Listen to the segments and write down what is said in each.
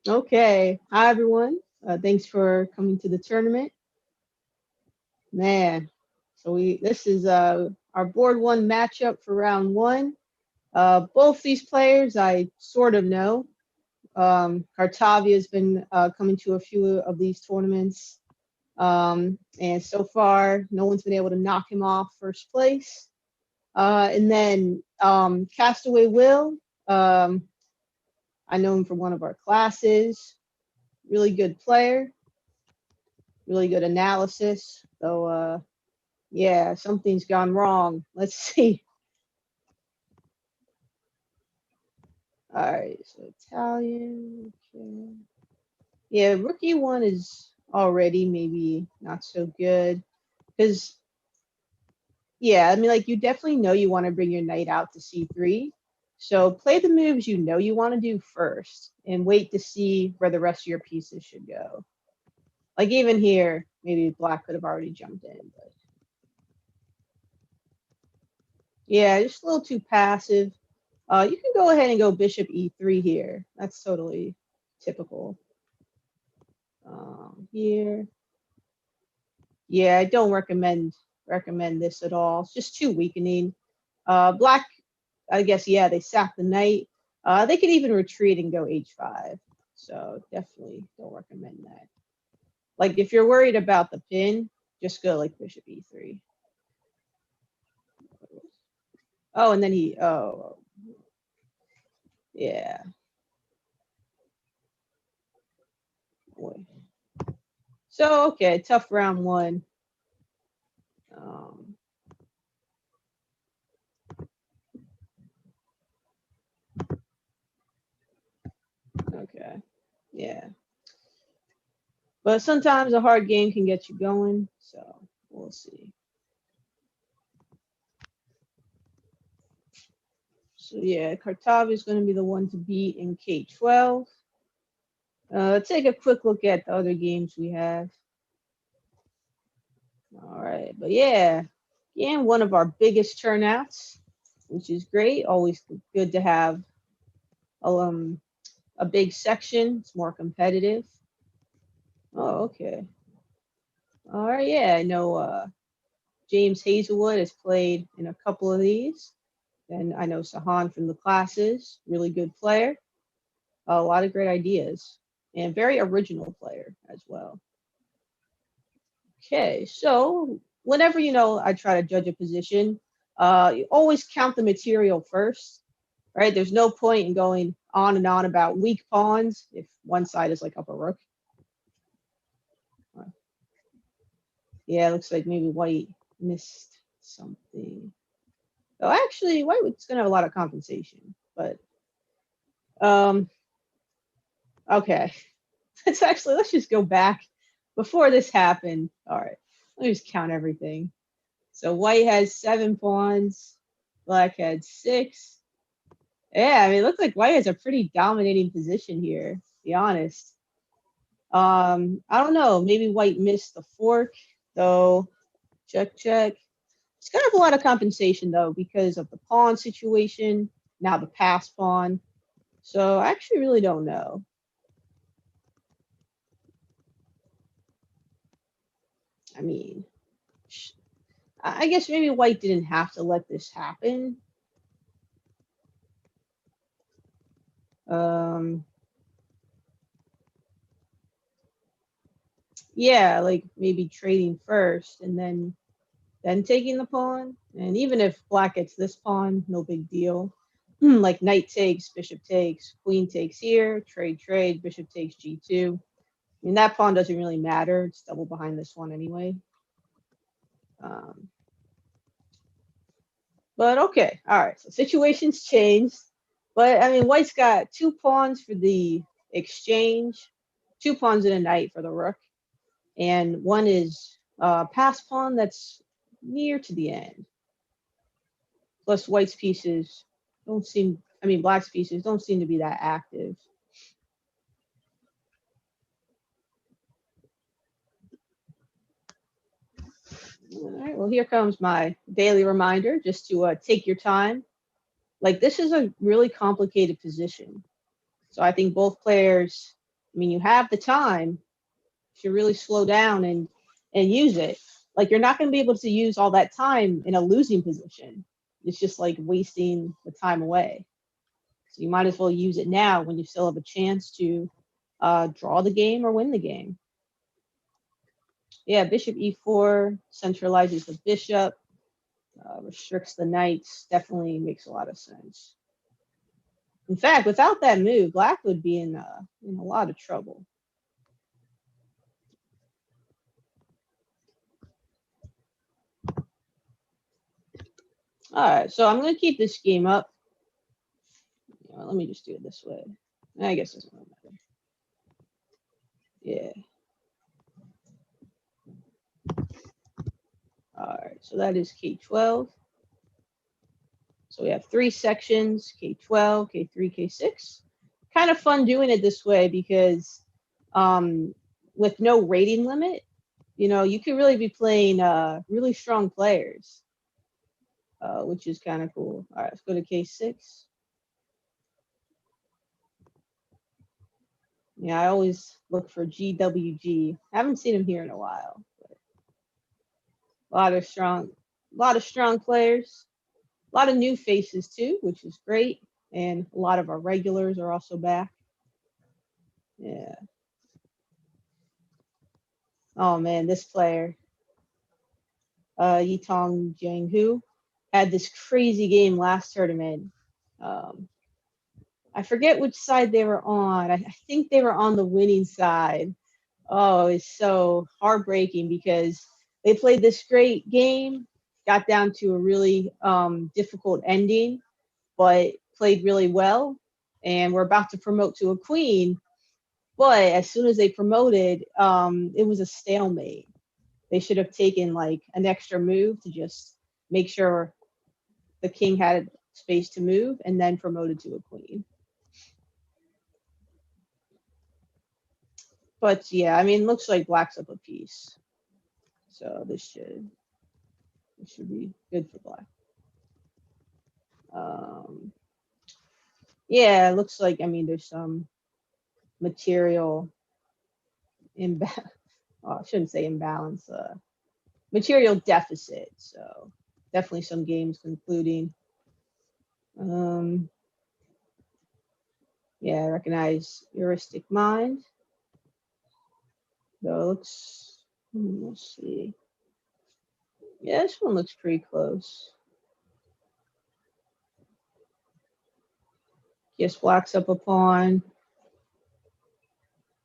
Okay. Hi, everyone. Thanks for coming to the tournament. Man, so this is our board one matchup for round one. Both these players I sort of know. Cartavia has been coming to a few of these tournaments, and so far no one's been able to knock him off first place. And then Castaway Will, um, I know him from one of our classes. Really good player, really good analysis. So yeah, something's gone wrong. Let's see. All right, so Italian. Okay. Yeah, rookie one is already maybe not so good because yeah, I mean like you definitely know you want to bring your knight out to c3. So play the moves you know you want to do first and wait to see where the rest of your pieces should go. Like even here, maybe black could have already jumped in, but yeah, just a little too passive. You can go ahead and go bishop e3 here. That's totally typical. Here, yeah, I don't recommend this at all. It's just too weakening. Black, I guess, yeah, they sack the knight. They could even retreat and go h5. So definitely don't recommend that. Like if you're worried about the pin, just go like bishop e3. Oh, and then oh, yeah. Boy. So okay, tough round one. Um, okay, yeah. But sometimes a hard game can get you going, so we'll see. So yeah, Kartav is going to be the one to beat in K12. Let's take a quick look at the other games we have. All right, but yeah, again, one of our biggest turnouts, which is great. Always good to have um, a big section. It's more competitive. Oh, okay. All right, yeah, I know James Hazelwood has played in a couple of these. And I know Sahan from the classes, really good player, a lot of great ideas, and very original player as well. Okay, so whenever I try to judge a position, you always count the material first, right? There's no point in going on and on about weak pawns if one side is like up a rook. Uh, yeah, it looks like maybe white missed something. Oh, actually, white's gonna have a lot of compensation, but um, okay. Let's just go back before this happened. All right, let me just count everything. So white has 7 pawns, black had 6. Yeah, I mean, it looks like white has a pretty dominating position here, to be honest. I don't know, maybe white missed the fork, though. Check, check. It's gonna have a lot of compensation though because of the pawn situation, now the pass pawn. So I actually really don't know. I mean, I guess maybe white didn't have to let this happen. Um, yeah, like maybe trading first and then taking the pawn. And even if black gets this pawn, no big deal. Like knight takes, bishop takes, queen takes here, trade, trade, bishop takes g2. I mean, that pawn doesn't really matter. It's double behind this one anyway. Um, but okay, all right. So situations changed. But I mean, white's got 2 pawns for the exchange, 2 pawns and a knight for the rook. And one is pass pawn that's near to the end. Plus, white's pieces don't seem, I mean, black's pieces don't seem to be that active. All right, well, here comes my daily reminder just to take your time. Like, this is a really complicated position. So I think both players I mean, you have the time to really slow down and use it. Like you're not going to be able to use all that time in a losing position. It's just like wasting the time away. So you might as well use it now when you still have a chance to draw the game or win the game. Yeah, bishop e4 centralizes the bishop, restricts the knights. Definitely makes a lot of sense. In fact, without that move, black would be in a lot of trouble. All right, so I'm going to keep this game up. Let me just do it this way. I guess it doesn't really matter. Yeah. All right, so that is K12. So we have 3 sections, K12, K3, K6. Kind of fun doing it this way because with no rating limit, you can really be playing really strong players, which is kind of cool. All right, let's go to K6. Yeah, I always look for GWG. I haven't seen him here in a while. But a lot of strong players. A lot of new faces too, which is great. And a lot of our regulars are also back. Yeah. Oh man, this player, Yitong Jianghu, had this crazy game last tournament. I forget which side they were on. I think they were on the winning side. Oh, it's so heartbreaking because they played this great game, got down to a really difficult ending, but played really well. And we're about to promote to a queen. But as soon as they promoted, it was a stalemate. They should have taken like an extra move to just make sure the king had space to move and then promoted to a queen. But yeah, I mean, looks like black's up a piece. So this should be good for black. Yeah, it looks like, I mean, there's some material imbalance. Oh, I shouldn't say imbalance. Material deficit. So definitely some games concluding. Yeah, I recognize heuristic mind. So it looks, let's see. Yeah, this one looks pretty close. Guess black's up a pawn.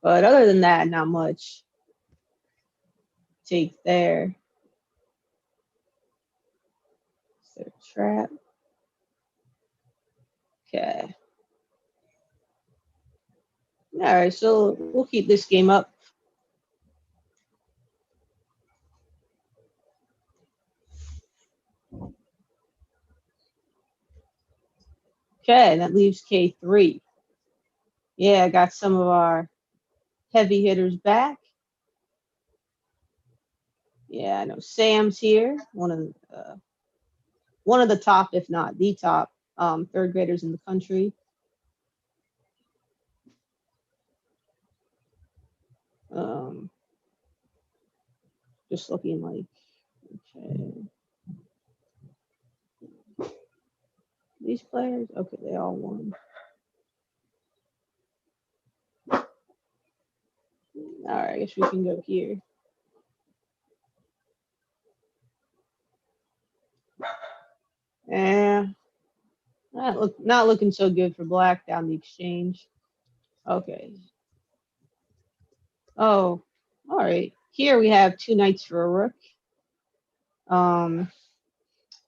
But other than that, not much. Take there. Is there a trap? Okay. All right, so we'll keep this game up. Okay, that leaves K3. Yeah, I got some of our heavy hitters back. Yeah, I know Sam's here, one of the top, if not the top, third graders in the country. Just looking like, okay. These players, okay, they all won. All right, I guess we can go here. Yeah, not looking so good for black down the exchange. Okay. Oh, all right. Here we have 2 knights for a rook.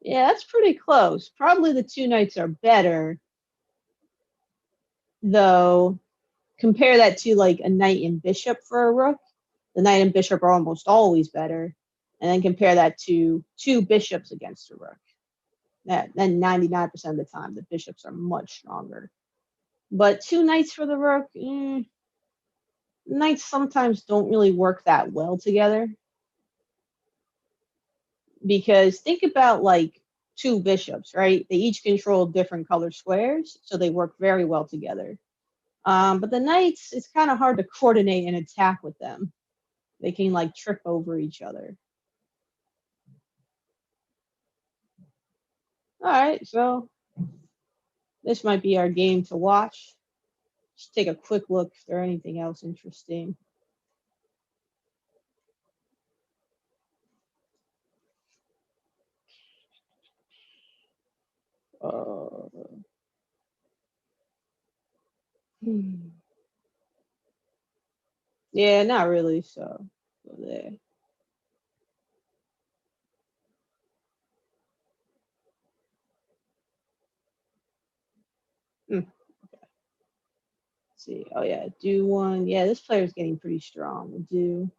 Yeah, that's pretty close. Probably the 2 knights are better, though. Compare that to like a knight and bishop for a rook. The knight and bishop are almost always better, and then compare that to 2 bishops against a rook. Then 99% of the time, the bishops are much stronger. But 2 knights for the rook, knights sometimes don't really work that well together. Because think about like 2 bishops, right? They each control different color squares, so they work very well together. But the knights, it's kind of hard to coordinate and attack with them. They can like trip over each other. All right, so this might be our game to watch. Just take a quick look if there's anything else interesting. Uh, yeah, not really. So go there. Hmm. Let's see. Oh yeah, do one. Yeah, this player's getting pretty strong. We'll do.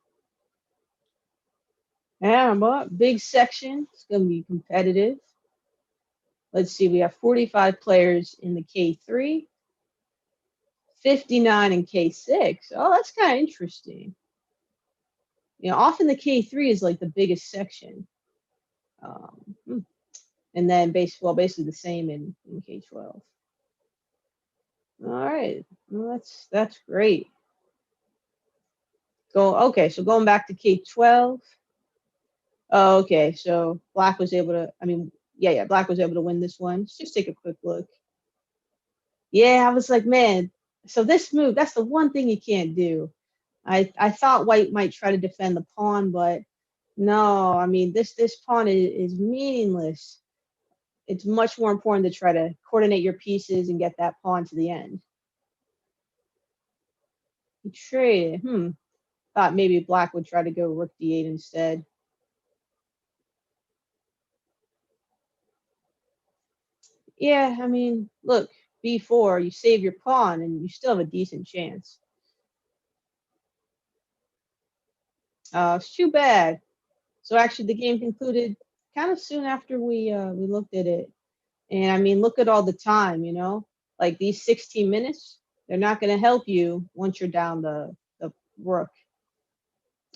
Yeah, but big section. It's gonna be competitive. Let's see. We have 45 players in the K3, 59 in K6. Oh, that's kind of interesting. You know, often the K3 is like the biggest section. Hmm. And then basically the same in K12. All right, well, that's great. Okay, so going back to K12. Oh, okay, so Black was able to. I mean, yeah, Black was able to win this one. Let's just take a quick look. Yeah, I was like, man. So this move, that's the one thing you can't do. I thought White might try to defend the pawn, but no. I mean, this pawn is meaningless. It's much more important to try to coordinate your pieces and get that pawn to the end. He traded. Thought maybe Black would try to go Rook D8 instead. Yeah, I mean, look, B4, you save your pawn and you still have a decent chance. It's too bad. So actually, the game concluded kind of soon after we looked at it. And I mean, look at all the time, you know, like these 16 minutes, they're not going to help you once you're down the Rook.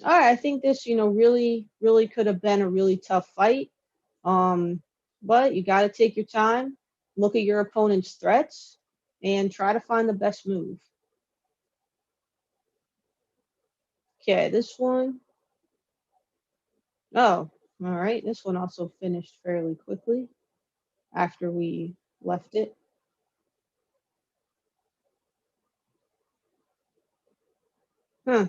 All right, I think this, really could have been a really tough fight. Um, but you got to take your time, look at your opponent's threats, and try to find the best move. Okay, this one. Oh, all right. This one also finished fairly quickly after we left it. Huh.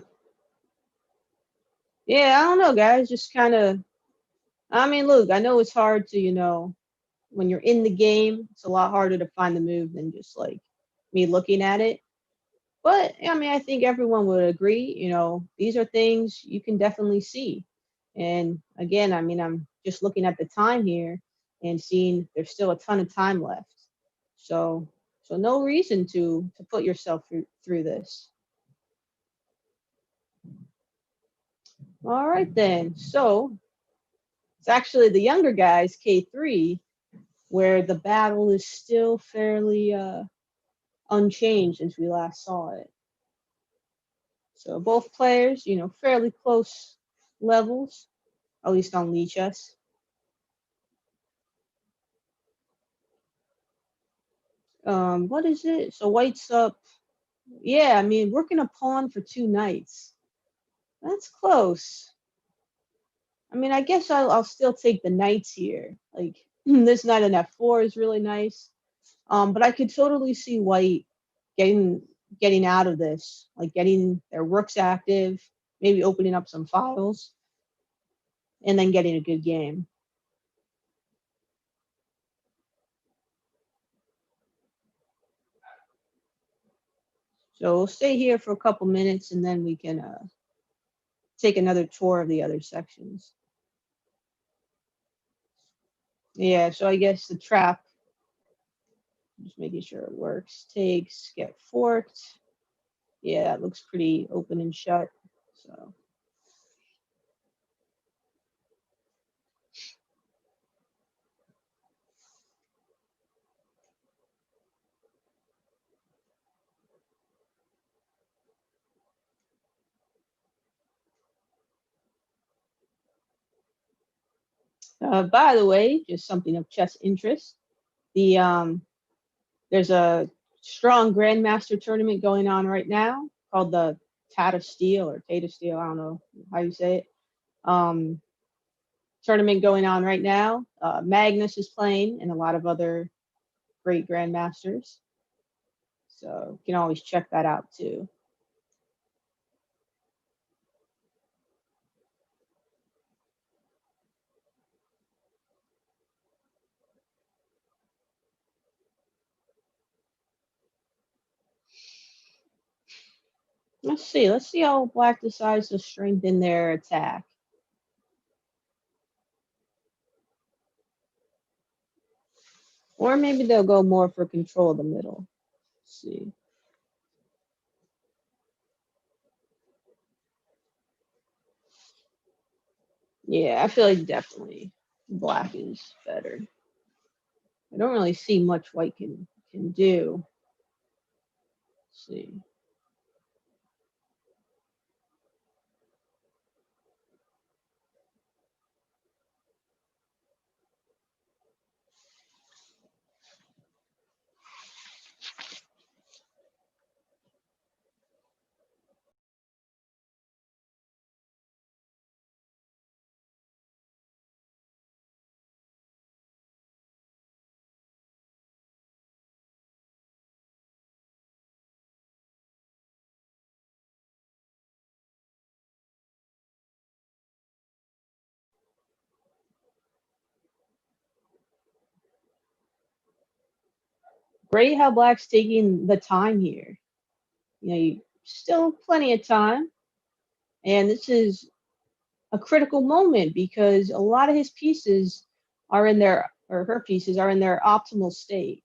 Yeah, I don't know, guys. Just kind of. I mean, look, I know it's hard to, when you're in the game, it's a lot harder to find the move than just like me looking at it. But I mean, I think everyone would agree, these are things you can definitely see. And again, I mean, I'm just looking at the time here and seeing there's still a ton of time left. So, so no reason to put yourself through this. All right then. So it's actually the younger guys, K3, where the battle is still fairly unchanged since we last saw it. So both players, fairly close levels, at least on Lichess. What is it? So White's up. Yeah, I mean, working a pawn for two knights. That's close. I mean, I guess I'll still take the knights here. Like this knight on F4 is really nice. But I could totally see White getting getting out of this, like getting their rooks active, maybe opening up some files, and then getting a good game. So we'll stay here for a couple minutes, and then we can take another tour of the other sections. Yeah, so I guess the trap, just making sure it works, takes, get forked. Yeah, it looks pretty open and shut. So by the way, just something of chess interest. The there's a strong Grandmaster tournament going on right now called the Tata Steel or Tata Steel. I don't know how you say it. Um, Tournament going on right now. Magnus is playing and a lot of other great Grandmasters. So you can always check that out too. Let's see. Let's see how Black decides to strengthen their attack. Or maybe they'll go more for control of the middle. Let's see. Yeah, I feel like definitely Black is better. I don't really see much White can do. Let's see. Great how Black's taking the time here. You still plenty of time, and this is a critical moment because a lot of his pieces are in their or her pieces are in their optimal state.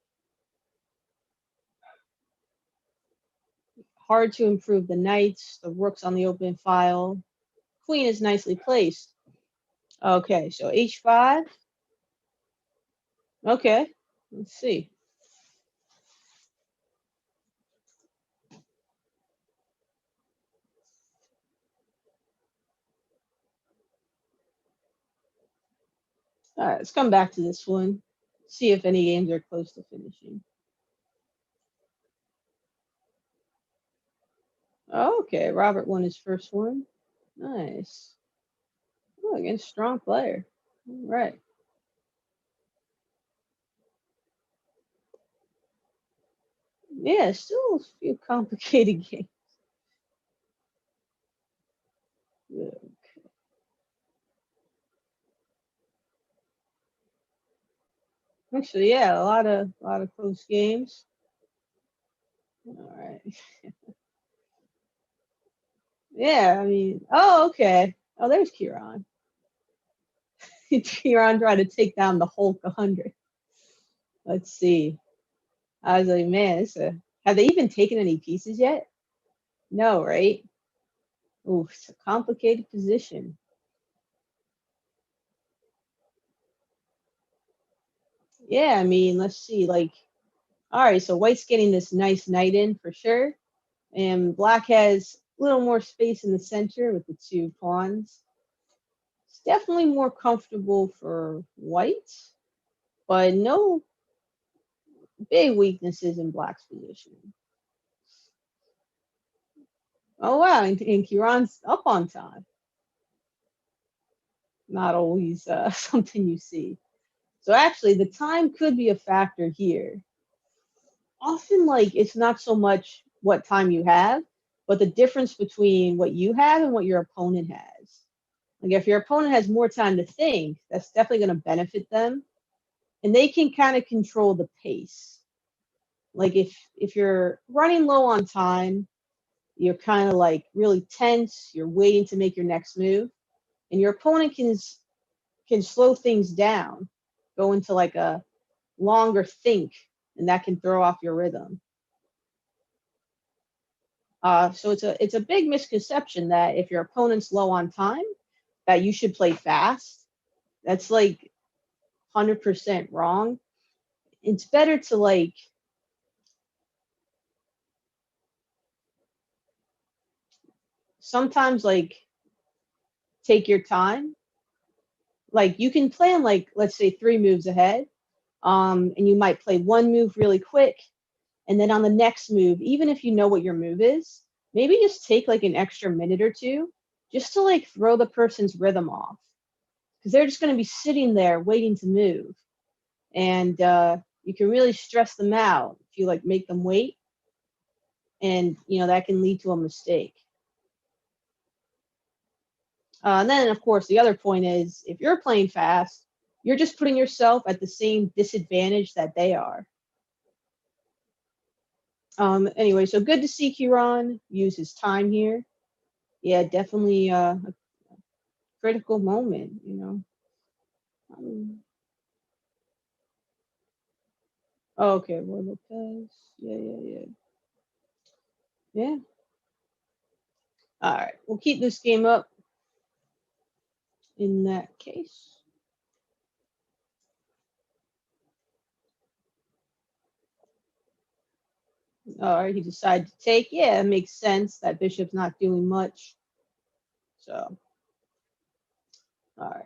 Hard to improve the knights, the rook's on the open file. Queen is nicely placed. Okay, so h5. Okay, let's see. All right, let's come back to this one. See if any games are close to finishing. Okay, Robert won his first one. Nice. Oh, against strong player. All right. Yeah, still a few complicated games. Yeah. Actually, yeah, a lot of close games. All right. Yeah, I mean, oh, okay. Oh, there's Kieran. Kieran trying to take down the Hulk 100. Let's see. I was like, man, have they even taken any pieces yet? No, right? Ooh, it's a complicated position. Yeah, I mean, let's see. Like, all right, so White's getting this nice knight in for sure, and Black has a little more space in the center with the two pawns. It's definitely more comfortable for White, but no big weaknesses in Black's position. Oh wow, and Kieran's up on time. Not always something you see. So actually, the time could be a factor here. Often, like it's not so much what time you have, but the difference between what you have and what your opponent has. Like if your opponent has more time to think, that's definitely going to benefit them, and they can kind of control the pace. Like if you're running low on time, you're kind of like really tense, you're waiting to make your next move, and your opponent can slow things down, go into like a longer think, and that can throw off your rhythm. So it's a big misconception that if your opponent's low on time, that you should play fast. That's like 100% wrong. It's better to like sometimes like take your time. Like you can plan like let's say 3 moves ahead, and you might play one move really quick, And then on the next move, even if you know what your move is, maybe just take like an extra minute or two just to like throw the person's rhythm off. Because they're just going to be sitting there waiting to move. And you can really stress them out if you like make them wait. And, you know, that can lead to a mistake. And then, of course, the other point is if you're playing fast, you're just putting yourself at the same disadvantage that they are. Anyway, so good to see Kieran use his time here. Yeah, definitely a critical moment, you know. Oh, okay, Roy Lopez. Yeah. Yeah. All right, we'll keep this game up in that case. All right, he decided to take. Yeah, it makes sense. That bishop's not doing much. So, all right.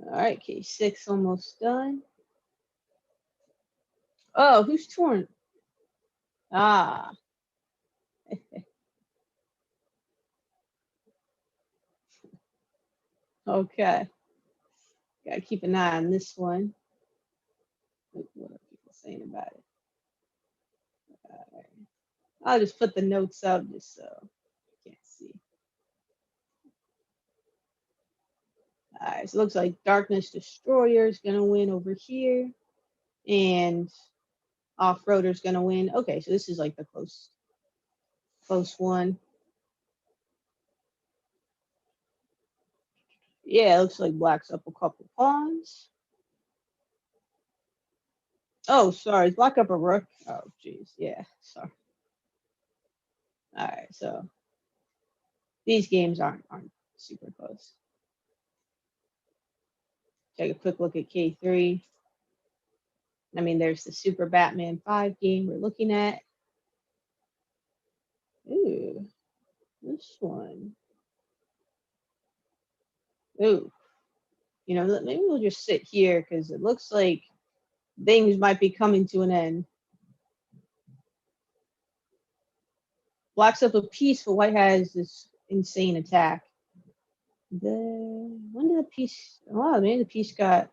All right, K6 almost done. Oh, who's torn? Ah. Okay. Gotta keep an eye on this one. What are people saying about it? All right. I'll just put the notes up just so you can't see. All right, so it looks like Darkness Destroyer is gonna win over here, and Off-Roader's gonna win. Okay, so this is like the close one. Yeah, it looks like Black's up a couple pawns. Oh, sorry, is Black up a rook? Oh, geez, yeah, sorry. All right, so these games aren't super close. Take a quick look at K3. I mean, there's the Super Batman 5 game we're looking at. Ooh, this one. Ooh, you know, maybe we'll just sit here because it looks like things might be coming to an end. Black's up a piece, but White has this insane attack. When did the piece? Oh, maybe the piece got.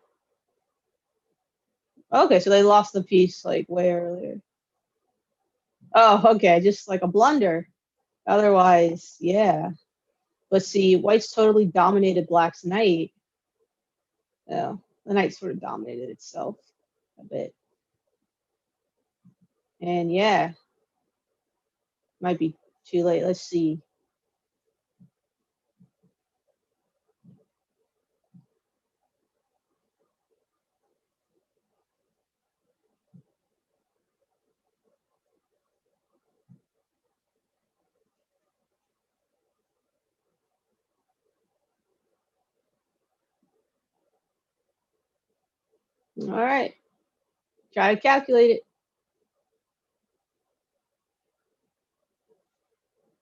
Okay, so they lost the piece like way earlier. Oh, okay, just like a blunder. Otherwise, yeah. But see, White's totally dominated Black's knight. Yeah, the knight sort of dominated itself a bit. And yeah, might be too late. Let's see. All right, try to calculate it.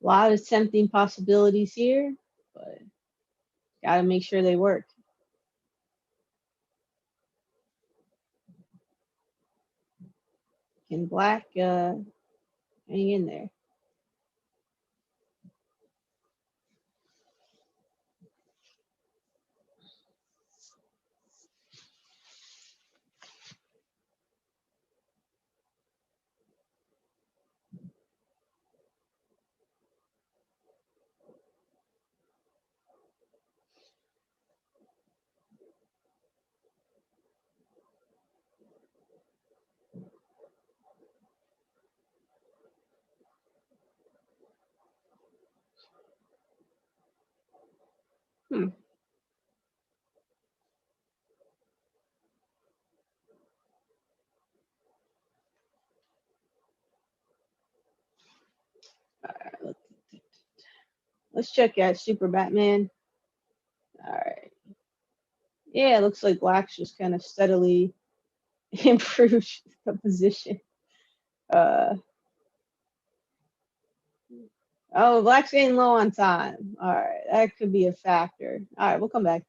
A lot of tempting possibilities here, but gotta make sure they work. Can Black hang in there? Hmm. All right, let's check out Super Batman. All right. Yeah, it looks like Black's just kind of steadily improved the position. Uh, oh, Black's getting low on time. All right, that could be a factor. All right, we'll come back.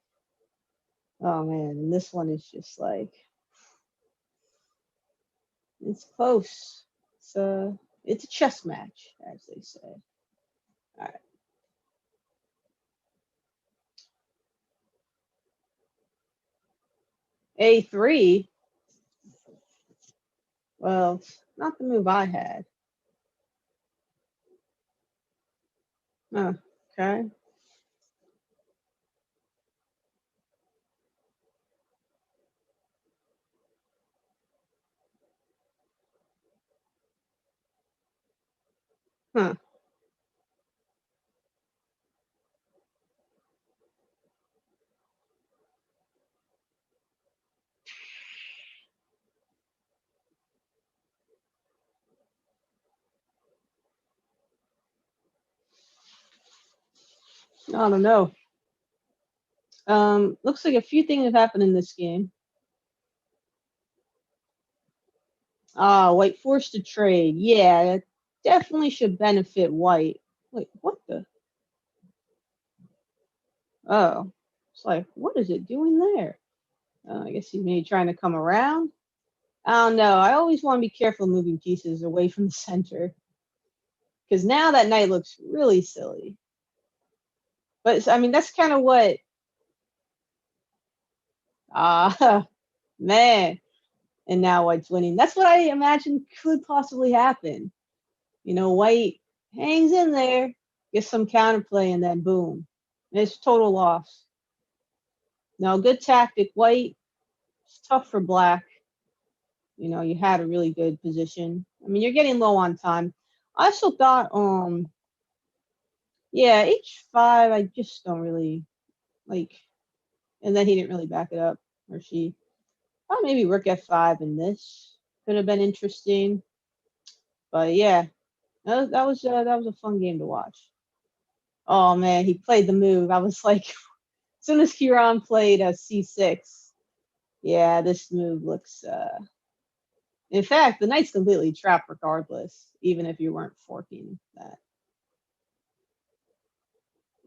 Oh man, and this one is just like it's close. It's a chess match, as they say. All right. A3. Well, it's not the move I had. Oh, okay. Huh. I don't know. Looks like a few things have happened in this game. Ah, white forced to trade. Yeah, it definitely should benefit white. Wait, what the? Oh, it's like, what is it doing there? I guess he's maybe trying to come around. I don't know. I always want to be careful moving pieces away from the center because now that knight looks really silly. But I mean, that's kind of what. Ah, man. And now white's winning. That's what I imagine could possibly happen. White hangs in there, gets some counterplay, and then boom, and it's total loss. No, good tactic. White, it's tough for black. You had a really good position. I mean, you're getting low on time. I also thought, yeah, H5, I just don't really like, and then he didn't really back it up, or she. Oh, maybe rook F5 in this could have been interesting. But yeah, that was a fun game to watch. Oh man, he played the move. I was like, as soon as Huron played a C6, yeah, this move looks. In fact, the knight's completely trapped regardless, even if you weren't forking that.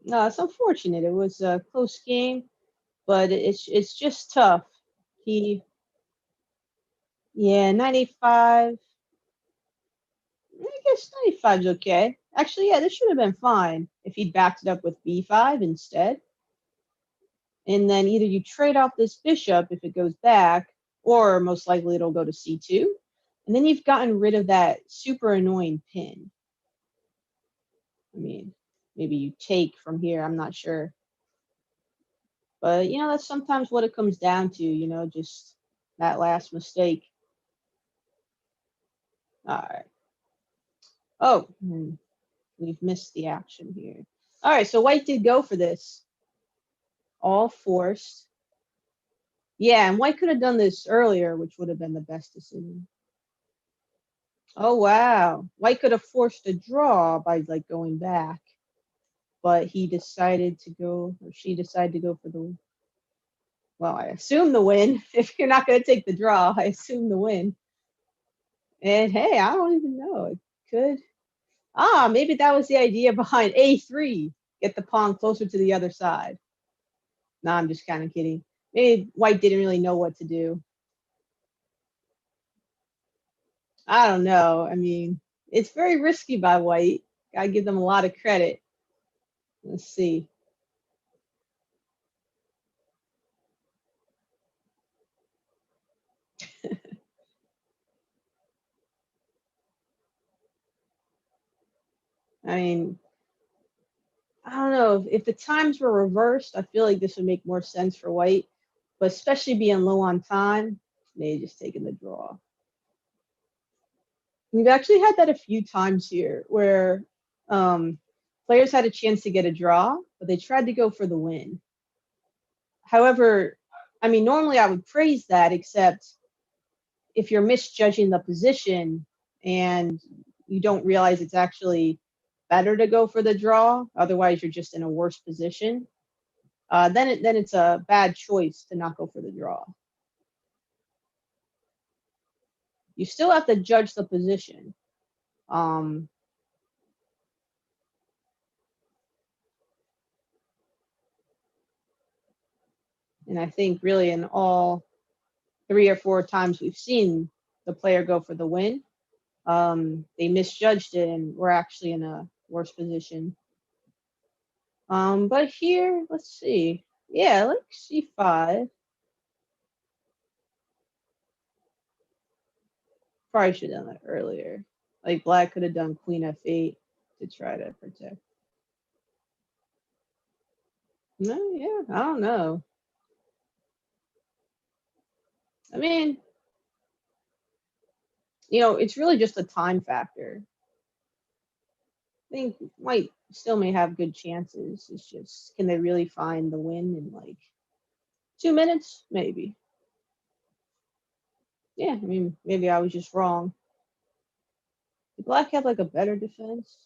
No, it's unfortunate. It was a close game, but it's just tough. He, yeah, 95. I guess 95's okay. Actually, yeah, this should have been fine if he'd backed it up with B5 instead. And then either you trade off this bishop if it goes back, or most likely it'll go to C2. And then you've gotten rid of that super annoying pin. I mean, maybe you take from here, I'm not sure. But, that's sometimes what it comes down to, just that last mistake. All right. Oh, we've missed the action here. All right, so white did go for this. All forced. Yeah, and white could have done this earlier, which would have been the best decision. Oh wow. White could have forced a draw by like going back, but he decided to go, or she decided to go for the, well, I assume the win. If you're not going to take the draw, I assume the win. And hey, I don't even know. It could. Ah, maybe that was the idea behind A3. Get the pawn closer to the other side. No, I'm just kind of kidding. Maybe white didn't really know what to do. I don't know. I mean, it's very risky by white. Gotta give them a lot of credit. Let's see. I mean, I don't know. If the times were reversed, I feel like this would make more sense for white. But especially being low on time, they just taking the draw. We've actually had that a few times here where players had a chance to get a draw, but they tried to go for the win. However, I mean, normally I would praise that, except if you're misjudging the position and you don't realize it's actually better to go for the draw, otherwise you're just in a worse position. Then it's a bad choice to not go for the draw. You still have to judge the position. Um, And I think really in all 3 or 4 times we've seen the player go for the win, they misjudged it and we're actually in a worse position. But here, let's see. Yeah, like c5. Probably should have done that earlier. Like black could have done queen f8 to try to protect. No, yeah, I don't know. I mean, it's really just a time factor. I think white still may have good chances. It's just, can they really find the win in like 2 minutes? Maybe. Yeah, I mean, maybe I was just wrong. Did black have like a better defense?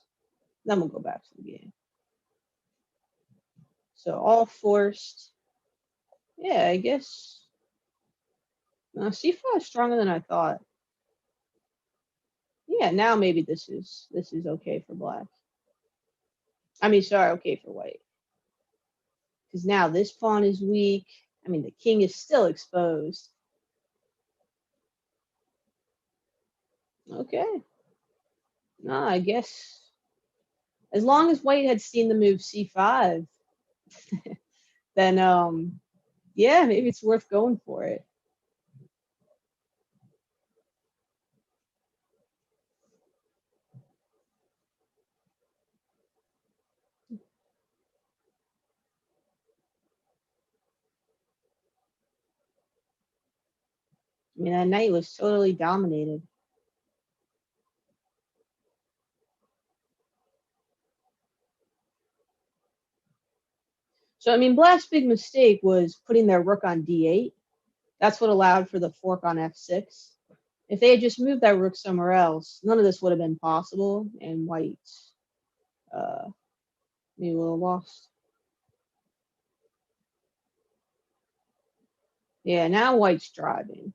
Then we'll go back to the game. So all forced. Yeah, I guess c5 is stronger than I thought. Yeah, now maybe this is okay for black. I mean, sorry, okay for white. Because now this pawn is weak. I mean, the king is still exposed. Okay. No, I guess as long as white had seen the move c5, then yeah, maybe it's worth going for it. I mean, that knight was totally dominated. So, I mean, black's big mistake was putting their rook on d8. That's what allowed for the fork on f6. If they had just moved that rook somewhere else, none of this would have been possible, and white maybe would have lost. Yeah, now white's driving.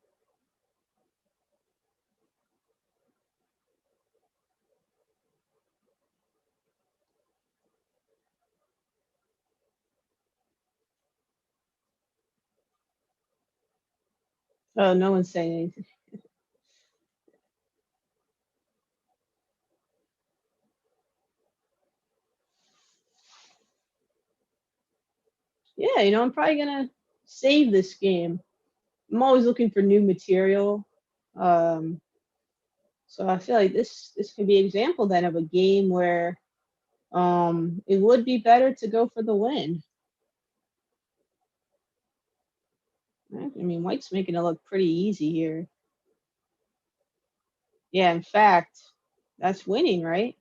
Oh, no one's saying anything. Yeah, I'm probably gonna save this game. I'm always looking for new material. Um, so I feel like this could be an example then of a game where it would be better to go for the win. I mean, white's making it look pretty easy here. Yeah, in fact, that's winning, right?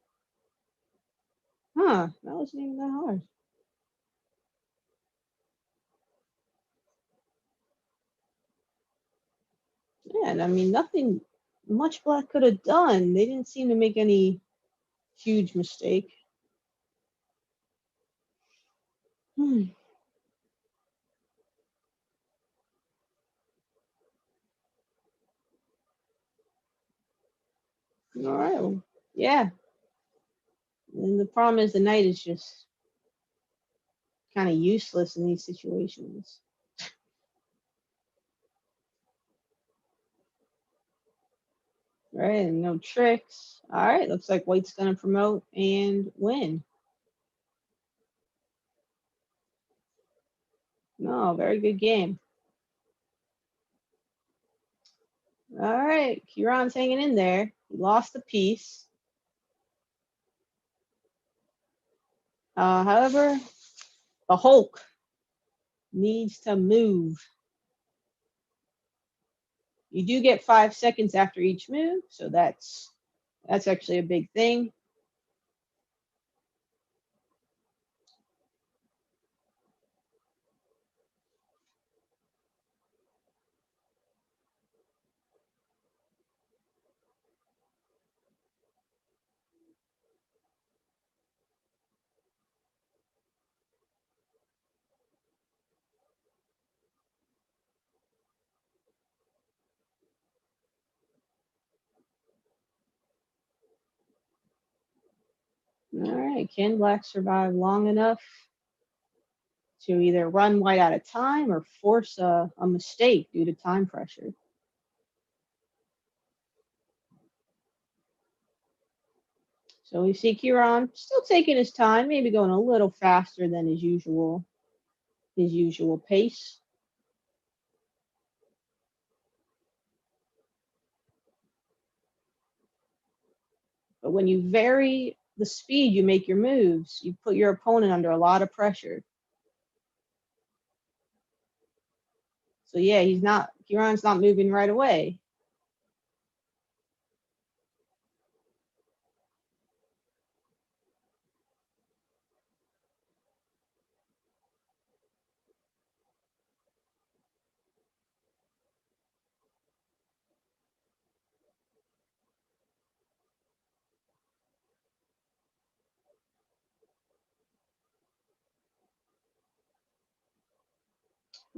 Huh, that wasn't even that hard. Yeah, and I mean, nothing much black could have done. They didn't seem to make any huge mistake. Hmm. All right. Well, yeah. And the problem is the knight is just kind of useless in these situations. Right? And no tricks. All right. Looks like white's going to promote and win. No, very good game. All right. Kieran's hanging in there. He lost a piece. However, the Hulk needs to move. You do get 5 seconds after each move, so that's actually a big thing. All right, can black survive long enough to either run white out of time or force a mistake due to time pressure. So we see Kieran still taking his time, maybe going a little faster than his usual pace. But when you vary the speed you make your moves, you put your opponent under a lot of pressure. So yeah, Kieran's not moving right away.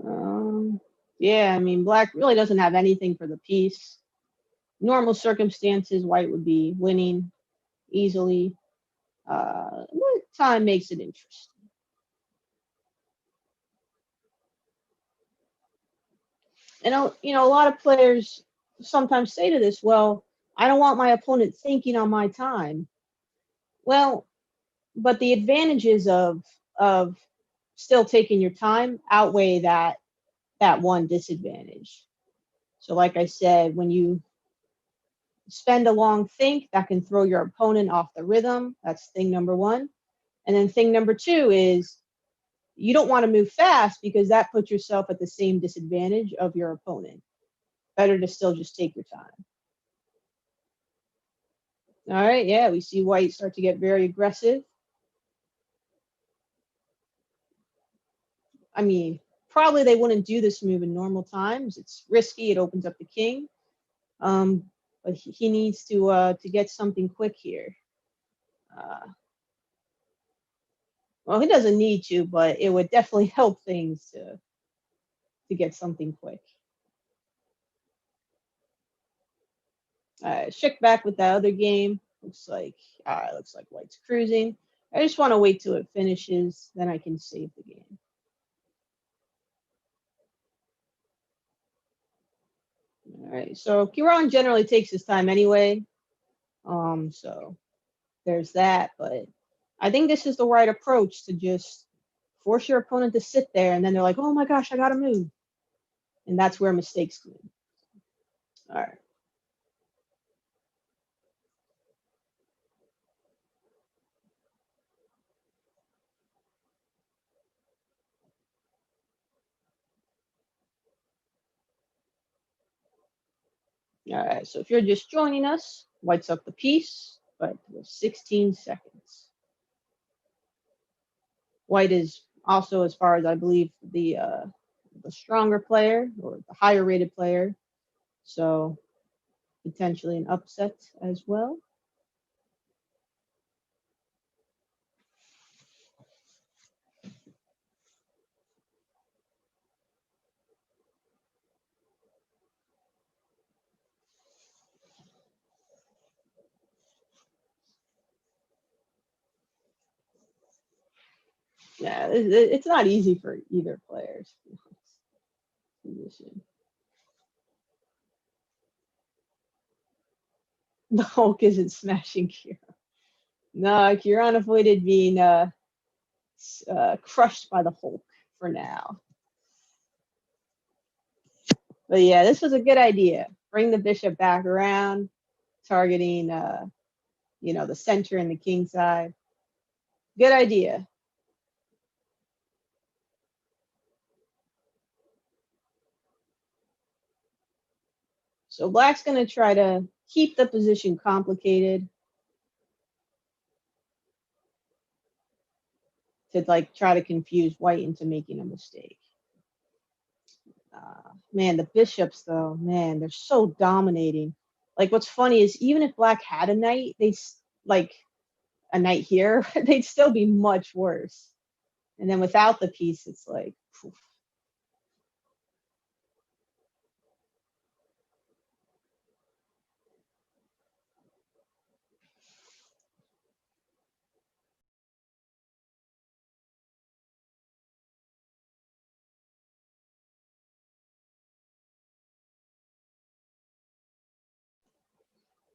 Um, yeah, I mean, black really doesn't have anything for the piece. Normal circumstances, white would be winning easily. But time makes it interesting. And a lot of players sometimes say to this, well, I don't want my opponent thinking on my time. Well, but the advantages of still taking your time outweigh that one disadvantage. So like I said, when you spend a long think, that can throw your opponent off the rhythm. That's thing number one. And then thing number two is you don't want to move fast because that puts yourself at the same disadvantage of your opponent. Better to still just take your time. All right, yeah, we see white start to get very aggressive. I mean, probably they wouldn't do this move in normal times. It's risky. It opens up the king. But he needs to get something quick here. Uh, well, he doesn't need to, but it would definitely help things to get something quick. Shook back with that other game. Looks like white's cruising. I just want to wait till it finishes, then I can save the game. All right, so Kieran generally takes his time anyway. So there's that, but I think this is the right approach to just force your opponent to sit there, and then they're like, "Oh my gosh, I gotta move," and that's where mistakes come in. All right. All right, so if you're just joining us, white's up the piece, but with 16 seconds. White is also, as far as I believe, the stronger player or the higher rated player, so potentially an upset as well. Yeah, it's not easy for either player's position. The Hulk isn't smashing Kieran. No, Kieran avoided being crushed by the Hulk for now. But yeah, this was a good idea. Bring the bishop back around, targeting the center and the king side. Good idea. So black's going to try to keep the position complicated to like try to confuse white into making a mistake. Man, the bishops though, man, they're so dominating. Like what's funny is even if black had a knight, like a knight here, they'd still be much worse. And then without the piece, it's like, poof.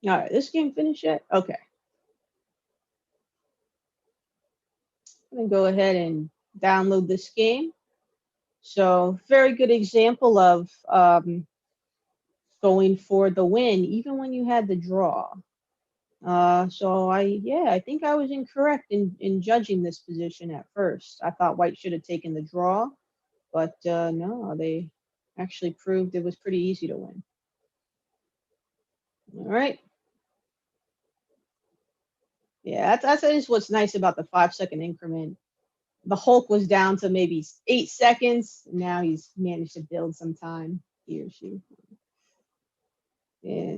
All right, this game finished yet? Okay. I'm gonna go ahead and download this game. So very good example of going for the win, even when you had the draw. So I think I was incorrect in judging this position at first. I thought white should have taken the draw, but no, they actually proved it was pretty easy to win. All right. Yeah, that's is what's nice about the 5 second increment. The Hulk was down to maybe 8 seconds. Now he's managed to build some time. He or she. Yeah.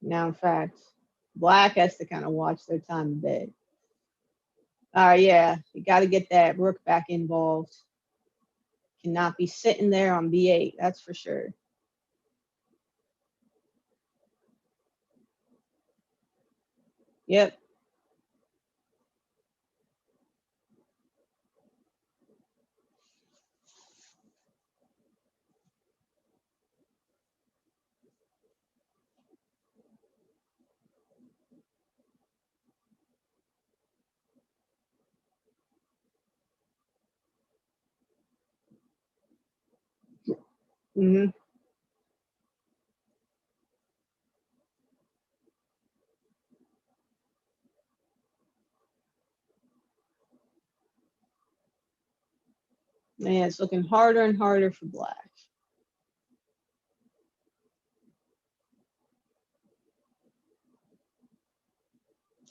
Now, in fact, Black has to kind of watch their time a bit. Yeah, you got to get that Rook back involved. Cannot be sitting there on B8. That's for sure. Yep. Hmm. Yeah, it's looking harder and harder for Black.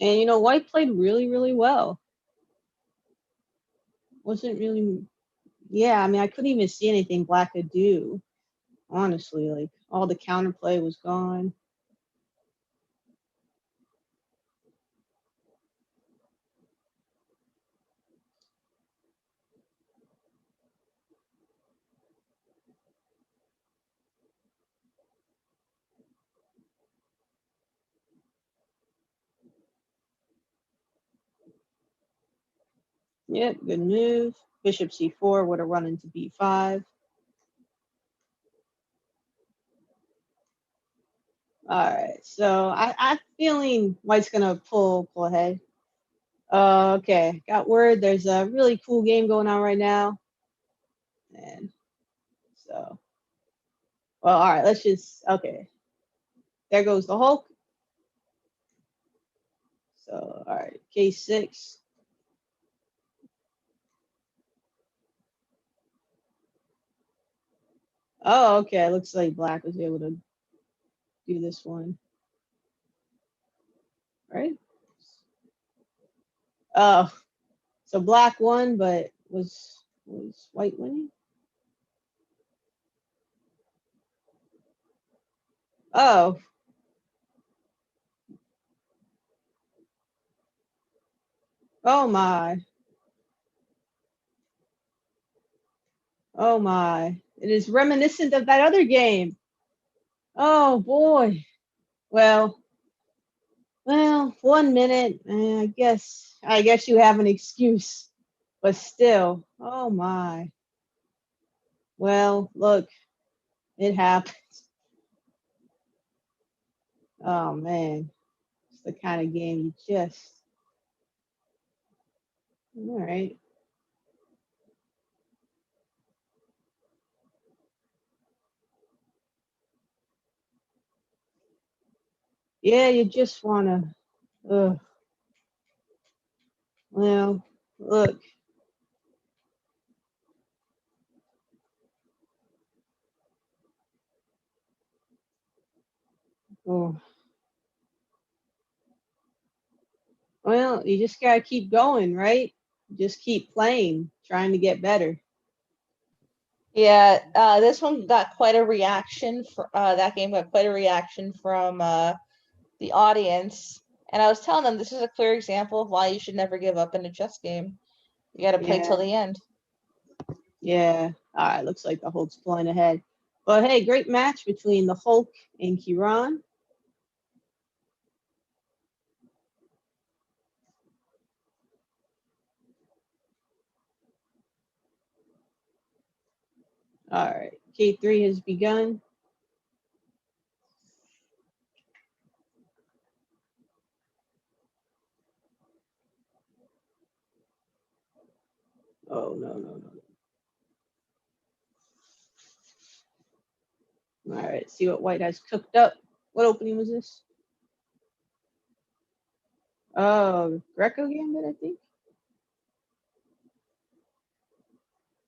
And White played really, really well. Wasn't really. Yeah, I mean, I couldn't even see anything Black could do. Honestly, like all the counterplay was gone. Yep, good move. Bishop c4 would have run into b5. All right, so I'm feeling White's gonna pull ahead. Okay, got word. There's a really cool game going on right now, and so well, all right. Let's just okay. There goes the Hulk. So all right, k6. Oh, okay. Looks like Black was able to do this one, right? Oh, so Black won, but was White winning? Oh, oh my, oh my! It is reminiscent of that other game. Oh boy. Well, well, 1 minute. I guess you have an excuse, but still. Oh my. Well, look, it happened. Oh man, it's the kind of game you just. All right. Yeah, you just wanna. Well, look. Oh, well, you just gotta keep going, right? Just keep playing, trying to get better. Yeah, this one got quite a reaction for that game got quite a reaction from the audience. And I was telling them this is a clear example of why you should never give up in a chess game. You got to play till Yeah, the end. yeah. All right, looks like the Hulk's pulling ahead. But hey, great match between the Hulk and Kiran. All right, K3 has begun. Oh, no, no, no. All right, see what white has cooked up. What opening was this? Oh, Greco Gambit, I think.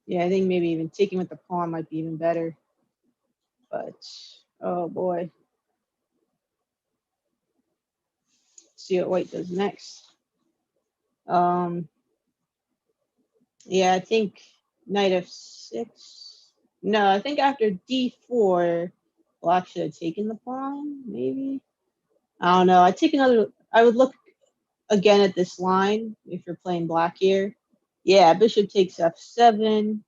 Yeah, I think maybe even taking with the pawn might be even better. But, oh boy. Let's see what white does next. Yeah, I think knight f6. No, I think after d4, black should have taken the pawn, maybe. I don't know. I would look again at this line if you're playing black here. Yeah, bishop takes f7.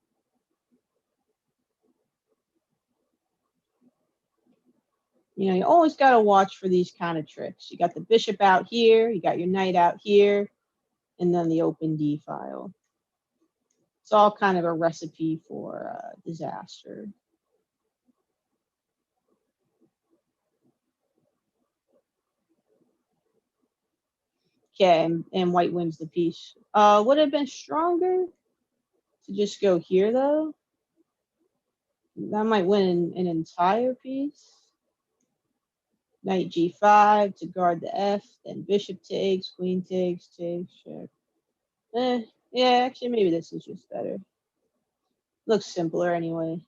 You always got to watch for these kind of tricks. You got the bishop out here, you got your knight out here, and then the open d file. It's all kind of a recipe for disaster. Okay, and white wins the piece. Would have been stronger to just go here, though. That might win an entire piece. Knight g5 to guard the f, then bishop takes, queen takes, check. Yeah, actually, maybe this is just better. Looks simpler anyway.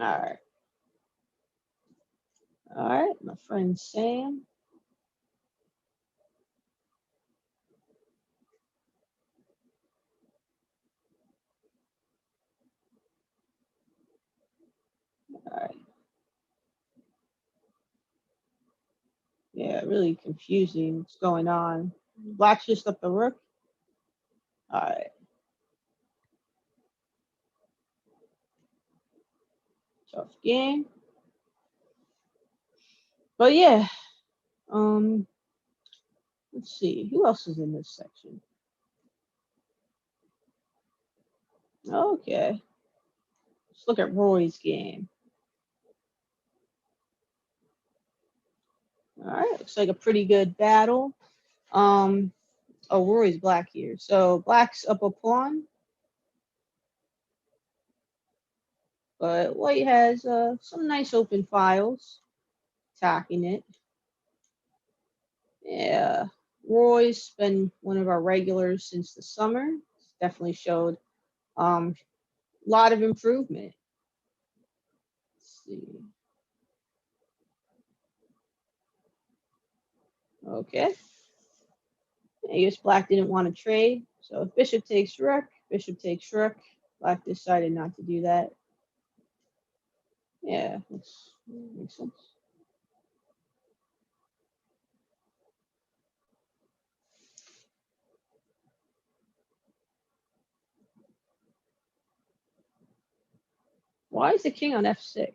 All right, my friend Sam. All right. Yeah, really confusing what's going on. Black's just up the rook. All right. Tough game. But yeah, let's see. Who else is in this section? Okay. Let's look at Roy's game. All right, looks like a pretty good battle. Oh, Roy's black here. So black's up a pawn. But white has some nice open files. Attacking it. Yeah. Roy's been one of our regulars since the summer. Definitely showed a lot of improvement. Let's see. Okay. I guess black didn't want to trade. So if bishop takes rook, bishop takes rook. Black decided not to do that. Yeah, makes sense. Why is the king on f6?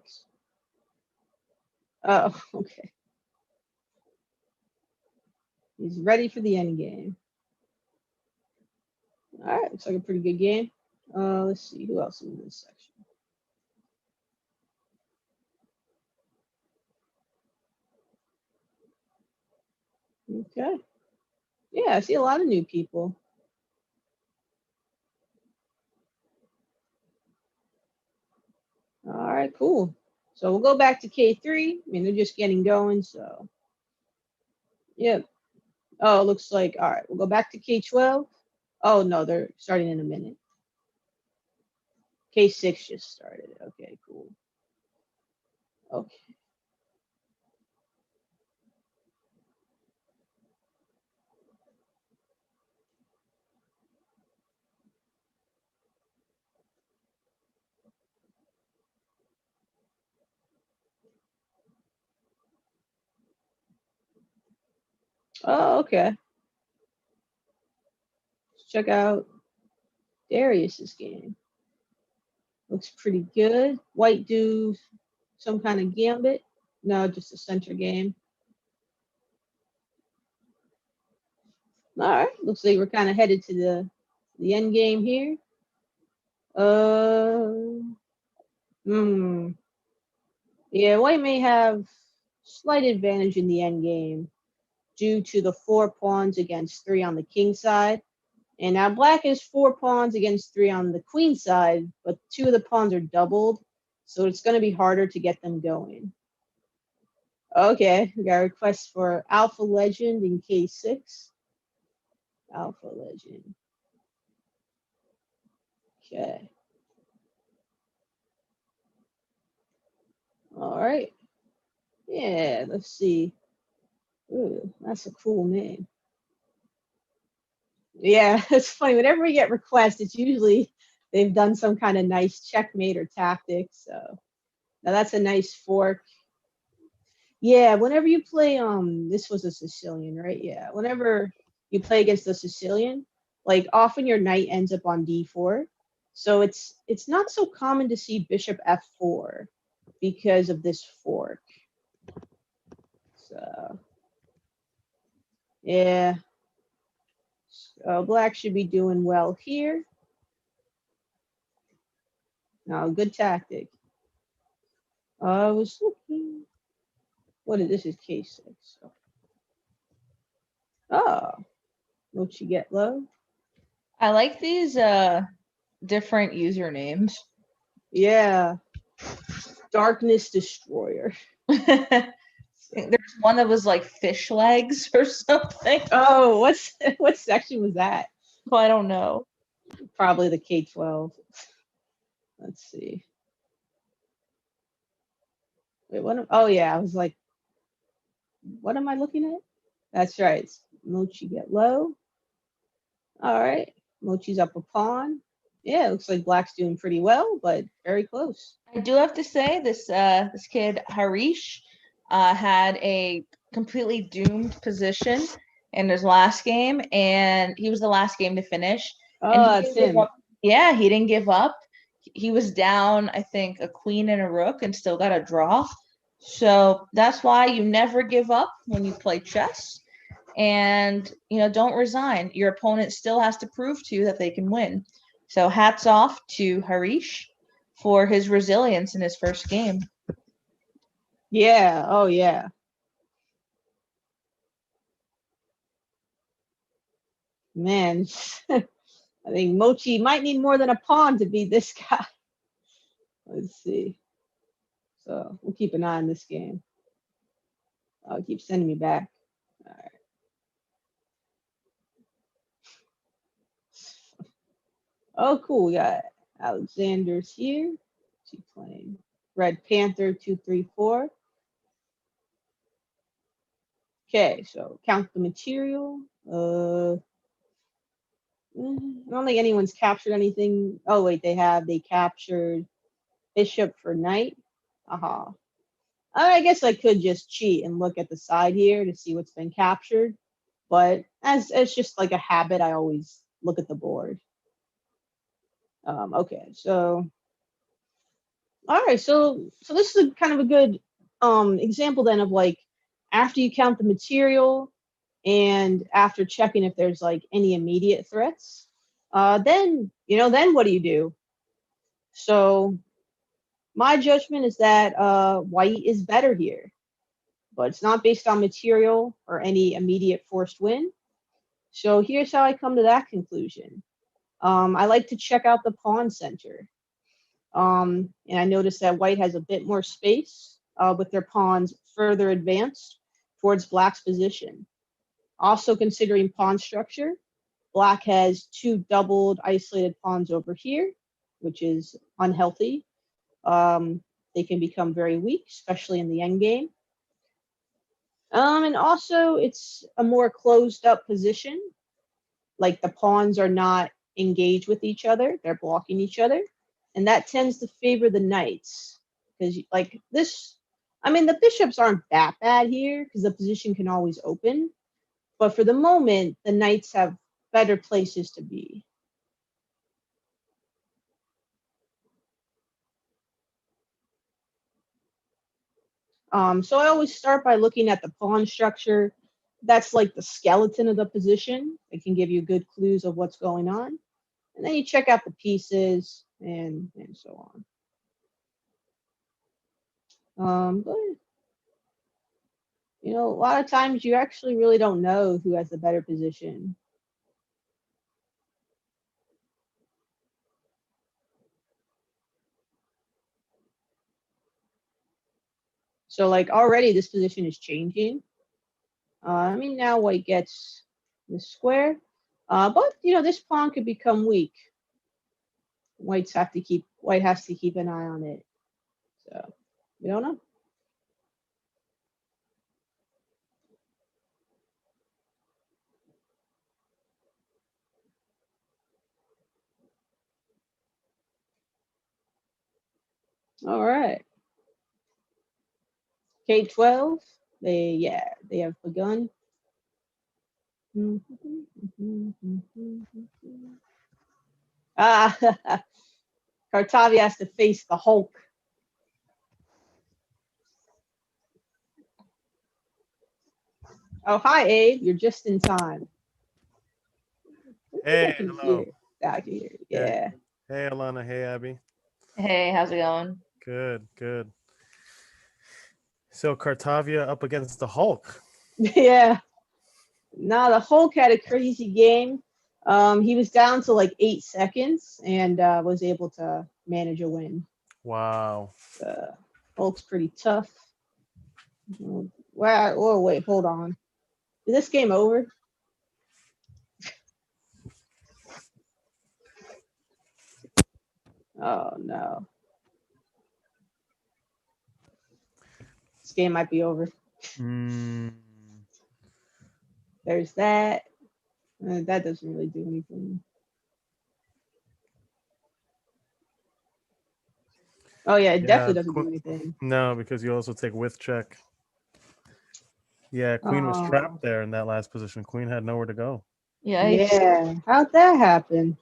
Oh, okay. He's ready for the end game. All right, looks like a pretty good game. Let's see who else is in this section. Okay. Yeah, I see a lot of new people. All right, cool. So we'll go back to K3. I mean, they're just getting going, so. Yep. Oh, it looks like, all right, we'll go back to K12. Oh, no, they're starting in a minute. K6 just started. Okay, cool. Okay. Oh, okay. Let's check out Darius's game. Looks pretty good. White do some kind of gambit. No, just a center game. All right. Looks like we're kind of headed to the end game here. Hmm. Yeah, white may have slight advantage in the end game due to the 4 pawns against 3 on the king side. And now black is 4 pawns against 3 on the queen side, but 2 of the pawns are doubled, so it's going to be harder to get them going. Okay, we got a request for Alpha Legend in K6. Alpha Legend. Okay. All right. Yeah, let's see. Ooh, that's a cool name. Yeah, it's funny. Whenever we get requests, it's usually they've done some kind of nice checkmate or tactic. So now that's a nice fork. Yeah, whenever you play, this was a Sicilian, right? Yeah, whenever you play against a Sicilian, like often your knight ends up on d4, so it's not so common to see bishop f4 because of this fork. So yeah, black should be doing well here. No, good tactic. I was looking. What is this? Is K6? Oh, what you get low? I like these different usernames. Yeah, Darkness Destroyer. There's one that was like fish legs or something. Oh, what section was that? Oh, I don't know. Probably the K-12. Let's see. Wait, oh yeah, I was like, what am I looking at? That's right. It's Mochi get low. All right. Mochi's up a pawn. Yeah, it looks like black's doing pretty well, but very close. I do have to say this kid Harish had a completely doomed position in his last game, and he was the last game to finish. And Oh, he that's didn't give him. up. Yeah, he didn't give up. He was down, I think, a queen and a rook, and still got a draw. So that's why you never give up when you play chess. And don't resign. Your opponent still has to prove to you that they can win. So hats off to Harish for his resilience in his first game. Yeah. Oh yeah. Man, I think Mochi might need more than a pawn to beat this guy. Let's see. So we'll keep an eye on this game. Oh, keep sending me back. All right. Oh, cool. We got Alexander's here. What's he playing? Red Panther 234. Okay, so count the material. I don't think anyone's captured anything. Oh wait, they have. They captured bishop for knight. Aha. I guess I could just cheat and look at the side here to see what's been captured. But as just like a habit, I always look at the board. Okay, so all right, so this is kind of a good example then of like after you count the material and after checking if there's like any immediate threats, then then what do you do? So my judgment is that white is better here, but it's not based on material or any immediate forced win. So here's how I come to that conclusion. I like to check out the pawn center. And I noticed that white has a bit more space with their pawns further advanced towards black's position. Also considering pawn structure, black has 2 doubled isolated pawns over here, which is unhealthy. They can become very weak, especially in the endgame. And also, it's a more closed up position. Like the pawns are not engaged with each other, they're blocking each other. And that tends to favor the knights. Because, like this, I mean, the bishops aren't that bad here because the position can always open. But for the moment, the knights have better places to be. So I always start by looking at the pawn structure. That's like the skeleton of the position. It can give you good clues of what's going on. And then you check out the pieces and so on. But a lot of times you actually really don't know who has the better position. So like already this position is changing. I mean now white gets the square, but this pawn could become weak. White has to keep an eye on it. So we don't know. All right. K12. They have begun. Ah, Kartavi has to face the Hulk. Oh, hi, Abe. You're just in time. Hey, hello. Back here. Yeah. Hey, Alana. Hey, Abby. Hey, how's it going? Good, good. So Kartavia up against the Hulk. Yeah. Nah, the Hulk had a crazy game. He was down to like 8 seconds and was able to manage a win. Wow. Hulk's pretty tough. Wow. Oh, wait, hold on. Is this game over? Oh, no. This game might be over. There's that. That doesn't really do anything. Oh, yeah, it definitely doesn't do anything. No, because you also take with check. Yeah, Queen was trapped there in that last position. Queen had nowhere to go. Yeah. How'd that happen?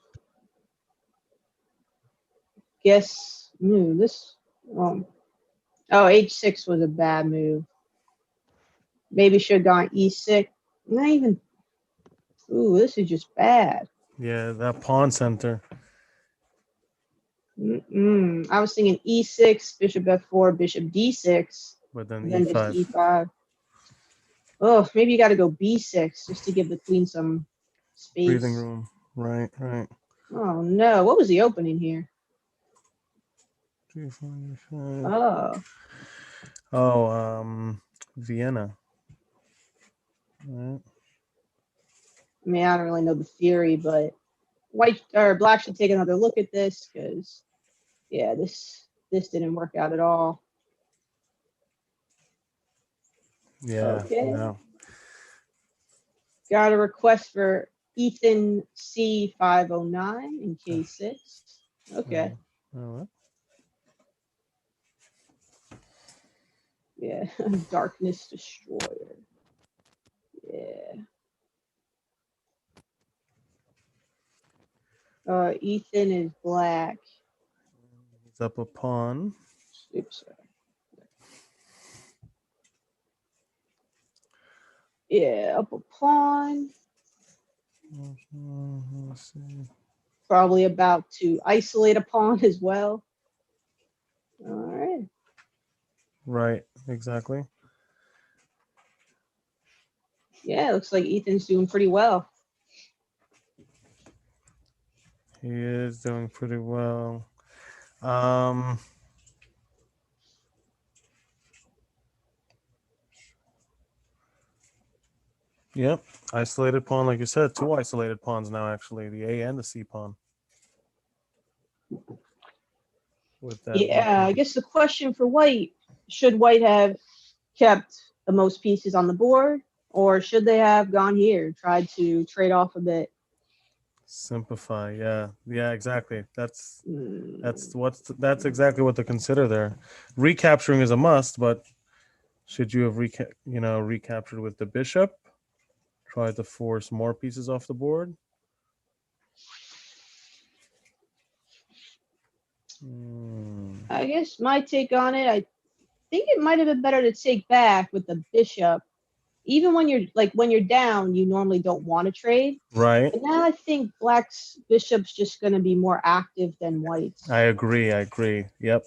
Guess this. Oh, H6 was a bad move. Maybe should have gone E6. Not even. Ooh, this is just bad. Yeah, that pawn center. I was thinking E6, Bishop F4, Bishop D6. But then E5. just E5. Oh, maybe you got to go B6 just to give the queen some space. Breathing room. Right. Oh, no. What was the opening here? 3, 4, 5. Vienna. Right. I mean, I don't really know the theory, but white or black should take another look at this because, yeah, this didn't work out at all. Yeah. Okay. No. Got a request for Ethan C509 in K6. Okay. Yeah, Darkness Destroyer. Yeah. Ethan is black. He's up a pawn. Oops. Yeah, up a pawn. Let's see. Probably about to isolate a pawn as well. All right. Right, exactly. Yeah, it looks like Ethan's doing pretty well. He is doing pretty well. Yep, isolated pawn, like you said, 2 isolated pawns now, actually, the A and the C pawn. With that Yeah, I guess the question for white, should white have kept the most pieces on the board, or should they have gone here, tried to trade off a bit? Simplify, yeah, exactly. That's exactly what to consider there. Recapturing is a must, but should you have recaptured with the bishop? Try to force more pieces off the board. I guess my take on it, I think it might have been better to take back with the bishop. Even when you're down, you normally don't want to trade. Right. But now I think black's bishop's just going to be more active than white's. I agree. Yep.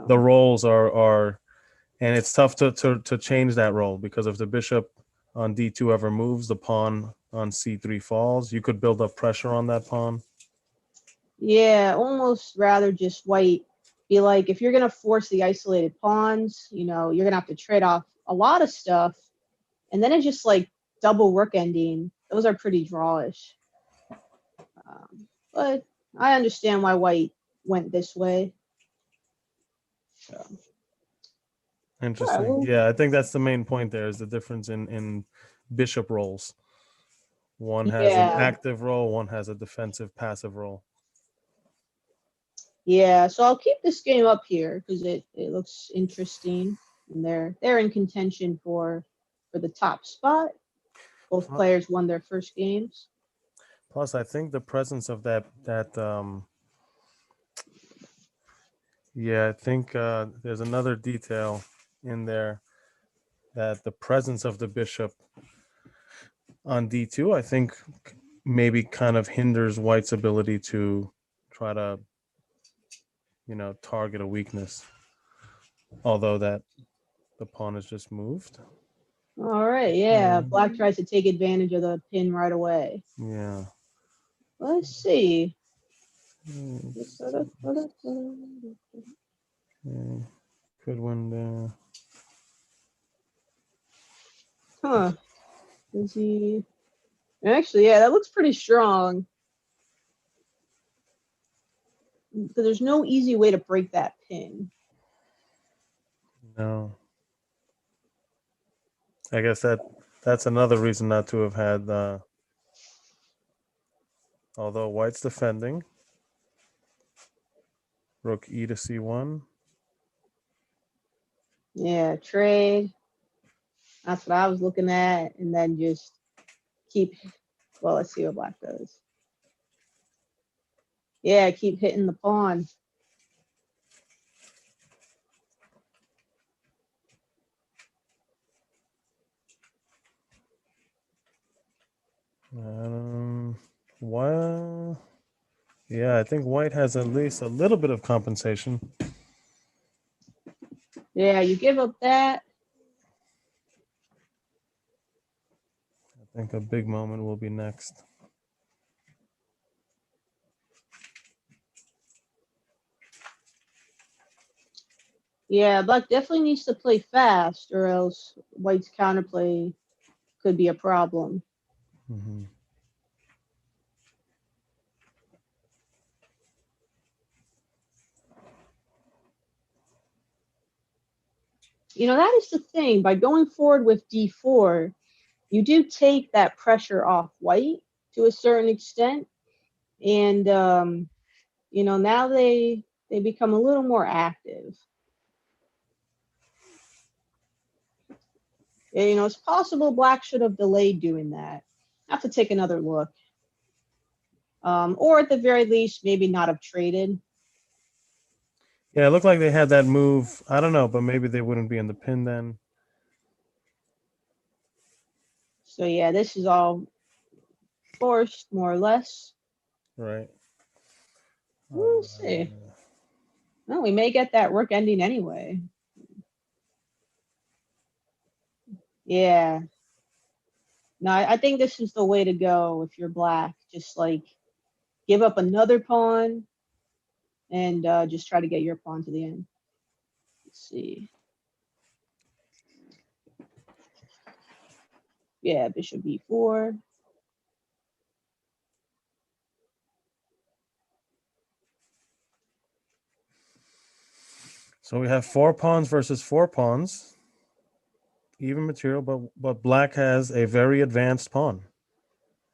The roles are and it's tough to change that role, because if the bishop on d2 ever moves, the pawn on c3 falls. You could build up pressure on that pawn. Yeah, almost rather just white be like, if you're gonna force the isolated pawns, you know, you're gonna have to trade off a lot of stuff, and then it's just like double rook ending. Those are pretty drawish. But I understand why white went this way. So, Interesting. well, Yeah, I think that's the main point there, is the difference in bishop roles. One has an yeah, active role, one has a defensive passive role. yeah. So I'll keep this game up here because it looks interesting, and they're in contention for the top spot. Both players won their first games. Plus, I think the presence of yeah, I think there's another detail in there, that the presence of the bishop on d2, I think maybe kind of hinders white's ability to try to, target a weakness. Although that the pawn is just moved. All right, yeah. Black tries to take advantage of the pin right away. Yeah. Let's see. Okay. Could win there. Huh. Does he? Actually, yeah, that looks pretty strong. Because there's no easy way to break that pin. No. I guess that's another reason not to have had. Although white's defending. Rook e to c1. Yeah, trade. That's what I was looking at, and then just keep. Well, let's see what black does. Yeah, keep hitting the pawn. Well, yeah, I think white has at least a little bit of compensation. Yeah, you give up that. I think a big moment will be next. Yeah, black definitely needs to play fast, or else white's counterplay could be a problem. Mm-hmm. You know, that is the thing. By going forward with d4, you do take that pressure off white to a certain extent, and you know, now they become a little more active. You know, it's possible black should have delayed doing that. I have to take another look. Or at the very least, maybe not have traded. Yeah, it looked like they had that move. I don't know, but maybe they wouldn't be in the pin then. So yeah, this is all forced, more or less. Right. We'll see. Well, we may get that rook ending anyway. Yeah. No, I think this is the way to go if you're black. Just like give up another pawn and just try to get your pawn to the end. Let's see. Yeah, bishop b4. So we have 4 pawns versus 4 pawns. Even material, but black has a very advanced pawn.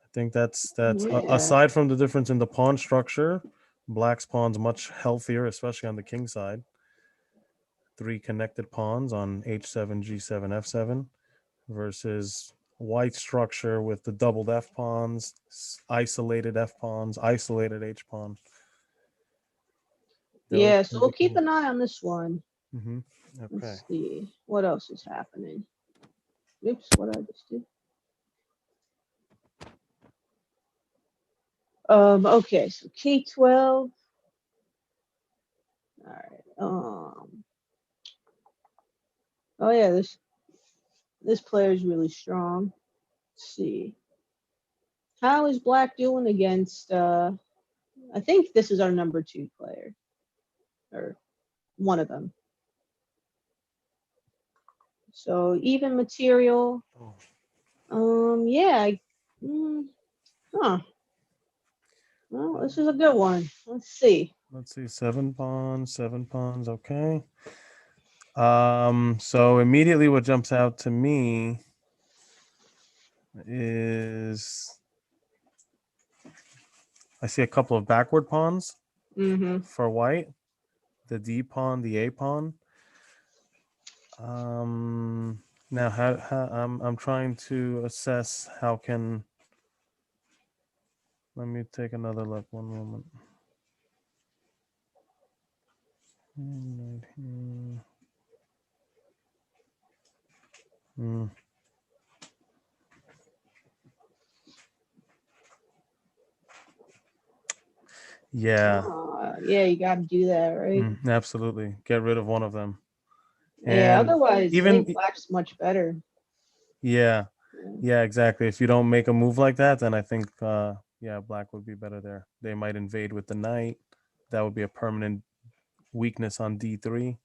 I think that's Yeah. aside from the difference in the pawn structure, black's pawn's much healthier, especially on the king side. 3 connected pawns on h7, g7, f7 versus white structure with the doubled f pawns, isolated f pawns, isolated h pawn. Yeah, so we'll keep an eye on this one. Mm-hmm. Okay. Let's see what else is happening. Oops, what did I just do? Okay, so K12. All right. Oh yeah, this player is really strong. Let's see. How is black doing against I think this is our number 2 player. Or one of them. So even material. Yeah. Huh. Well, this is a good one. Let's see. Let's see, 7 pawns, 7 pawns. Okay. So immediately what jumps out to me is I see a couple of backward pawns Mm-hmm. for white, the D pawn, the A pawn. Now how I'm trying to assess how can. Let me take another look. One moment. Right here. Yeah, Yeah, you got to do that, right? absolutely. Get rid of one of them. Yeah, And otherwise, I even think black's much better. yeah, yeah, exactly. If you don't make a move like that, then I think yeah, black would be better there. They might invade with the knight. That would be a permanent weakness on D3.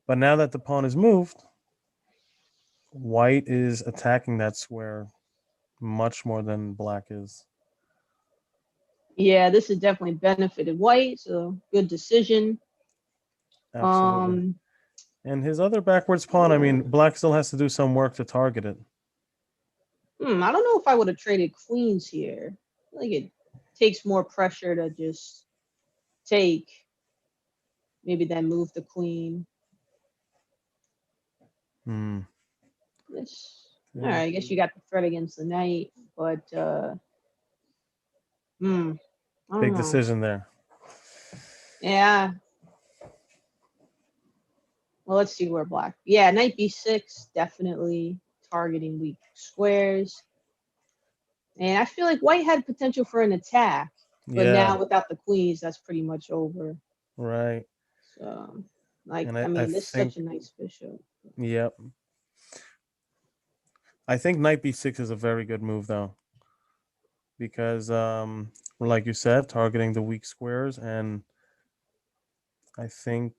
But now that the pawn is moved, white is attacking that square much more than black is. Yeah, this has definitely benefited white, so good decision. Absolutely. And his other backwards pawn, I mean, black still has to do some work to target it. I don't know if I would have traded queens here. I think it takes more pressure to just take, maybe then move the queen. This, all right, I guess you got the threat against the knight, but I don't Big know. decision there. Yeah. Well, let's see where black. Yeah, knight b6, definitely targeting weak squares. And I feel like white had potential for an attack, but Yeah, now without the queens, that's pretty much over. right. So, like, And I mean, this is think, such a nice bishop. yep. I think knight b6 is a very good move though, because like you said, targeting the weak squares, and I think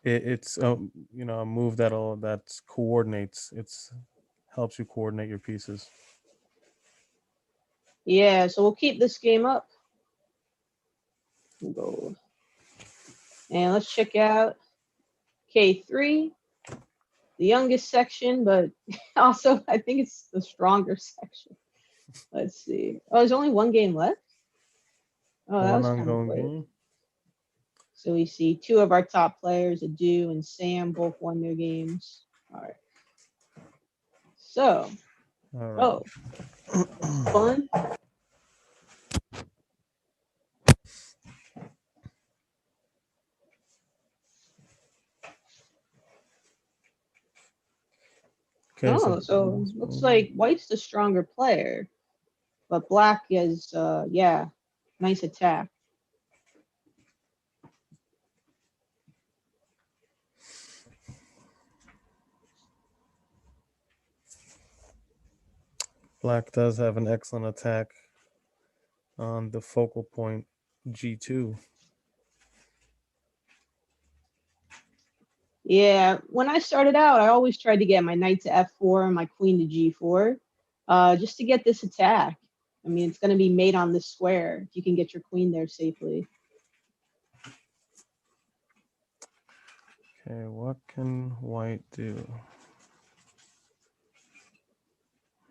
it's a a move that coordinates. It's helps you coordinate your pieces. Yeah, so we'll keep this game up. We'll go. And let's check out K3, the youngest section, but also I think it's the stronger section. Let's see. Oh, there's only one game left? Oh, that One was kind of ongoing quick. game. So we see 2 of our top players, Adu and Sam, both won their games. All right. So, All right. fun. Okay, So looks like white's the stronger player, but black is, yeah, nice attack. black does have an excellent attack on the focal point G2. Yeah, when I started out, I always tried to get my knight to f4 and my queen to g4, just to get this attack. I mean, it's going to be mate on this square if you can get your queen there safely. Okay, what can white do?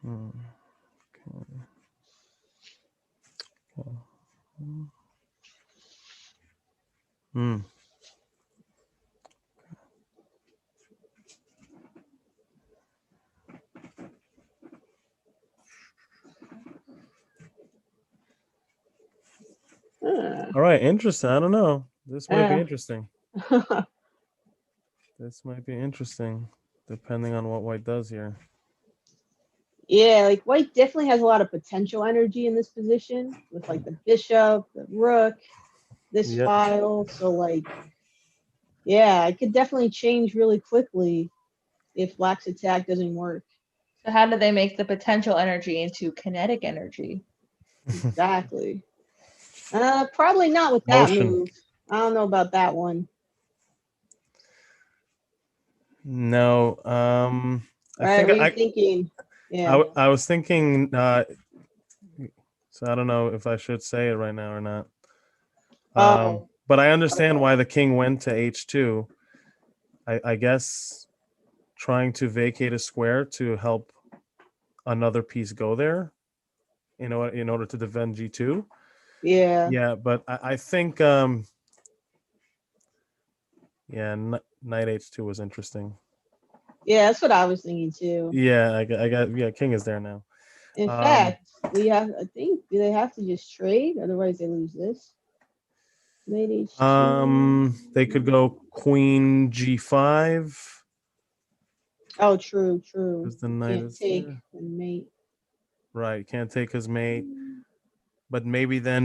Okay. All right, interesting. I don't know. This might be interesting. This might be interesting, depending on what white does here. Yeah, like white definitely has a lot of potential energy in this position with like the bishop, the rook, this file. So like, Yeah, it could definitely change really quickly if black's attack doesn't work. So how do they make the potential energy into kinetic energy? Exactly. Probably not with that Motion. move. I don't know about that one. No. I Right? think What are you thinking? Yeah. I was thinking. So I don't know if I should say it right now or not. Oh, But I understand okay. why the king went to h2. I guess trying to vacate a square to help another piece go there, in order to defend g2. Yeah. Yeah, but I think yeah, knight h2 was interesting. Yeah, that's what I was thinking too. Yeah, I got yeah, king is there now. In Um, fact, we have, I think, do they have to just trade? Otherwise, they lose this. Mate H2. they could go queen g5 Oh, true, true. because the knight Can't is take there. the mate. Right, can't take his mate, but maybe then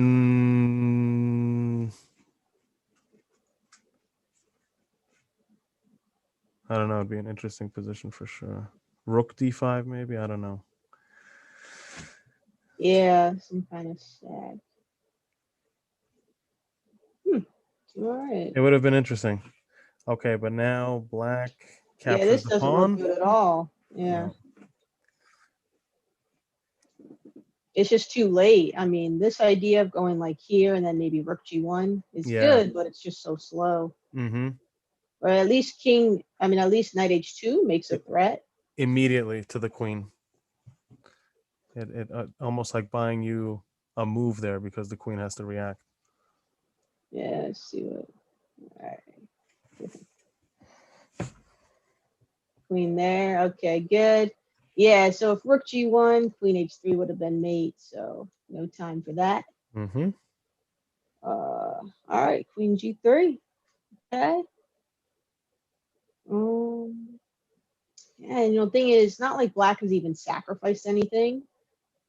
I don't know. It'd be an interesting position for sure. Rook d5, maybe. I don't know. Yeah, some kind of sad. All right. It would have been interesting. Okay, but now black Yeah, captures this the doesn't look pawn. good at all. Yeah. No. It's just too late. I mean, this idea of going like here and then maybe rook g1 is Yeah. good, but it's just so slow. Mm-hmm. Or at least at least knight h2 makes a threat. Immediately to the queen. It almost like buying you a move there because the queen has to react. Yeah, let's see what. All right. Queen there. Okay, good. Yeah, so if rook g1, queen h3 would have been mate, so no time for that. Mm-hmm. All right, queen g3. Okay. And the thing is, not like black has even sacrificed anything.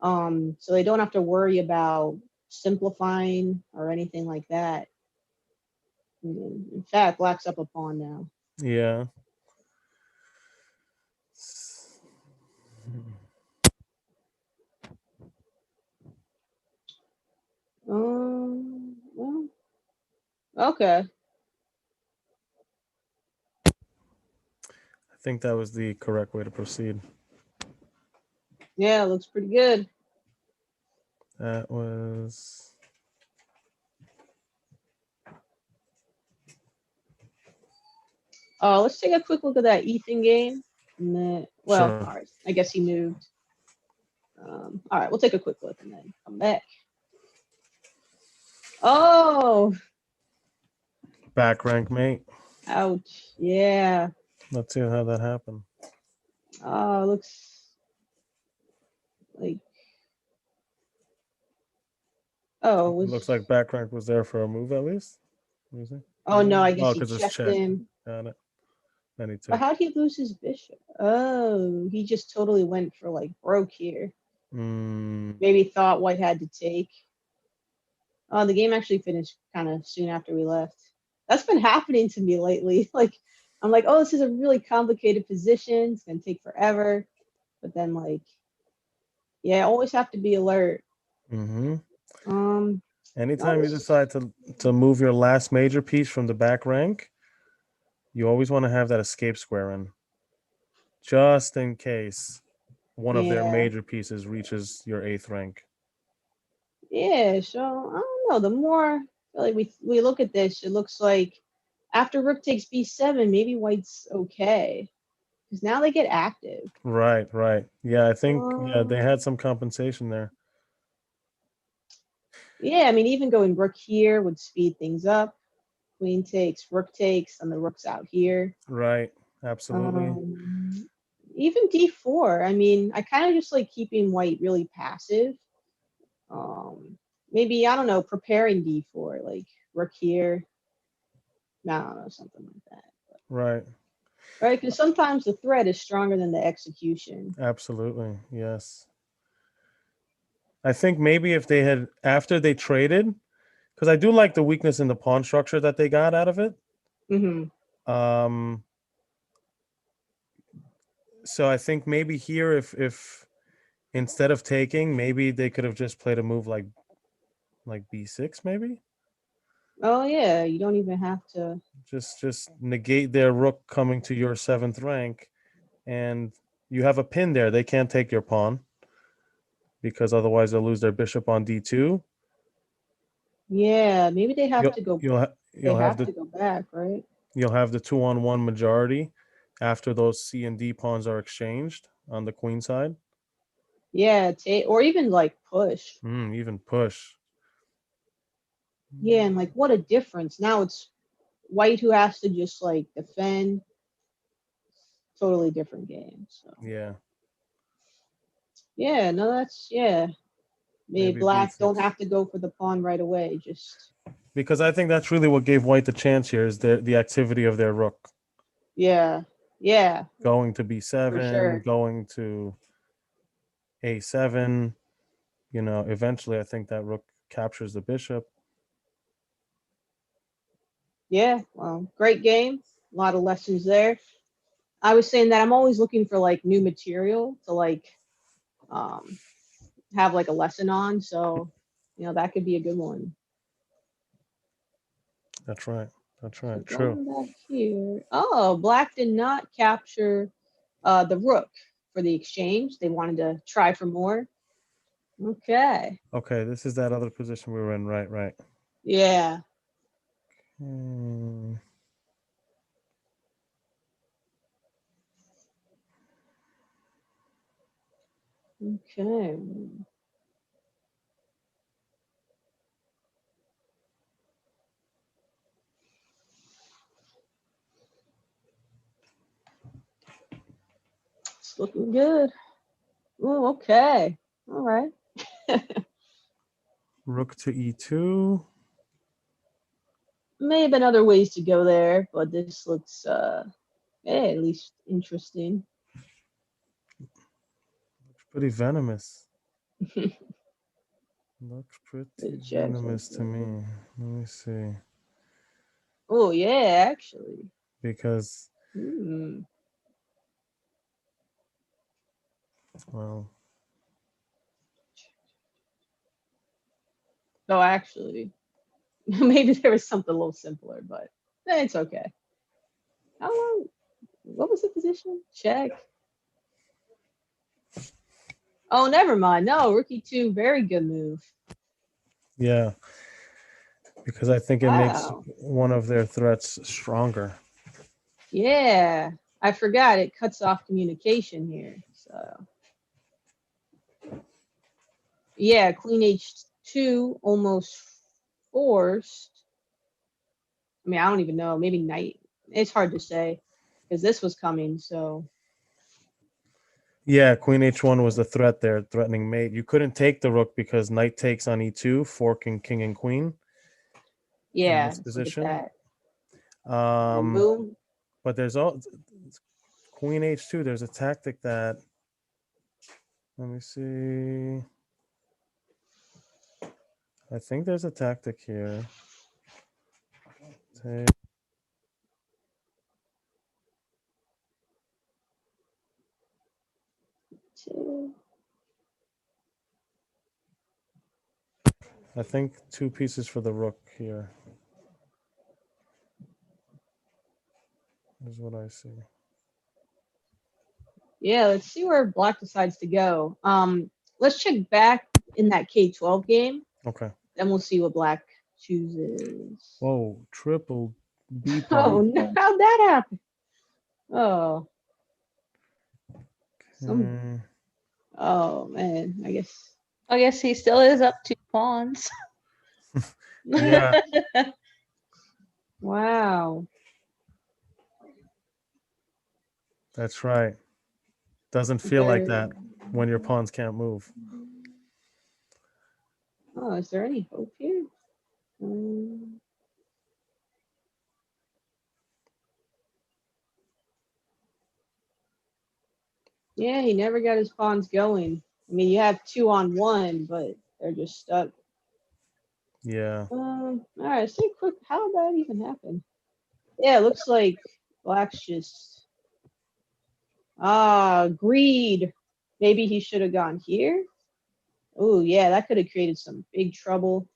So they don't have to worry about simplifying or anything like that. In fact, black's up a pawn now. Yeah. Well, okay. I think that was the correct way to proceed. Yeah, looks pretty good. That was. Let's take a quick look at that Ethan game. And then, well, Sure. all right. I guess he moved. All right, we'll take a quick look and then come back. Oh, Back rank mate. ouch. Yeah. Let's see how that happened. Oh, looks like. Oh, It looks like back rank was there for a move at least. Let me see. Oh no, I guess Oh, he because it's checked checked. him. Got it. Then he But took. how'd he lose his bishop? Oh, he just totally went for like broke here. Maybe thought white had to take. Oh, the game actually finished kind of soon after we left. That's been happening to me lately. Like, I'm like, oh, this is a really complicated position. It's gonna take forever. But then, like, yeah, I always have to be alert. Mm-hmm. no, Anytime you decide to move your last major piece from the back rank, you always want to have that escape square in, just in case one of their yeah, major pieces reaches your 8th rank. yeah. So I don't know. The more like we look at this, it looks like after rook takes b7, maybe white's okay because now they get active. Right. Yeah, I think they had some compensation there. Yeah, I mean, even going rook here would speed things up. Queen takes, rook takes, and the rook's out here. Right. Absolutely. Even d4. I mean, I kind of just like keeping white really passive. Maybe I don't know, preparing d4, like rook here. I don't know, something like that. Right. Right, because sometimes the threat is stronger than the execution. Absolutely. Yes. I think maybe if they had, after they traded, because I do like the weakness in the pawn structure that they got out of it. Mm-hmm. So I think maybe here, if instead of taking, maybe they could have just played a move like b6, maybe Oh yeah, you don't even have to. just negate their rook coming to your 7th rank, and you have a pin there. They can't take your pawn because otherwise they'll lose their bishop on d2. Yeah, maybe they have to go. They You'll have have the to go back, right? 2-on-1 majority after those c and d pawns are exchanged on the queen side. Yeah, take or even like push. Even push. Yeah, and like what a difference. Now it's white who has to just like defend. Totally different game. So Yeah, yeah, no, that's yeah. Maybe maybe black don't b6. have to go for the pawn right away. Just Because I think that's really what gave white the chance here, is the activity of their rook yeah, yeah, going to for b7, sure. going to a7. Eventually I think that rook captures the bishop. Yeah, well, great game. A lot of lessons there. I was saying that I'm always looking for like new material to like um have like a lesson on. So, that could be a good one. That's right. That's So right. True. going back here. Oh, black did not capture the rook for the exchange. They wanted to try for more. Okay. Okay, this is that other position we were in. Right. Yeah. Hmm. Okay. It's looking good. Oh, okay. All right. Rook to e2. May have been other ways to go there, but this looks at least interesting. Looks pretty venomous. Looks pretty Check. venomous to me. Let me see. Oh yeah, actually. Because, Hmm. well, Oh, actually, maybe there was something a little simpler, but it's okay. How long? What was the position? Check. Oh, never mind. No, rookie two, very good move. yeah, because I think it makes Wow. one of their threats stronger. Yeah, I forgot it cuts off communication here. So yeah, queen h2 almost forced. I mean, I don't even know. Maybe knight. It's hard to say because this was coming. So Yeah, queen h1 was the threat there, threatening mate. You couldn't take the rook because knight takes on e2, forking king and queen in yeah, this let's look at position. that. And boom. But there's all queen h2. There's a tactic that, let me see. I think there's a tactic here. Take. Two. I think 2 pieces for the rook here is what I see. Yeah, let's see where black decides to go. Let's check back in that K12 game. Okay. Then we'll see what black chooses. Whoa, triple B Oh pawn. no, how'd that happen? Oh, some. Okay. Oh man, I guess. I guess he still is up 2 pawns. Yeah, Wow. that's right. Doesn't feel like There. that when your pawns can't move. Oh, is there any hope here? Yeah, he never got his pawns going. I mean, you have 2-on-1, but they're just stuck. Yeah. All right, say quick. How did that even happen? Yeah, it looks like Black's just greed. Maybe he should have gone here. Oh yeah, that could have created some big trouble.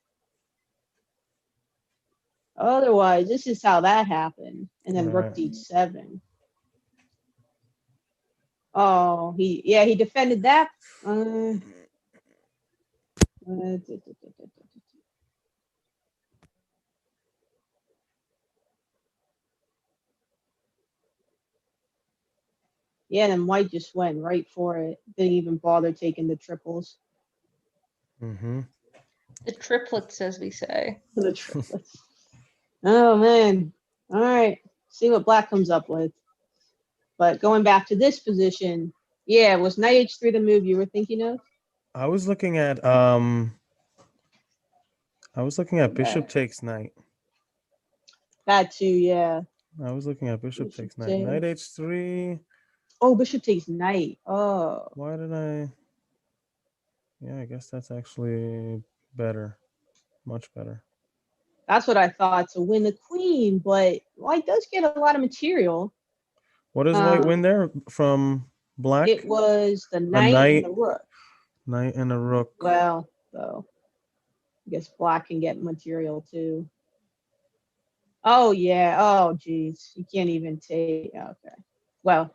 Otherwise, this is how that happened. And then Rook Right. D7. Oh, he defended that. Yeah, then White just went right for it. Didn't even bother taking the triples. Mm-hmm. The triplets, as we say. The triplets. Oh man. All right. See what Black comes up with. But going back to this position, yeah, was Knight H3 the move you were thinking of? I was looking at bishop takes knight. That too, yeah. I was looking at bishop Bishop takes knight. takes. Knight h3. Oh, Bishop takes Knight. Oh. Why did I? Yeah, I guess that's actually better. Much better. That's what I thought to win the queen, but White does get a lot of material. What does White win there from Black? It was the A Knight and the Rook. Knight and a rook. Well, so I guess Black can get material too. Oh yeah. Oh geez. You can't even take. Okay. Well,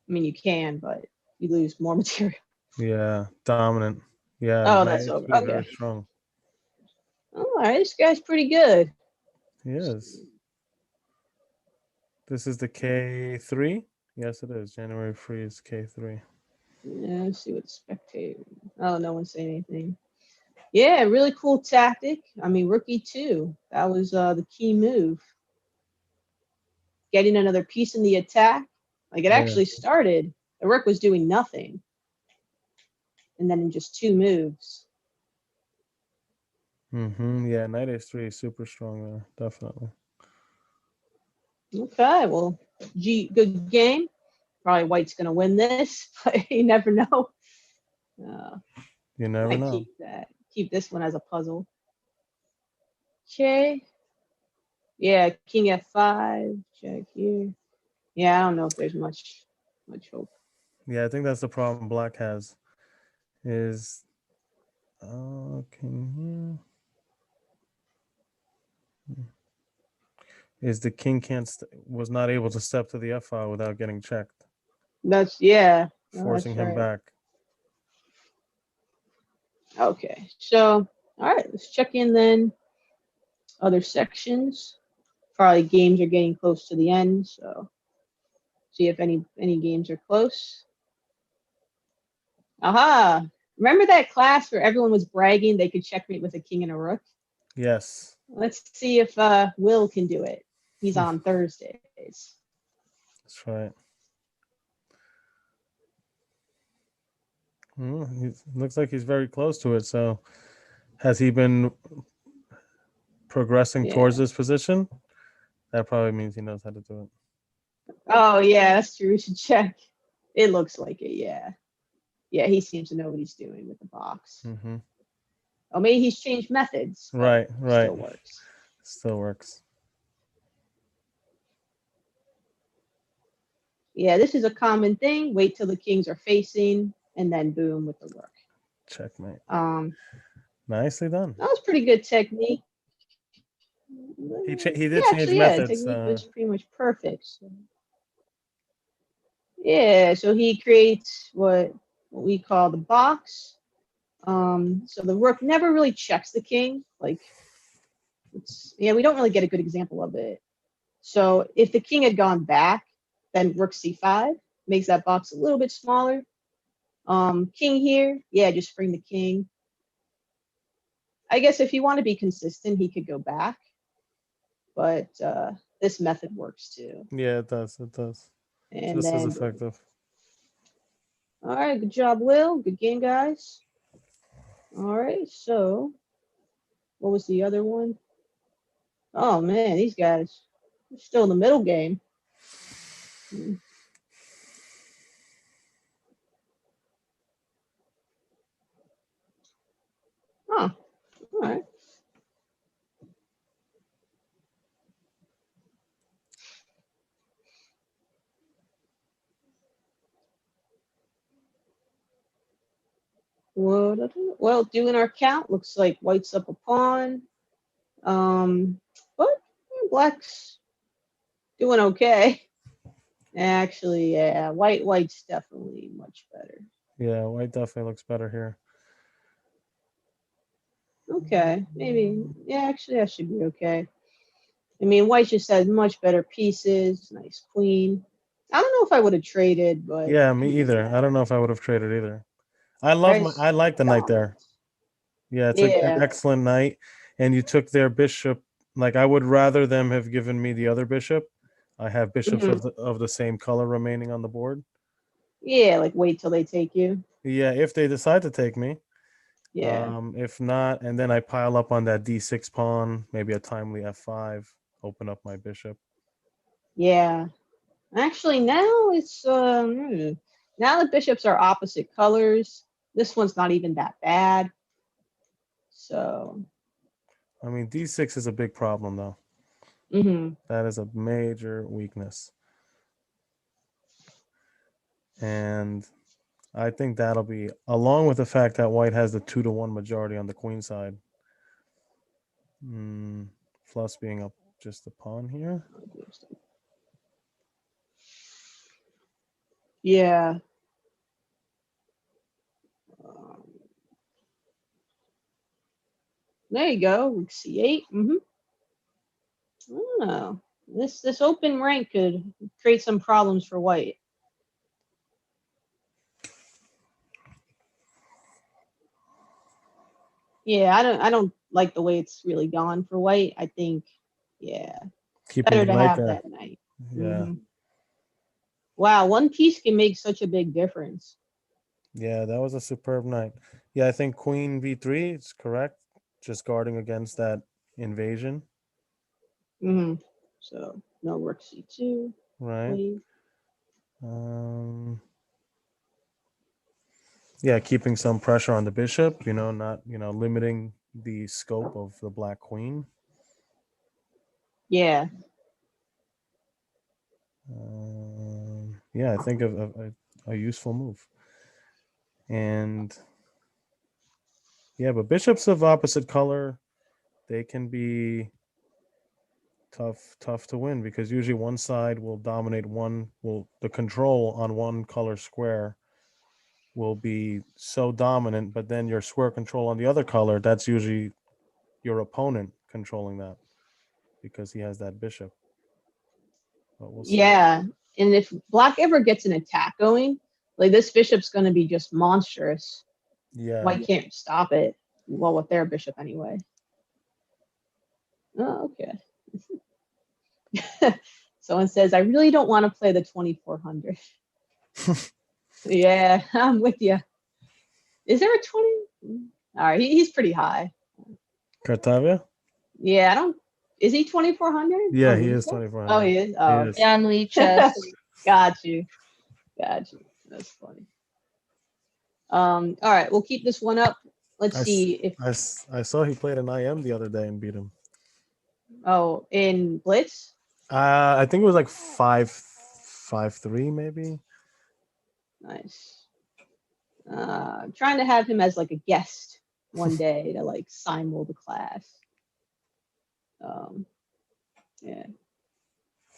I mean you can, but you lose more material. Yeah, dominant. Yeah, Oh, Knight that's over. h3 very Okay. strong. All right. This guy's pretty good. He is. This is the K3? Yes, it is. January free is K3. Yeah, let's see what the spectator. Oh, no one's saying anything. Yeah, really cool tactic. I mean, rookie too. That was the key move. Getting another piece in the attack. Like it Yeah. actually started. The rook was doing nothing, and then in just 2 moves. Mm-hmm. Yeah, Knight h3 is super strong there, definitely. Okay, well, good game. Probably White's gonna win this, but you never know. You never Might know. keep this one as a puzzle. Okay. Yeah, King F5, check here. Yeah, I don't know if there's much hope. Yeah, I think that's the problem Black has. Is king here. Is the king was not able to step to the F file without getting checked, That's yeah. No, forcing that's him right. back. Okay, so all right, let's check in then. Other sections. Probably games are getting close to the end, so see if any games are close. Aha! Remember that class where everyone was bragging they could checkmate with a king and a rook? Yes. Let's see if Will can do it. He's on Thursdays. That's right. Looks like he's very close to it. So, has he been progressing towards this position? That probably means he knows how to do it. Oh yeah, that's true. We should check. It looks like it. Yeah, yeah. He seems to know what he's doing with the box. Mm-hmm. Oh, maybe he's changed methods. Right. Still works. Still works. Yeah, this is a common thing. Wait till the kings are facing, and then boom with the rook. Checkmate. Nicely done. That was pretty good technique. He did change methods. Yeah, technique was pretty much perfect. Yeah, so he creates what we call the box. So the rook never really checks the king. Like, we don't really get a good example of it. So if the king had gone back, then rook c5 makes that box a little bit smaller. King here, yeah, just bring the king. I guess if you want to be consistent, he could go back. But this method works too. Yeah, it does. It does. And Just as then, effective. all right, good job, Will. Good game, guys. All right, so what was the other one? Oh man, these guys are still in the middle game. Huh. All right. Well, doing our count, looks like white's up a pawn. But black's doing okay. Actually, yeah, white's definitely much better. Yeah, white definitely looks better here. Okay, maybe. Yeah, actually, that should be okay. I mean, white just has much better pieces. Nice queen. I don't know if I would have traded, but Yeah, me either. I don't know if I would have traded either. I nice like the knight there. dominance. Yeah, it's an Yeah. excellent knight, and you took their bishop. Like I would rather them have given me the other bishop. I have bishops Mhm. of the same color remaining on the board. Yeah, like wait till they take you. Yeah, if they decide to take me. Yeah. If not, and then I pile up on that d6 pawn, maybe a timely f5, open up my bishop. Yeah. Actually, now it's now the bishops are opposite colors. This one's not even that bad. So, I mean, d6 is a big problem though. mhm. That is a major weakness. And I think that'll be, along with the fact that white has the 2-1 majority on the queen side. Plus being up just a pawn here. Yeah. Um, there you go. C8. Oh, this open rank could create some problems for white. Yeah, I don't like the way it's really gone for white. I think, yeah, Keeping better the to knight have there. that knight. Yeah. Wow, one piece can make such a big difference. Yeah, that was a superb knight. Yeah, I think queen b3 is correct. Just guarding against that invasion. So no rook c2. Right. Wait. Yeah, keeping some pressure on the bishop, not, limiting the scope of the black queen. Yeah. Yeah, I think of a useful move. And yeah, but bishops of opposite color, they can be tough to win because usually one side will dominate the control on one color square will be so dominant, but then your square control on the other color, that's usually your opponent controlling that because he has that bishop. But we'll see. Yeah. And if black ever gets an attack going, like this bishop's going to be just monstrous. Yeah. White can't stop it. Well, with their bishop anyway. Oh, okay. Someone says, I really don't want to play the 2400. Yeah, I'm with you. Is there a 20? All right, he's pretty high. Cartavia? Yeah, I don't. Is he 2400? Yeah, he is 2400. Oh, he is. He Oh, is. John Lee chess. got you. That's funny. All right, we'll keep this one up. Let's see if. I saw he played an IM the other day and beat him. Oh, in Blitz. I think it was like 5-3 maybe. Nice. Trying to have him as like a guest one day to like simul the class. Yeah.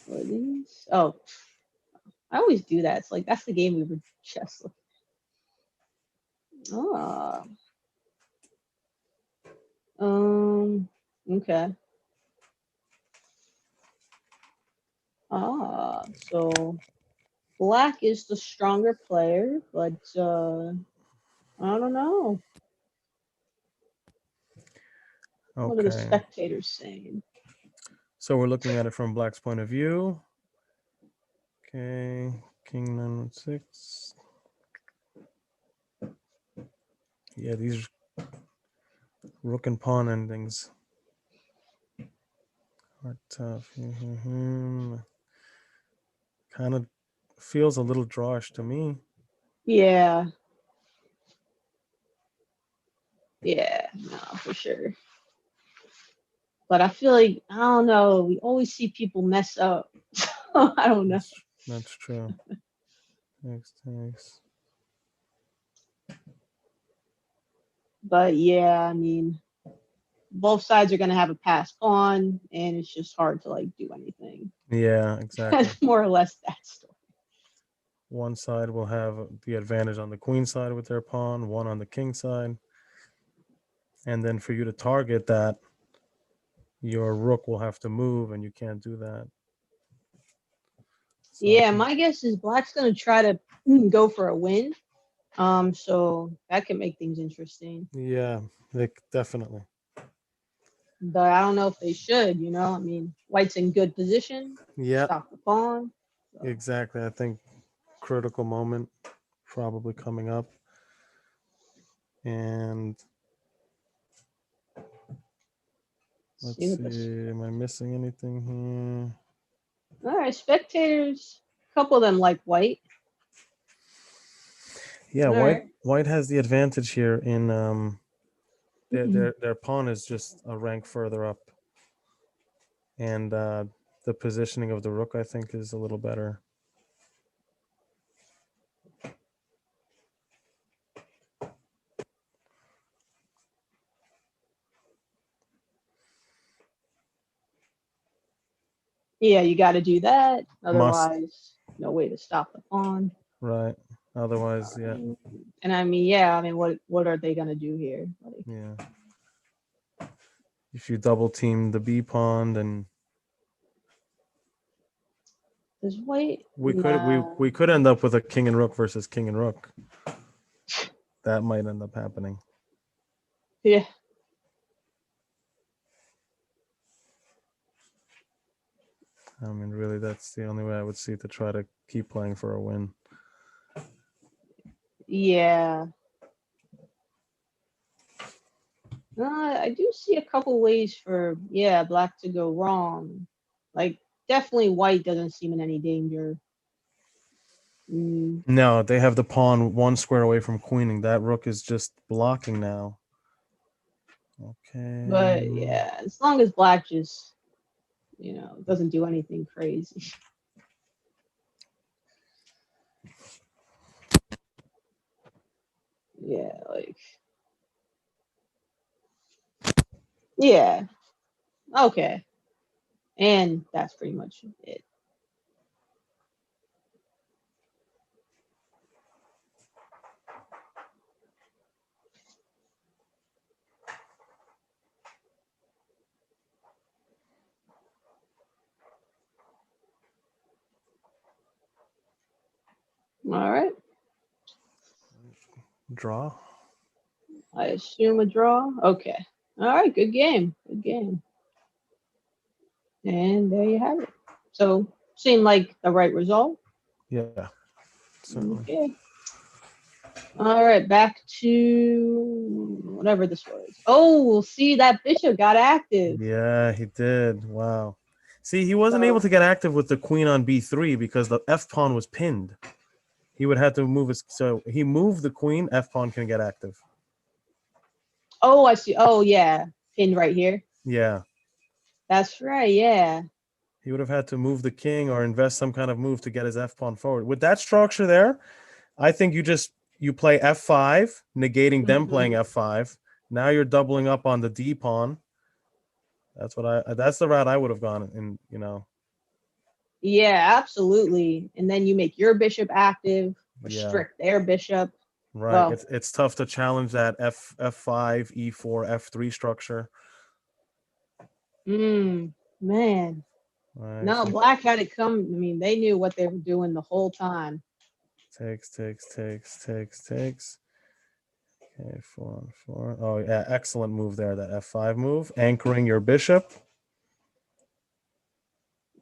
What are these? Oh, I always do that. It's like that's the game we were chess. Oh. Okay. So black is the stronger player, but I don't know. What are the Okay. spectators saying? So we're looking at it from black's point of view. Okay, king 9-6. Yeah, these rook and pawn endings are tough. Kind of feels a little drawish to me. Yeah. Yeah, no, for sure. But I feel like I don't know. We always see people mess up. I don't know. That's true. Thanks. But yeah, I mean, both sides are gonna have a passed pawn, and it's just hard to like do anything. Yeah, exactly. That's more or less that story. One side will have the advantage on the queen side with their pawn, one on the king side. And then for you to target that, your rook will have to move, and you can't do that. So I Yeah, think- my guess is Black's gonna try to go for a win. So that can make things interesting. yeah, definitely. But I don't know if they should, you know. I mean, White's in good position, Yeah, stop the pawn. So. exactly. I think critical moment probably coming up. And let's See what this. see, am I missing anything All right, spectators. A couple of them like White. here? Yeah, All right. White has the advantage here in Mhm. their pawn is just a rank further up. And the positioning of the rook, I think, is a little better. Yeah, you got to do that. Must. Otherwise, no way to stop the pawn. Right. Otherwise, yeah. And I mean, yeah, I mean, what are they gonna do here? Like, Yeah. If you double team the B pawn, then does White? we Nah. could end up with a king and rook versus king and rook. That might end up happening. Yeah. I mean, really, that's the only way I would see to try to keep playing for a win. Yeah. I do see a couple ways for Black to go wrong. Like definitely White doesn't seem in any danger. No, they have the pawn one square away from queening. That rook is just blocking now. Okay. But yeah, as long as Black just doesn't do anything crazy. Yeah, like yeah. Okay. And that's pretty much it. All right. Draw. I assume a draw. Okay. All right. Good game. Good game. And there you have it. So seemed like the right result. Yeah. Certainly. Okay. All right. Back to whatever this was. Oh, we'll see that bishop got active. Yeah, he did. Wow. See, he wasn't So- able to get active with the queen on b3 because the f pawn was pinned. He would have to move his. So he moved the queen. F pawn can get active. Oh, I see. Oh, yeah. Pinned right here. Yeah. That's right. Yeah. He would have had to move the king or invest some kind of move to get his f pawn forward. With that structure there, I think you play f5, negating them playing f5. Now you're doubling up on the d pawn. That's the route I would have gone in, Yeah, absolutely. And then you make your bishop active, Yeah. restrict their bishop. Right. Well- It's tough to challenge that f5, e4, f3 structure. Man. Right. No, so Black had it come. I mean, they knew what they were doing the whole time. takes. Okay, 4-4. Oh yeah, excellent move there. That f5 move, anchoring your bishop.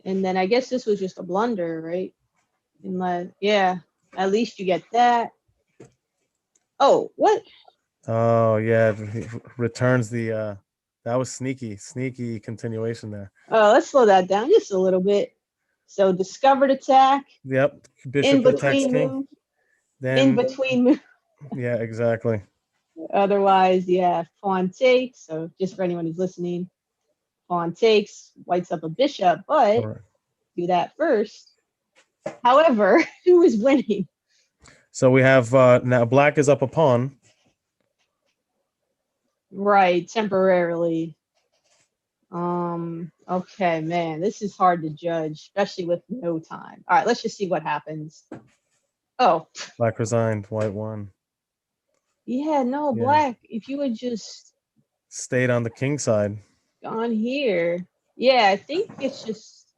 And then I guess this was just a blunder, right? And yeah, at least you get that. Oh, what? Oh yeah, he returns the. That was sneaky continuation there. Oh, let's slow that down just a little bit. So discovered attack, Yep, in bishop protects between king. move, Then in between move. yeah, exactly. Otherwise, yeah, pawn takes. So just for anyone who's listening, pawn takes, whites up a bishop, but Correct. do that first. However, who is winning? So we have now Black is up a pawn. Right, temporarily. Okay, man, this is hard to judge, especially with no time. All right, let's just see what happens. Oh, Black resigned, white won. yeah, no, Yeah. black. If you had just Stayed on the king side. gone here. Yeah, I think it's just,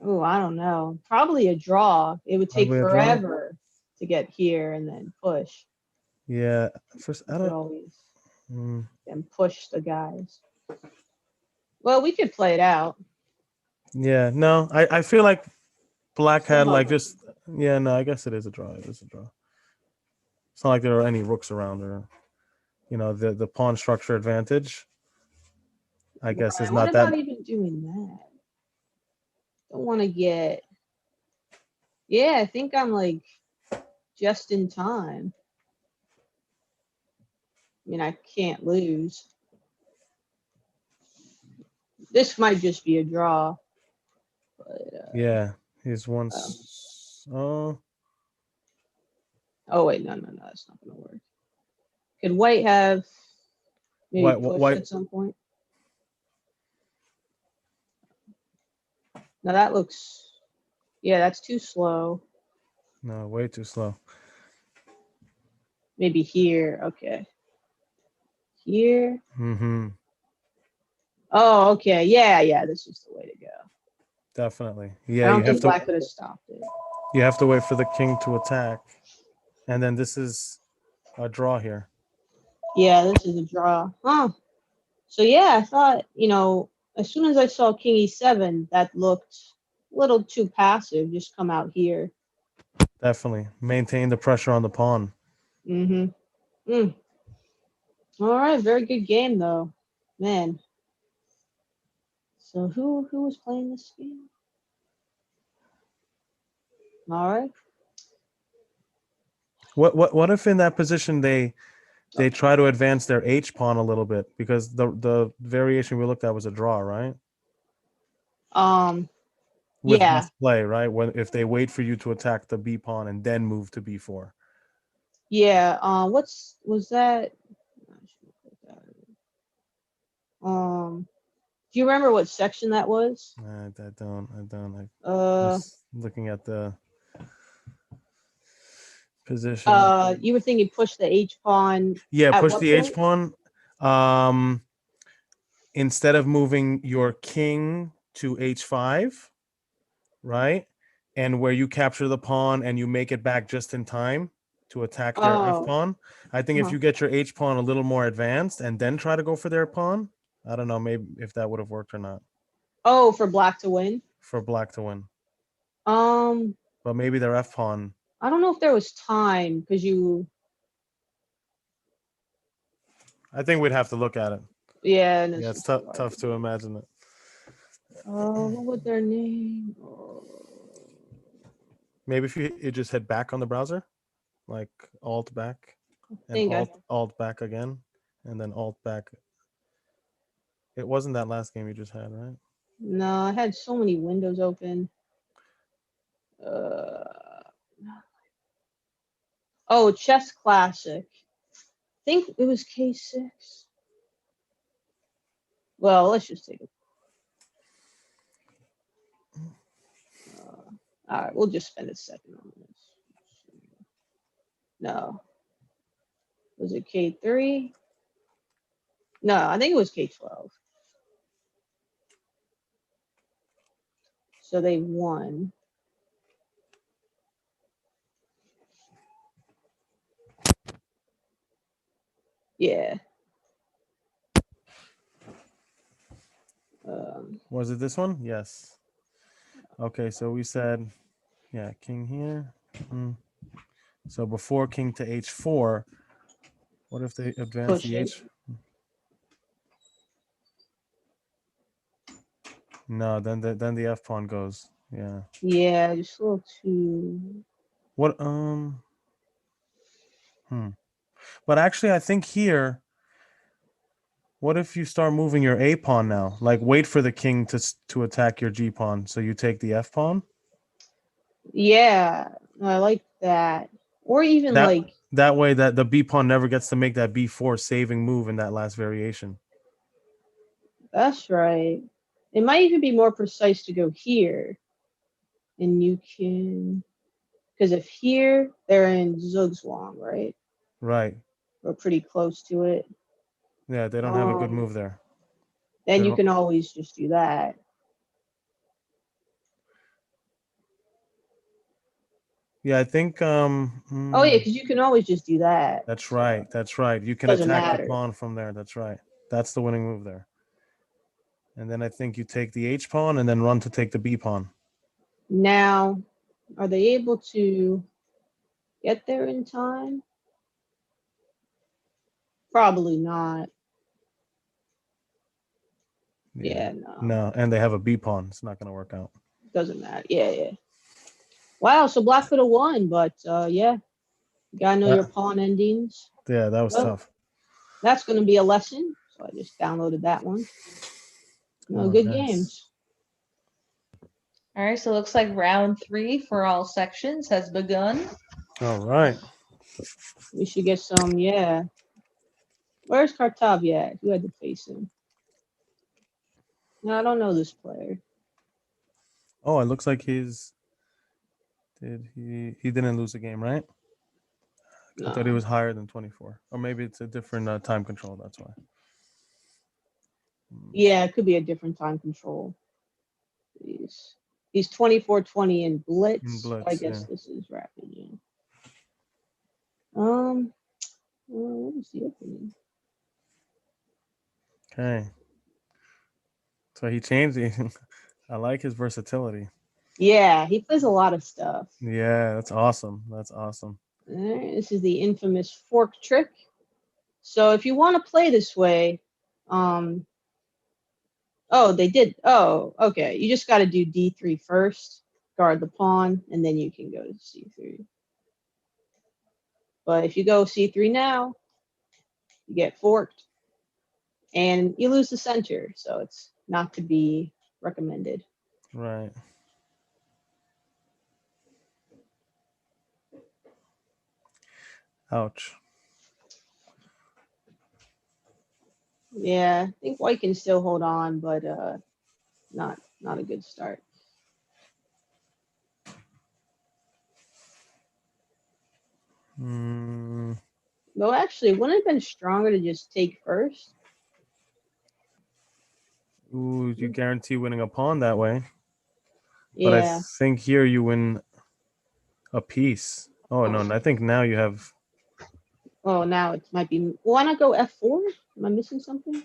oh, I don't know. Probably a draw. It would take Probably a draw. forever to get here and then push. Yeah. First, I You could don't. always Mm, then push the guys. Well, we could play it out. yeah. No, I feel like black had Some of like them. just. Yeah. No, I guess it is a draw. It is a draw. It's not like there are any rooks around, or the pawn structure advantage. I guess is Right. What not that. about even doing that? Don't want to get. Yeah, I think I'm like just in time. I mean, I can't lose. This might just be a draw. But, Yeah. He's once. Oh. oh, wait, no, that's not going to work. Could white have maybe pushed White. at some point? Now that looks, yeah, that's too slow. No, way too slow. Maybe here. Okay. Here. Mm-hmm. Oh, okay. Yeah, this is the way to go. Definitely. I Yeah. don't You have think to. black could have stopped it. You have to wait for the king to attack, and then this is a draw here. Yeah, this is a draw. Huh. So yeah, I thought, as soon as I saw King E7, that looked a little too passive. Just come out here. Definitely maintain the pressure on the pawn. Mm-hmm. Mm. All right, very good game though, man. So who was playing this game? All right. What if in that position they try to advance their H pawn a little bit, because the variation we looked at was a draw, right? With Yeah. best play, right? When if they wait for you to attack the B pawn and then move to B4. Yeah. Was that? Do you remember what section that was? I don't. I Uh, just looking at the position. you were thinking push the H pawn Yeah, at push what the H point? pawn. Instead of moving your king to H5, right? And where you capture the pawn and you make it back just in time to attack their F Oh, pawn. I think if uh-huh. you get your H pawn a little more advanced and then try to go for their pawn, I don't know, maybe if that would have worked or not Oh, for black to win. for black to win. Um, But maybe their F pawn. I don't know if there was time because you. I think we'd have to look at it. Yeah, and Yeah, this it's is too hard tough to do. imagine it. What was their name? Oh. Maybe if you just head back on the browser, like Alt back and Think I. Alt back again, and then Alt back. It wasn't that last game you just had, right? No, I had so many windows open. Uh, oh, Chess Classic. I think it was K6. Well, let's just take it. All right, we'll just spend a second on this. No. Was it K3? No, I think it was K12. So they won. Yeah. Was it this one? Yes. Okay, so we said, yeah, king here. So before king to h4, what if they advance Push the it. h? No, then the f pawn goes. Yeah. Yeah, just a little too. What? But actually, I think here. What if you start moving your a pawn now? Like wait for the king to attack your g pawn, so you take the f pawn. Yeah, I like that. Or even That like That way that the B pawn never gets to make that B4 saving move in that last variation. That's right. It might even be more precise to go here. And you can, because if here, they're in Zugzwang, right? Right. Or pretty close to it. Yeah, they don't have a good move there. Then They you don't- can always just do that. Yeah, I think Oh yeah, because you can always just do that. that's so right. That's right. You can doesn't attack the matter. pawn from there. That's right. That's the winning move there. And then I think you take the H pawn and then run to take the B pawn. Now, are they able to get there in time? Probably not. Yeah, no. No, and they have a B pawn. It's not going to work out. Doesn't matter. Yeah, yeah. Wow, so Black could have won, but yeah. You gotta know Yeah. your pawn endings. Yeah, that was Well, tough. That's gonna be a lesson. So I just downloaded that one. No, Oh, good nice. games. All right, so it looks like round 3 for all sections has begun. All right. We should get some, yeah. Where's Kartavia at? Who had to face him? No, I don't know this player. Oh, it looks like he didn't lose a game, right? I thought he No. was higher than 24. Or maybe it's a different time control, that's why. Yeah, it could be a different time control. He's 24-20 in Blitz. In Blitz, I guess yeah. this is rapid, yeah. What is the opening? Okay. So he changed it. I like his versatility. Yeah, he plays a lot of stuff. Yeah, that's awesome. That's awesome. All right, this is the infamous fork trick. So if you want to play this way, oh, they did. Oh, okay. You just got to do D3 first, guard the pawn, and then you can go to C3. But if you go C3 now, you get forked, and you lose the center. So it's not to be recommended. Right. Ouch. Yeah, I think white can still hold on, but not a good start. Though actually, wouldn't it have been stronger to just take first? Ooh, you guarantee winning a pawn that way. Yeah. But I think here you win a piece. Oh, no. I think now you have. Oh, now it might be. Why not go F4? Am I missing something?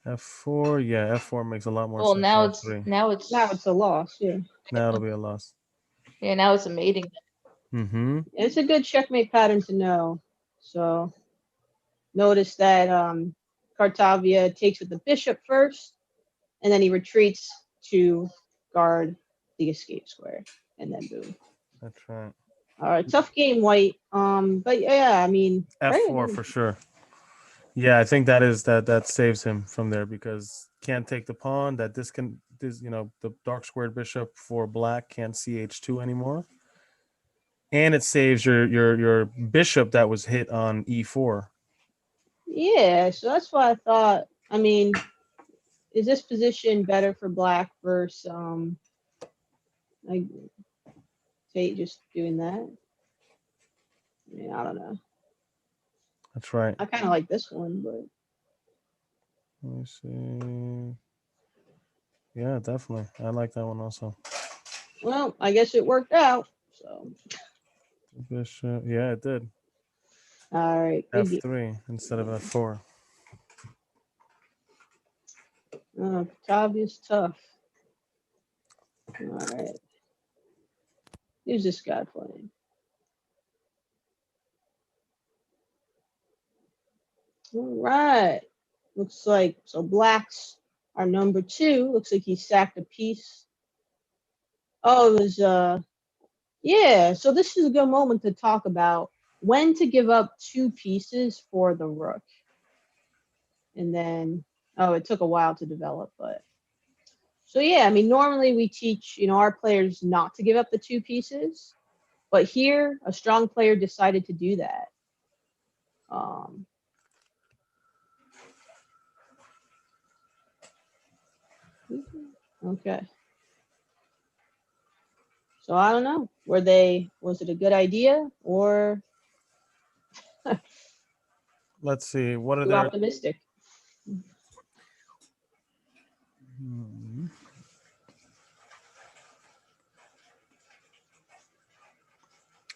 F4. Yeah, F4 makes a lot more Well, sense. now than it's F3. now it's Now it's a loss. Yeah. Now it'll be a loss. yeah, now it's a mating. Mm-hmm. It's a good checkmate pattern to know. So notice that Kartavia takes with the bishop first, and then he retreats to guard the escape square, and then boom. That's right. All right, tough game, white. But yeah, I mean, F4 for sure. Yeah, I think that saves him from there because can't take the pawn. That the dark squared bishop for black can't CH2 anymore. And it saves your bishop that was hit on E4. Yeah, so that's why I thought. I mean, is this position better for black versus like say just doing that? I mean, I don't know. That's right. I kind of like this one, but Let me see. Yeah, definitely. I like that one also. well, I guess it worked out. So Bishop. Yeah, it did. all right, good game. F3 instead of F4. Octavia's tough. All right. Who's this guy playing? All right. Looks like so blacks are number 2. Looks like he sacked a piece. Oh, it was yeah. So this is a good moment to talk about when to give up 2 pieces for the rook. And then it took a while to develop, but so yeah, I mean normally we teach, our players not to give up the 2 pieces. But here, a strong player decided to do that. Um, okay. So I don't know. Was it a good idea or Let's see. What are too their optimistic? Hmm.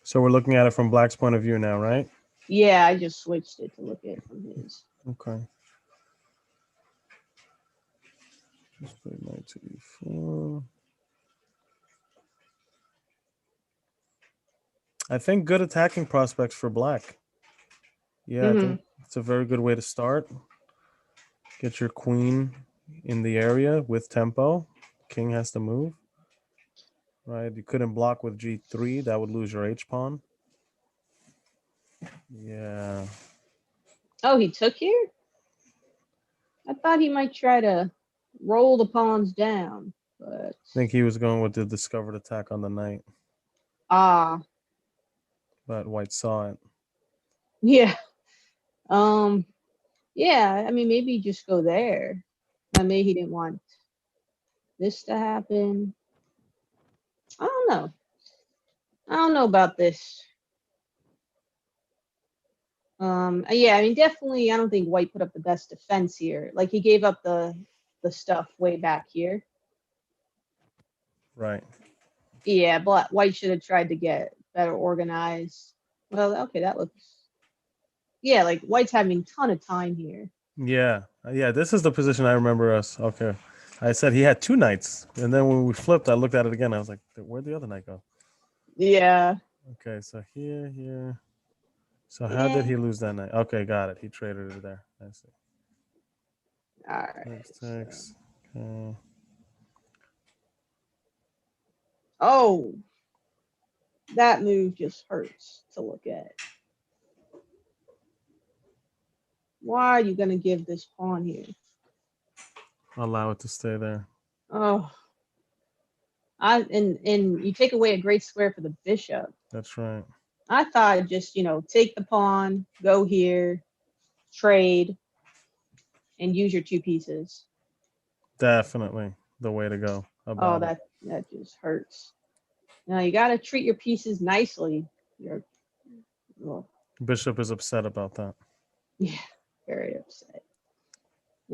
So we're looking at it from Black's point of view now, right? Yeah, I just switched it to look at it from his. Okay. Just play knight to e4. I think good attacking prospects for Black. Yeah, I think it's a very good way to start. Get your queen in the area with tempo. King has to move. Right, you couldn't block with g3. That would lose your h pawn. Yeah, Oh, he took here? I thought he might try to roll the pawns down, but I think he was going with the discovered attack on the knight, ah, but White saw it. yeah. Um, yeah, I mean maybe just go there. Maybe he didn't want this to happen. I don't know. I don't know about this. Yeah, I mean definitely I don't think White put up the best defense here. Like he gave up the stuff way back here. Right. Yeah, White should have tried to get better organized. Well, okay, that looks. Yeah, like White's having a ton of time here. Yeah, yeah. This is the position I remember us. Okay, I said he had two knights, and then when we flipped, I looked at it again. I was like, "Where'd the other knight go?" Yeah. Okay, so here. So how did Yeah. he lose that knight? Okay, got it. He traded it there. I see. All right. Takes. Okay. Oh, that move just hurts to look at. Why are you gonna give this pawn here? Allow it to stay there. Oh, and you take away a great square for the bishop. That's right. I thought just take the pawn, go here, trade, and use your two pieces. Definitely the way to go Oh, about it. that just hurts. Now you got to treat your pieces nicely. You're well, Bishop is upset about that. yeah, very upset.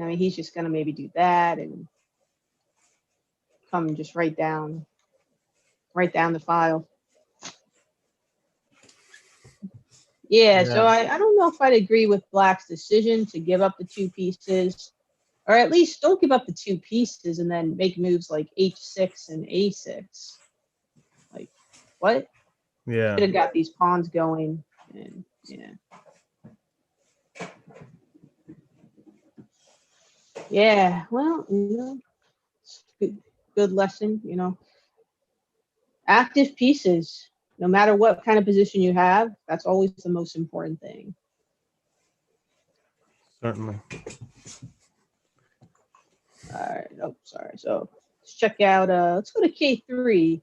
I mean, he's just gonna maybe do that and come just right down the file. Yeah, so I don't know if I'd agree with Black's decision to give up the two pieces, or at least don't give up the two pieces and then make moves like h6 and a6. Like, what? Yeah. Should have got these pawns going, and yeah. Yeah, well, it's good lesson. Active pieces, no matter what kind of position you have, that's always the most important thing. Certainly. All right. Oh, sorry. So let's check out. Let's go to K3.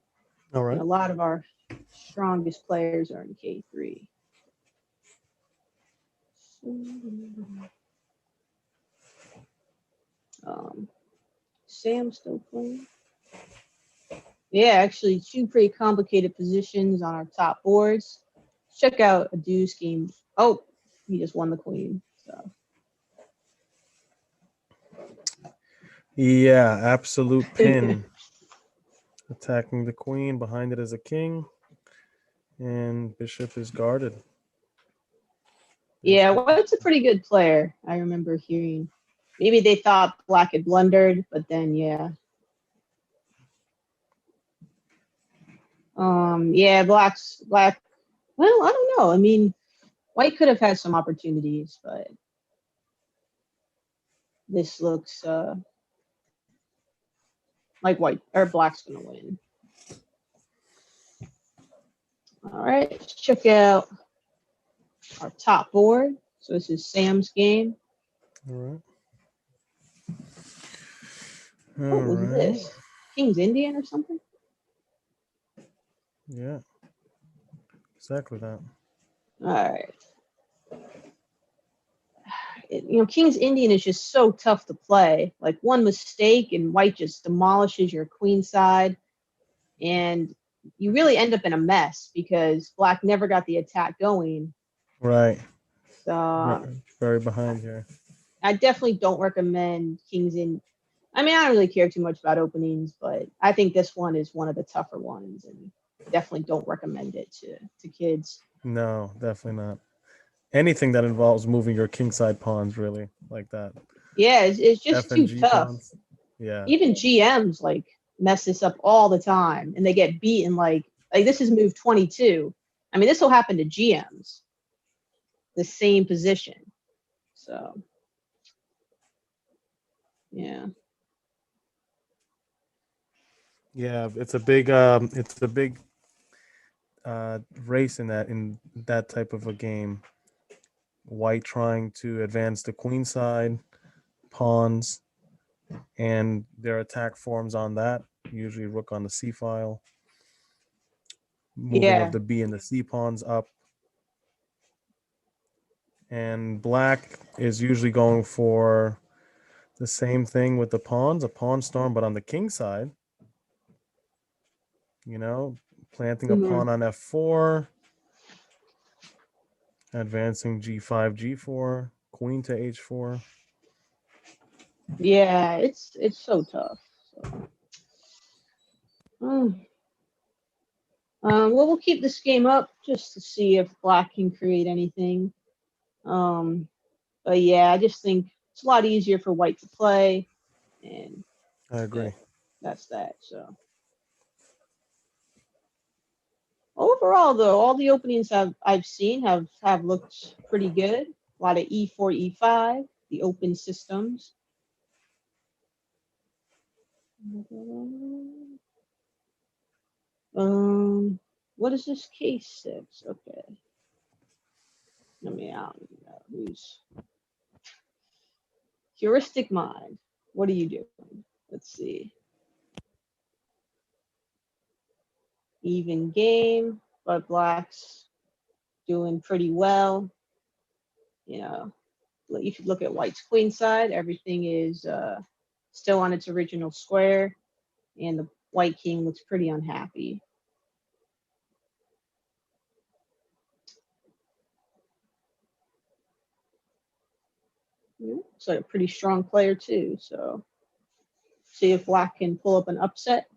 All right. And a lot of our strongest players are in K3. Sam's still playing. Yeah, actually, two pretty complicated positions on our top boards. Check out a deuce game. Oh, he just won the queen. So Yeah, absolute pin. Attacking the queen. Behind it is a king. And bishop is guarded. yeah, White's a pretty good player. I remember hearing. Maybe they thought Black had blundered, but then yeah. Yeah, Black. Well, I don't know. I mean, White could have had some opportunities, but this looks like White or Black's gonna win. All right, let's check out our top board. So this is Sam's game. All right. What was this? King's Indian or something? Yeah. exactly that. All right. King's Indian is just so tough to play. Like one mistake and white just demolishes your queen side, and you really end up in a mess because black never got the attack going. Right. So Very behind here. I definitely don't recommend King's in. I mean, I don't really care too much about openings, but I think this one is one of the tougher ones, and definitely don't recommend it to kids. No, definitely not. Anything that involves moving your kingside pawns, really, like that. Yeah, it's just F and too G tough. pawns. Yeah. Even GMs like mess this up all the time, and they get beaten. Like this is move 22. I mean, this will happen to GMs, the same position. So yeah. Yeah, it's a big race in that type of a game. White trying to advance the queen side pawns, and their attack forms on that. Usually rook on the c file, moving of Yeah. the b and the c pawns up. And black is usually going for the same thing with the pawns, a pawn storm, but on the king side. Planting a Mhm. pawn on f4, advancing g5, g4, queen to h4. Yeah, it's so tough. So. Mm. Well, we'll keep this game up just to see if black can create anything. But yeah, I just think it's a lot easier for white to play, and I yeah, agree. that's that. So overall, though, all the openings I've seen have looked pretty good. A lot of e4, e5, the open systems. What is this case 6? Okay. Let me out. Who's heuristic mind? What are you doing? Let's see. Even game, but black's doing pretty well. You know, you should look at white's queen side. Everything is still on its original square, and the white king looks pretty unhappy. It's like a pretty strong player too. So see if black can pull up an upset.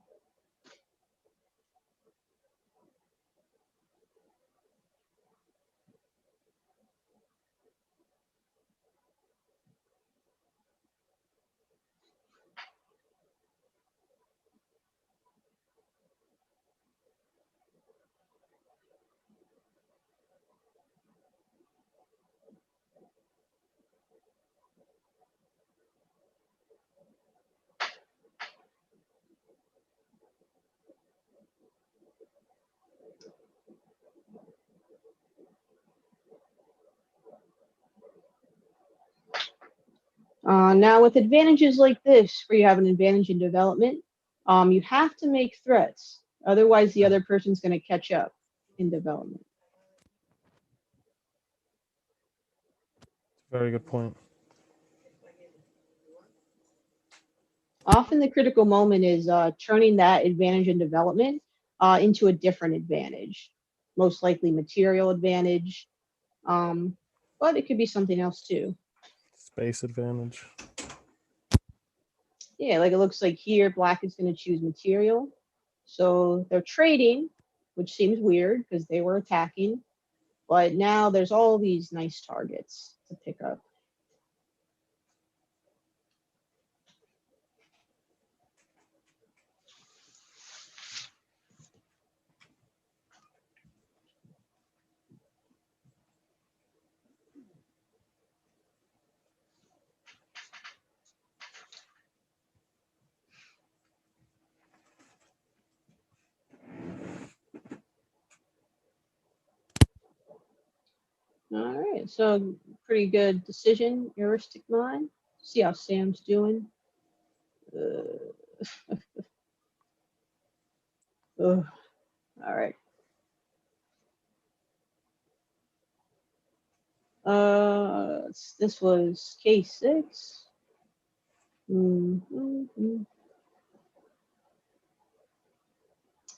Now, with advantages like this, where you have an advantage in development, you have to make threats. Otherwise, the other person's going to catch up in development. Very good point. Often, the critical moment is turning that advantage in development into a different advantage, most likely material advantage, but it could be something else too. Space advantage. Yeah, like it looks like here, black is going to choose material. So they're trading, which seems weird because they were attacking. But now there's all these nice targets to pick up. All right, so pretty good decision, heuristic mind. See how Sam's doing. All right. This was K6. Mhm.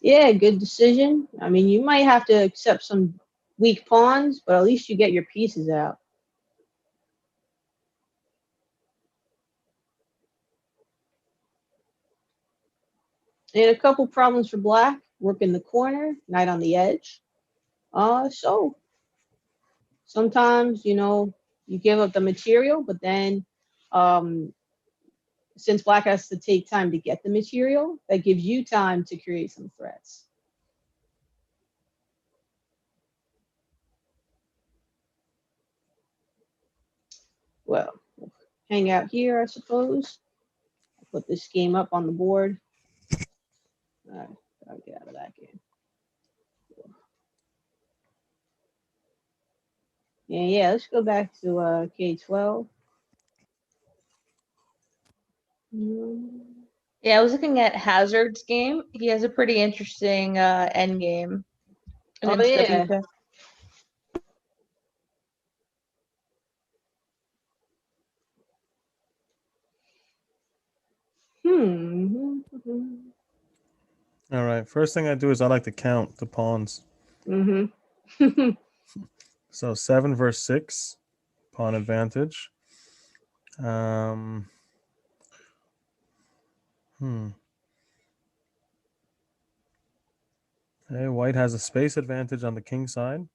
Yeah, good decision. I mean, you might have to accept some weak pawns, but at least you get your pieces out. And a couple problems for black. Rook in the corner, knight on the edge. So sometimes, you give up the material, but then um, since black has to take time to get the material, that gives you time to create some threats. Well, we'll hang out here, I suppose. I'll put this game up on the board. All right, gotta get out of that game. Yeah, let's go back to K12. Yeah, I was looking at Hazard's game. He has a pretty interesting end game Oh, against yeah. WK. All right. First thing I do is I like to count the pawns. Mm-hmm. So 7 versus 6, pawn advantage. Hmm. Okay, white has a space advantage on the king side.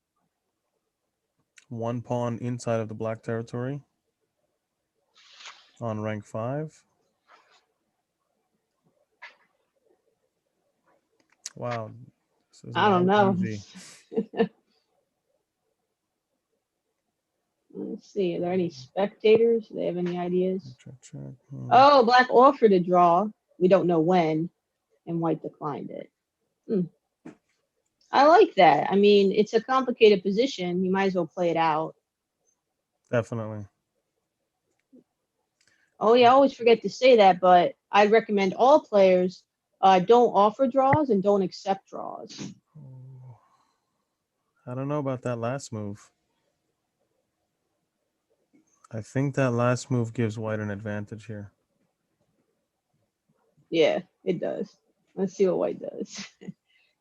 1 pawn inside of the black territory on rank 5. Wow, this is I don't not know. easy. Let's see. Are there any spectators? Do they have any ideas? Check. Oh, black offered a draw. We don't know when, and white declined it. I like that. I mean, it's a complicated position. You might as well play it out. Definitely. Oh, yeah, I always forget to say that, but I recommend all players don't offer draws and don't accept draws. I don't know about that last move. I think that last move gives white an advantage here. Yeah, it does. Let's see what white does.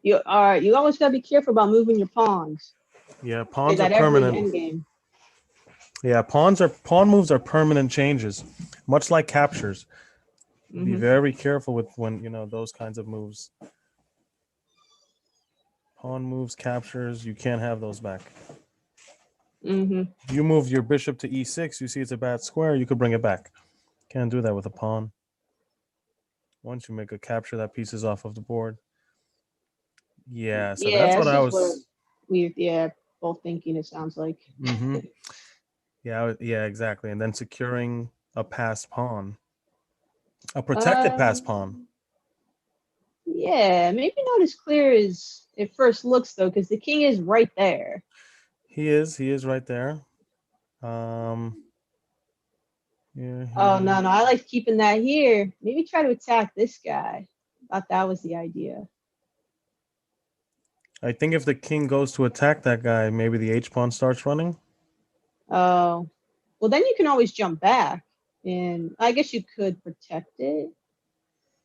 You always gotta be careful about moving your pawns. Yeah, Say pawns are that every permanent. endgame. Yeah, pawn moves are permanent changes, much like captures. Be very careful with when those kinds of moves. Pawn moves, captures, you can't have those back. You move your bishop to e6, you see it's a bad square, you could bring it back. Can't do that with a pawn. Once you make a capture, that piece is off of the board. Yeah, so that's Yeah, what this I is what was. we're both thinking. It sounds like. Yeah, exactly. And then securing a passed pawn, a protected Uh, passed pawn. yeah, maybe not as clear as it first looks though, because the king is right there. He is right there. Yeah, Oh here. no, I like keeping that here. Maybe try to attack this guy. Thought that was the idea. I think if the king goes to attack that guy, maybe the h pawn starts running. Oh, well then you can always jump back, and I guess you could protect it.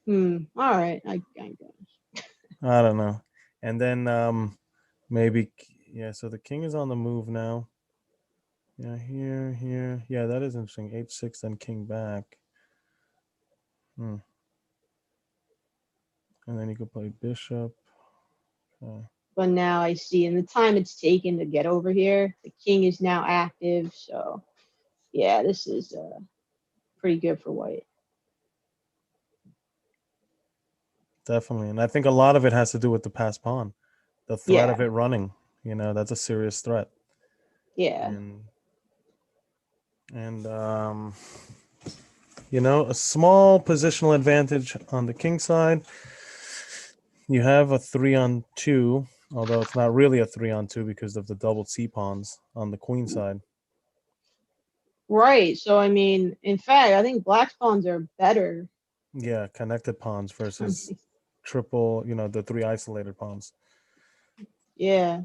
All right, I guess. I don't know. And then maybe so the king is on the move now. Yeah, here. Yeah, that is interesting. H6, then king back. And then you could play bishop. But now I see, and the time it's taken to get over here, the king is now active. So yeah, this is pretty good for white. Definitely. And I think a lot of it has to do with the passed pawn. The threat of Yeah, it running. That's a serious threat. yeah. And a small positional advantage on the king side. You have a 3-on-2, although it's not really a 3-on-2 because of the double C pawns on the queen side. Right. So I mean, in fact, I think black pawns are better. Yeah, connected pawns versus triple, the 3 isolated pawns. Yeah.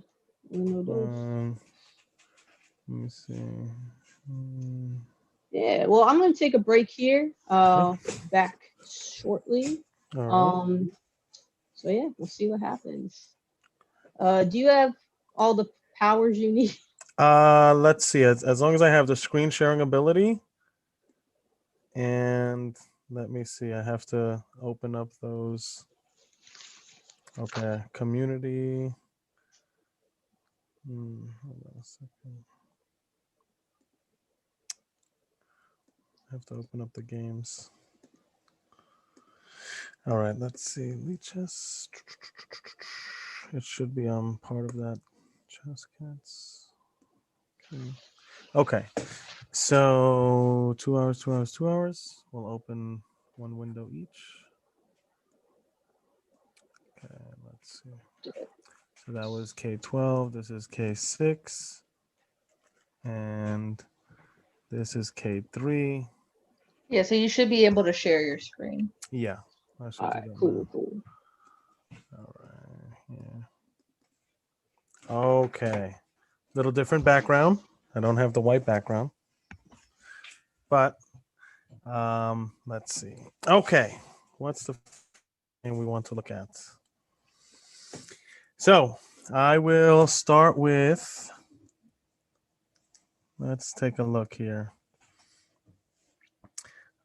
Let me see. Yeah, well, I'm gonna take a break here. Back shortly. All right. So yeah, we'll see what happens. Do you have all the powers you need? Let's see. As long as I have the screen sharing ability, and let me see. I have to open up those. Okay, community. Hold on a second. I have to open up the games. All right, let's see. Leeches. It should be part of that. Chess cats. Okay. So 2 hours, 2 hours, 2 hours. We'll open one window each. Okay, let's see. So that was K12. This is K6. And this is K3. Yeah, so you should be able to share your screen. Yeah. I should All do right, that cool, now. cool. All right. Yeah. Okay. Little different background. I don't have the white background. But let's see. Okay. What's the thing we want to look at? So I will start with, let's take a look here.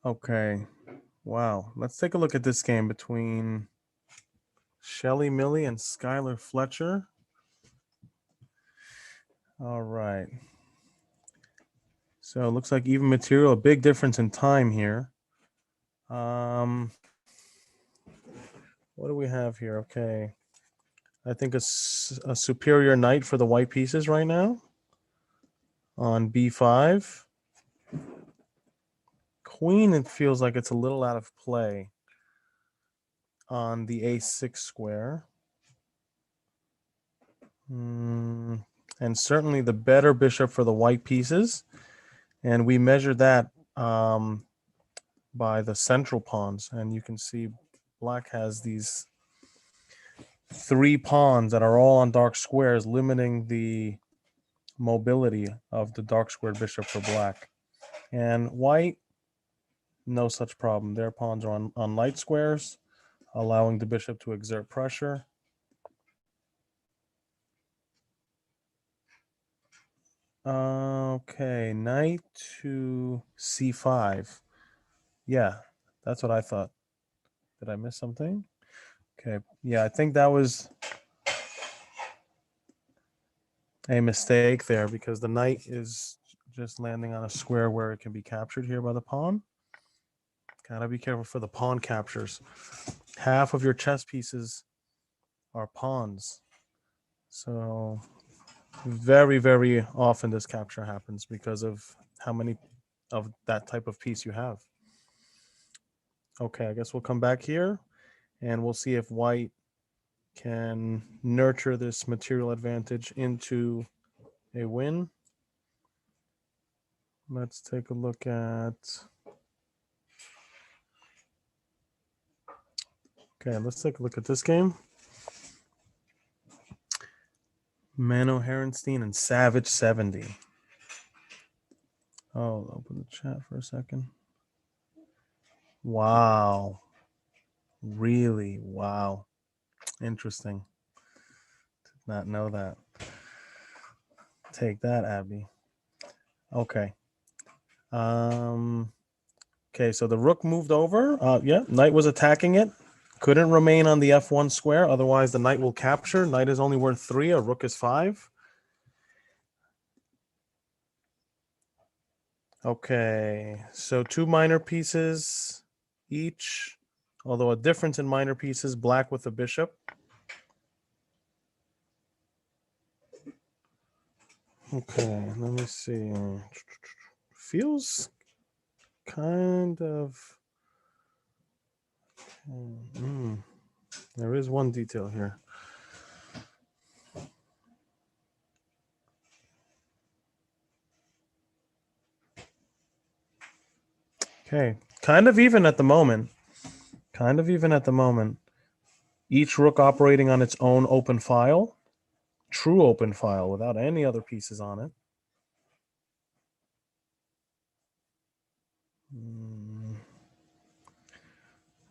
Okay. Wow. Let's take a look at this game between Shelly Millie and Skylar Fletcher. All right. So it looks like even material, a big difference in time here. What do we have here? Okay. I think a superior knight for the white pieces right now on b5. Queen, it feels like it's a little out of play on the a6 square. And certainly the better bishop for the white pieces. And we measured that by the central pawns. And you can see black has these 3 pawns that are all on dark squares, limiting the mobility of the dark squared bishop for black. And white, no such problem. Their pawns are on light squares, allowing the bishop to exert pressure. Okay, knight to c5. Yeah, that's what I thought. Did I miss something? Okay, yeah, I think that was a mistake there because the knight is just landing on a square where it can be captured here by the pawn. Gotta be careful for the pawn captures. Half of your chess pieces are pawns. So very, very often this capture happens because of how many of that type of piece you have. Okay, I guess we'll come back here and we'll see if white can nurture this material advantage into a win. Let's take a look at... Okay, let's take a look at this game. Mano Herenstein and Savage 70. Oh, I'll open the chat for a second. Wow. Really? Wow. Interesting. Did not know that. Take that, Abby. Okay. Okay, so the rook moved over. Yeah, knight was attacking it. Couldn't remain on the f1 square, otherwise the knight will capture. Knight is only worth 3, a rook is 5. Okay, so 2 minor pieces each, although a difference in minor pieces, black with the bishop. Okay, let me see. Feels kind of... There is one detail here. Okay, kind of even at the moment. Kind of even at the moment. Each rook operating on its own open file. True open file without any other pieces on it. Mm.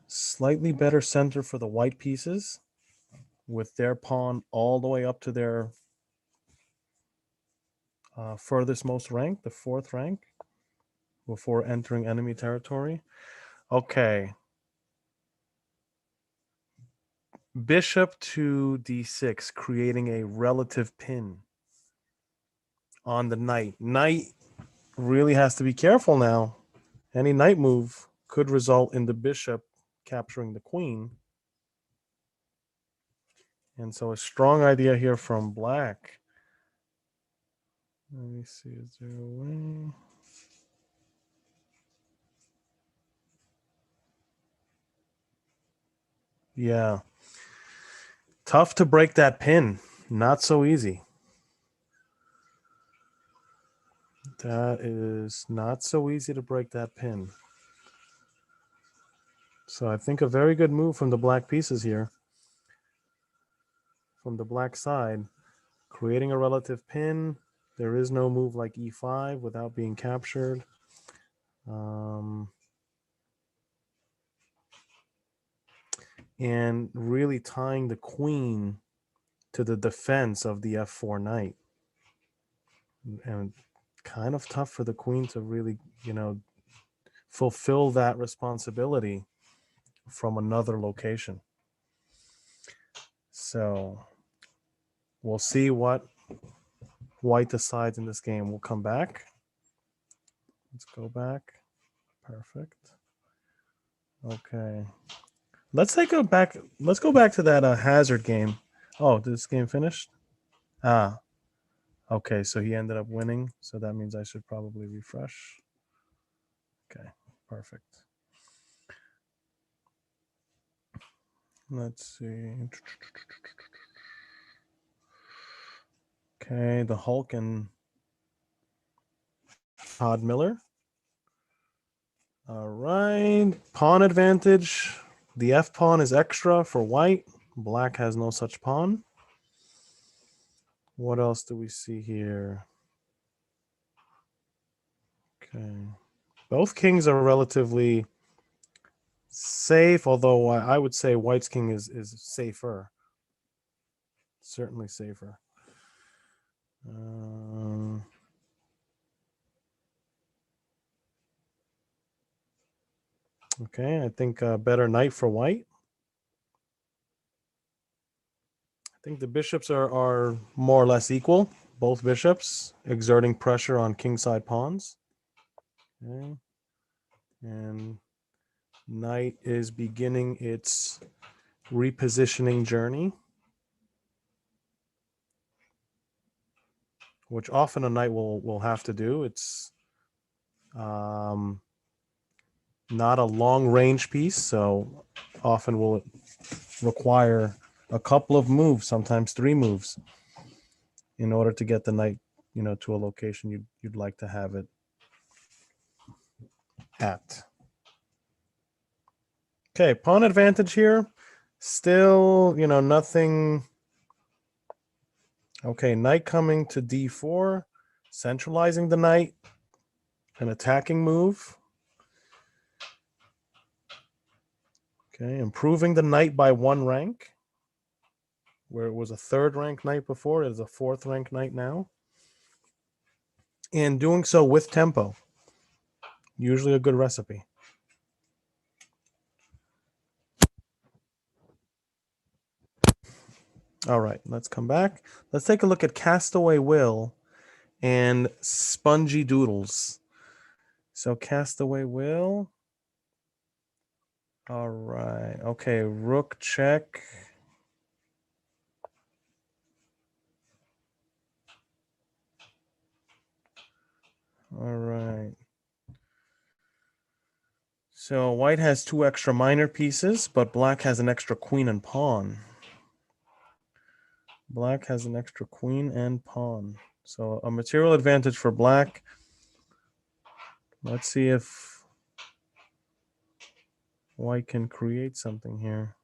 Slightly better center for the white pieces, with their pawn all the way up to their furthest most rank, the 4th rank, before entering enemy territory. Okay. Bishop to d6, creating a relative pin on the knight. Knight really has to be careful now. Any knight move could result in the bishop capturing the queen. And so a strong idea here from black. Let me see, is there a way? Yeah. Tough to break that pin. Not so easy. That is not so easy to break that pin. So I think a very good move from the black pieces here. From the black side. Creating a relative pin. There is no move like e5 without being captured. And really tying the queen to the defense of the f4 knight. And kind of tough for the queen to really, fulfill that responsibility from another location. So we'll see what white decides in this game. We'll come back. Let's go back. Perfect. Okay. Let's go back to that hazard game. Oh, this game finished? Ah. Okay, so he ended up winning. So that means I should probably refresh. Okay, perfect. Let's see. Okay, the Hulk and Todd Miller. All right, pawn advantage. The F pawn is extra for white. Black has no such pawn. What else do we see here? Okay. Both kings are relatively safe, although I would say white's king is safer. Certainly safer. Okay, I think better knight for white. I think the bishops are more or less equal. Both bishops exerting pressure on kingside pawns. Okay. And knight is beginning its repositioning journey, which often a knight will have to do. It's not a long range piece, so often will require a couple of moves, sometimes 3 moves, in order to get the knight, to a location you'd like to have it at. Okay, pawn advantage here. Still, nothing. Okay, knight coming to d4, centralizing the knight, an attacking move. Okay, improving the knight by 1 rank. Where it was a 3rd rank knight before, it is a 4th rank knight now. And doing so with tempo. Usually a good recipe. All right, let's come back. Let's take a look at Castaway Will and Spongy Doodles. So Castaway Will. All right. Okay, rook check. All right. So white has 2 extra minor pieces, but black has an extra queen and pawn. Black has an extra queen and pawn. So a material advantage for black. Let's see if white can create something here.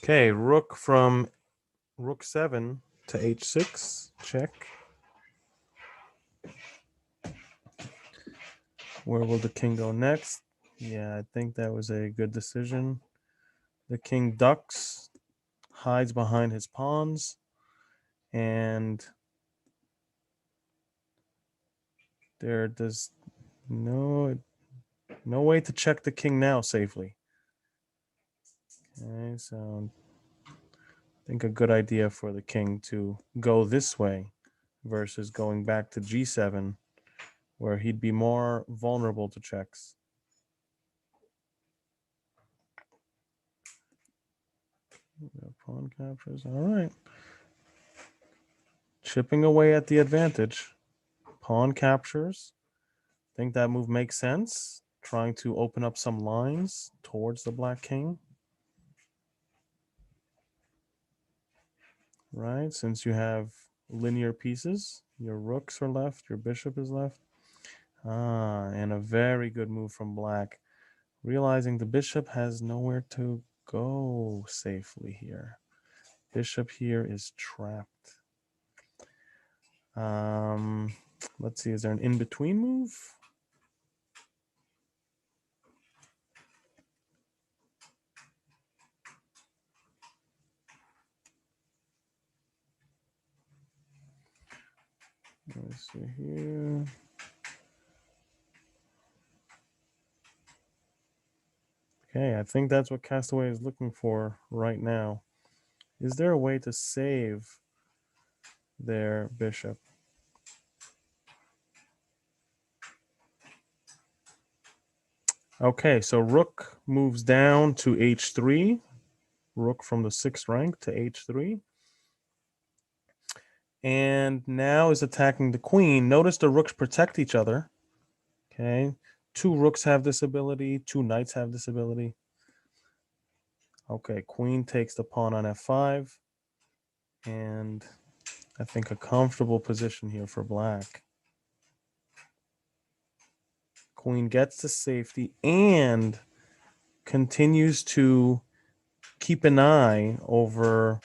Okay, rook from rook 7 to h6. Check. Where will the king go next? Yeah, I think that was a good decision. The king ducks, hides behind his pawns, and there's no way to check the king now safely. Okay, so I think a good idea for the king to go this way versus going back to g7, where he'd be more vulnerable to checks. Pawn captures. All right. Chipping away at the advantage. Pawn captures. Think that move makes sense. Trying to open up some lines towards the black king. Right, since you have linear pieces, your rooks are left, your bishop is left. And a very good move from black. Realizing the bishop has nowhere to go safely here. Bishop here is trapped. Let's see, is there an in-between move? Let's see here. Okay, I think that's what Castaway is looking for right now. Is there a way to save their bishop? Okay, so rook moves down to h3. Rook from the 6th rank to h3. And now is attacking the queen. Notice the rooks protect each other. Okay, 2 rooks have this ability, 2 knights have this ability. Okay, queen takes the pawn on f5. And I think a comfortable position here for black. Queen gets to safety and continues to keep an eye over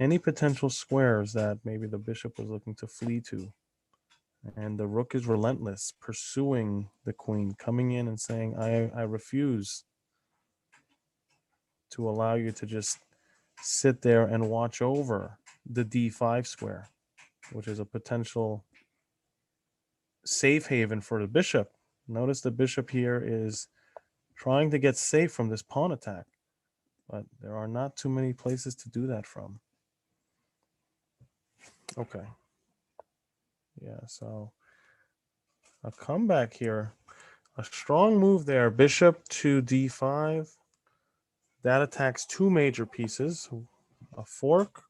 any potential squares that maybe the bishop was looking to flee to. And the rook is relentless, pursuing the queen, coming in and saying, I refuse to allow you to just sit there and watch over the d5 square, which is a potential safe haven for the bishop. Notice the bishop here is trying to get safe from this pawn attack, but there are not too many places to do that from. Okay. Yeah, so a comeback here. A strong move there. Bishop to d5. That attacks 2 major pieces. A fork.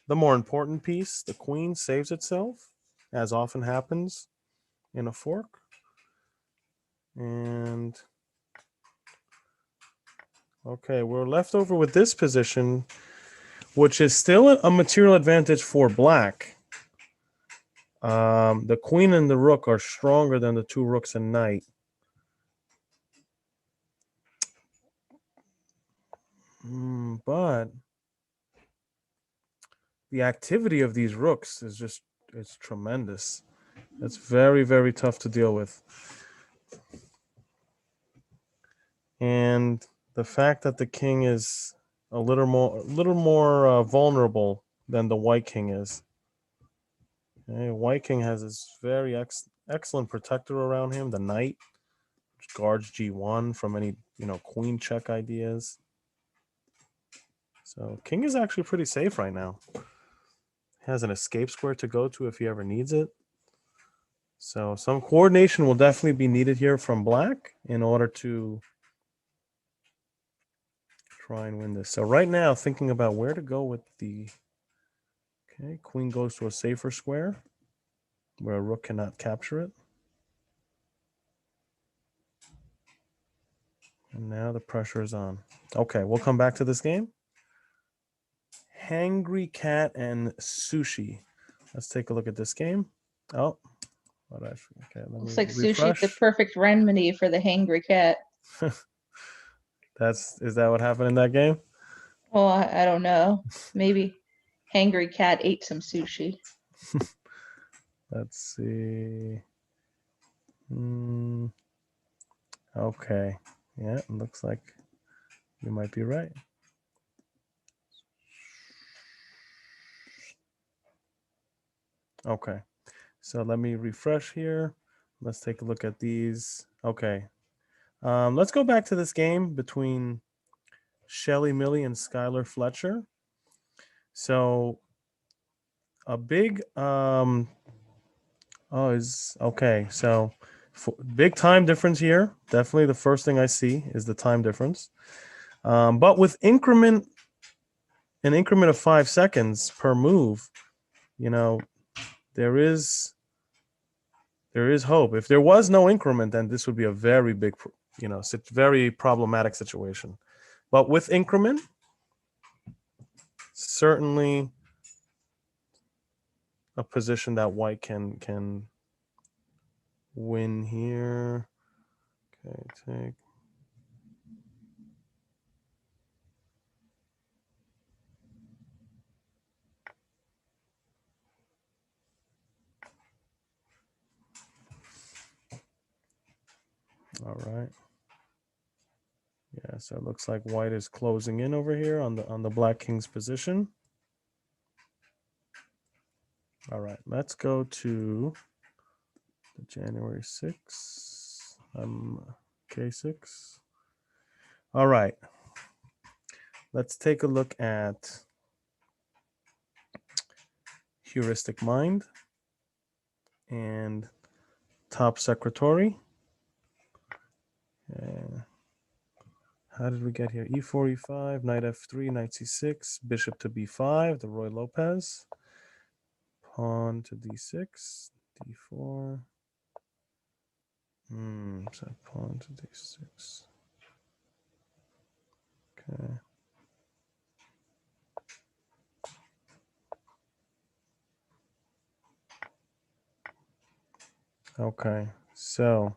The more important piece, the queen, saves itself, as often happens in a fork. And okay, we're left over with this position, which is still a material advantage for black. The queen and the rook are stronger than the 2 rooks and knight. But the activity of these rooks is just, it's tremendous. It's very, very tough to deal with. And the fact that the king is a little more vulnerable than the white king is. Okay, white king has this very excellent protector around him, the knight, which guards g1 from any queen check ideas. So king is actually pretty safe right now. Has an escape square to go to if he ever needs it. So some coordination will definitely be needed here from black in order to try and win this. So right now, thinking about where to go with the... Okay, queen goes to a safer square where a rook cannot capture it. And now the pressure is on. Okay, we'll come back to this game. Hangry Cat and Sushi. Let's take a look at this game. Oh, what okay, let Looks me like Sushi's the refresh. perfect remedy for the hangry cat. Is that what happened in that game? Well, I don't know. Maybe Hangry Cat ate some sushi. Let's see. Okay. Yeah, it looks like you might be right. Okay. So let me refresh here. Let's take a look at these. Okay. Let's go back to this game between Shelly Millie and Skylar Fletcher. So a big is okay. So big time difference here. Definitely the first thing I see is the time difference. But with an increment of 5 seconds per move, there is hope. If there was no increment, then this would be a very big, very problematic situation. But with increment, certainly a position that white can win here. Okay, take. All right. Yeah, so it looks like white is closing in over here on the black king's position. All right, let's go to the January 6th. K6. All right. Let's take a look at Heuristic Mind and Top Secretary. How did we get here? E4, E5, Knight F3, Knight C6, Bishop to B5, the Roy Lopez. Pawn to D6, D4. So pawn to D6. Okay. Okay, so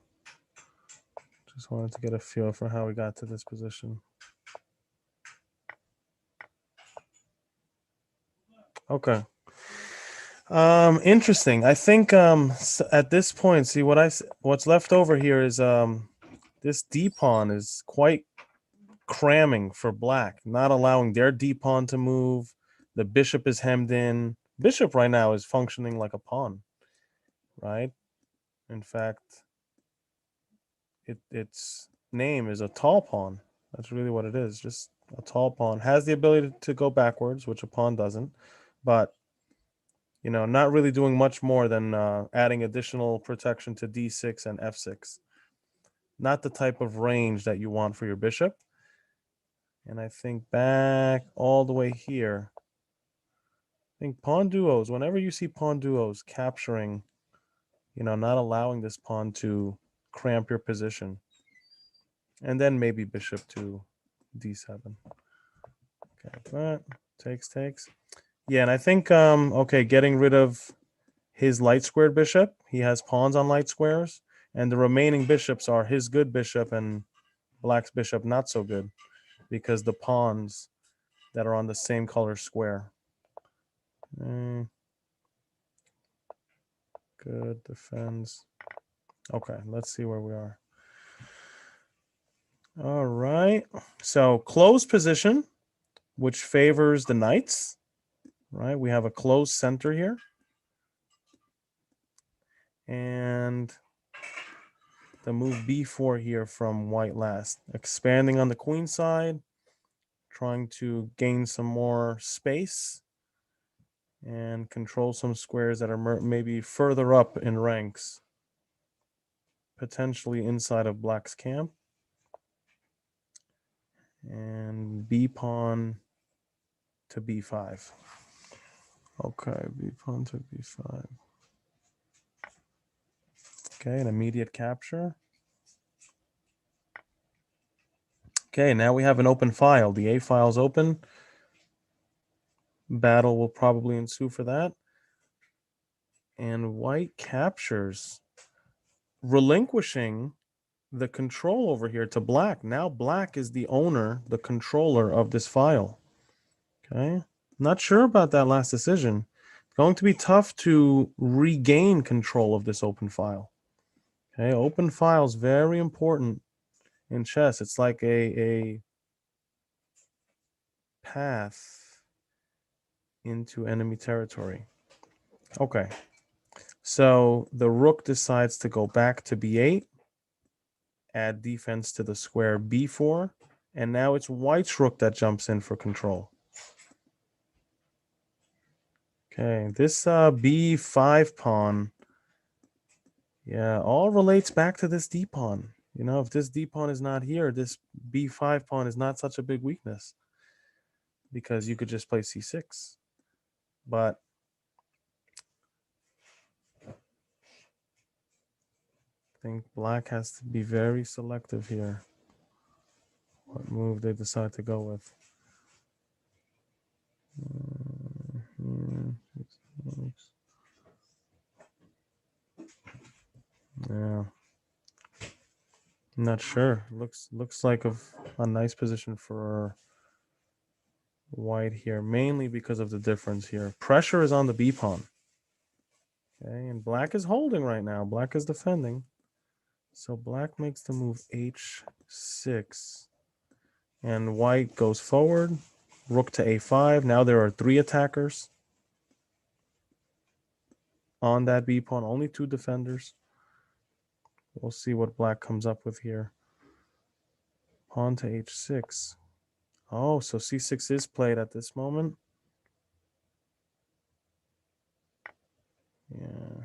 just wanted to get a feel for how we got to this position. Okay. Interesting. I think at this point, see what's left over here is this D pawn is quite cramming for black, not allowing their D pawn to move. The bishop is hemmed in. Bishop right now is functioning like a pawn, right? In fact, its name is a tall pawn. That's really what it is. Just a tall pawn. Has the ability to go backwards, which a pawn doesn't, but not really doing much more than adding additional protection to D6 and F6. Not the type of range that you want for your bishop. And I think back all the way here, I think pawn duos, whenever you see pawn duos capturing, not allowing this pawn to cramp your position. And then maybe bishop to D7. Okay, but takes. Yeah, and I think, getting rid of his light squared bishop. He has pawns on light squares, and the remaining bishops are his good bishop and black's bishop not so good, because the pawns that are on the same color square. Good defense. Okay, let's see where we are. All right, so closed position, which favors the knights, right? We have a closed center here. And the move b4 here from white last, expanding on the queen side, trying to gain some more space and control some squares that are maybe further up in ranks, potentially inside of black's camp. And b pawn to b5. Okay, b pawn to b5. Okay, an immediate capture. Okay, now we have an open file. The A file's open. Battle will probably ensue for that. And white captures, relinquishing the control over here to black. Now black is the owner, the controller of this file. Okay. Not sure about that last decision. It's going to be tough to regain control of this open file. Okay. Open file is very important in chess. It's like a path into enemy territory. Okay. So the rook decides to go back to b8, add defense to the square b4, and now it's white's rook that jumps in for control. Okay, this b5 pawn, yeah, all relates back to this d pawn. You know, if this d pawn is not here, this b5 pawn is not such a big weakness because you could just play c6. But I think black has to be very selective here. What move they decide to go with. Yeah, not sure. Looks like a nice position for white here, mainly because of the difference here. Pressure is on the b pawn. Okay, and black is holding right now. Black is defending. So black makes the move h6. And white goes forward. Rook to a5. Now there are 3 attackers on that b pawn. Only 2 defenders. We'll see what black comes up with here. Pawn to h6. Oh, so c6 is played at this moment. Yeah.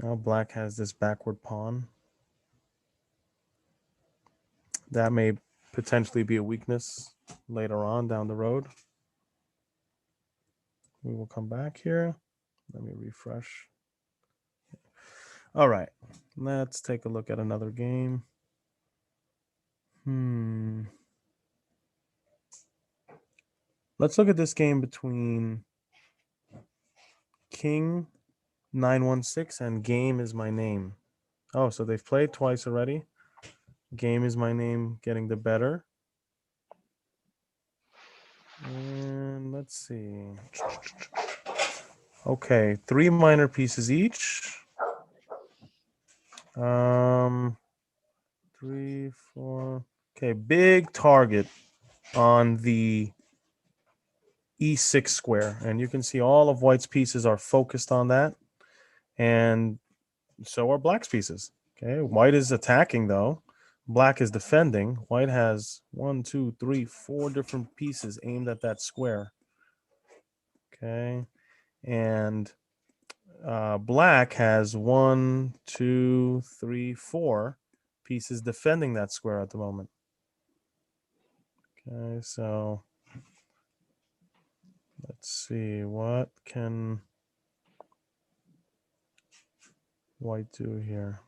Now black has this backward pawn. That may potentially be a weakness later on down the road. We will come back here. Let me refresh. All right, let's take a look at another game. Let's look at this game between King 916 and Game is My Name. Oh, so they've played twice already. Game is My Name getting the better. And let's see. Okay, 3 minor pieces each. 3, 4. Okay, big target on the e6 square, and you can see all of white's pieces are focused on that, and so are black's pieces. Okay, white is attacking though, black is defending. White has 1, 2, 3, 4 different pieces aimed at that square. Okay, and black has 1, 2, 3, 4 pieces defending that square at the moment. Okay, so let's see, what can white do here?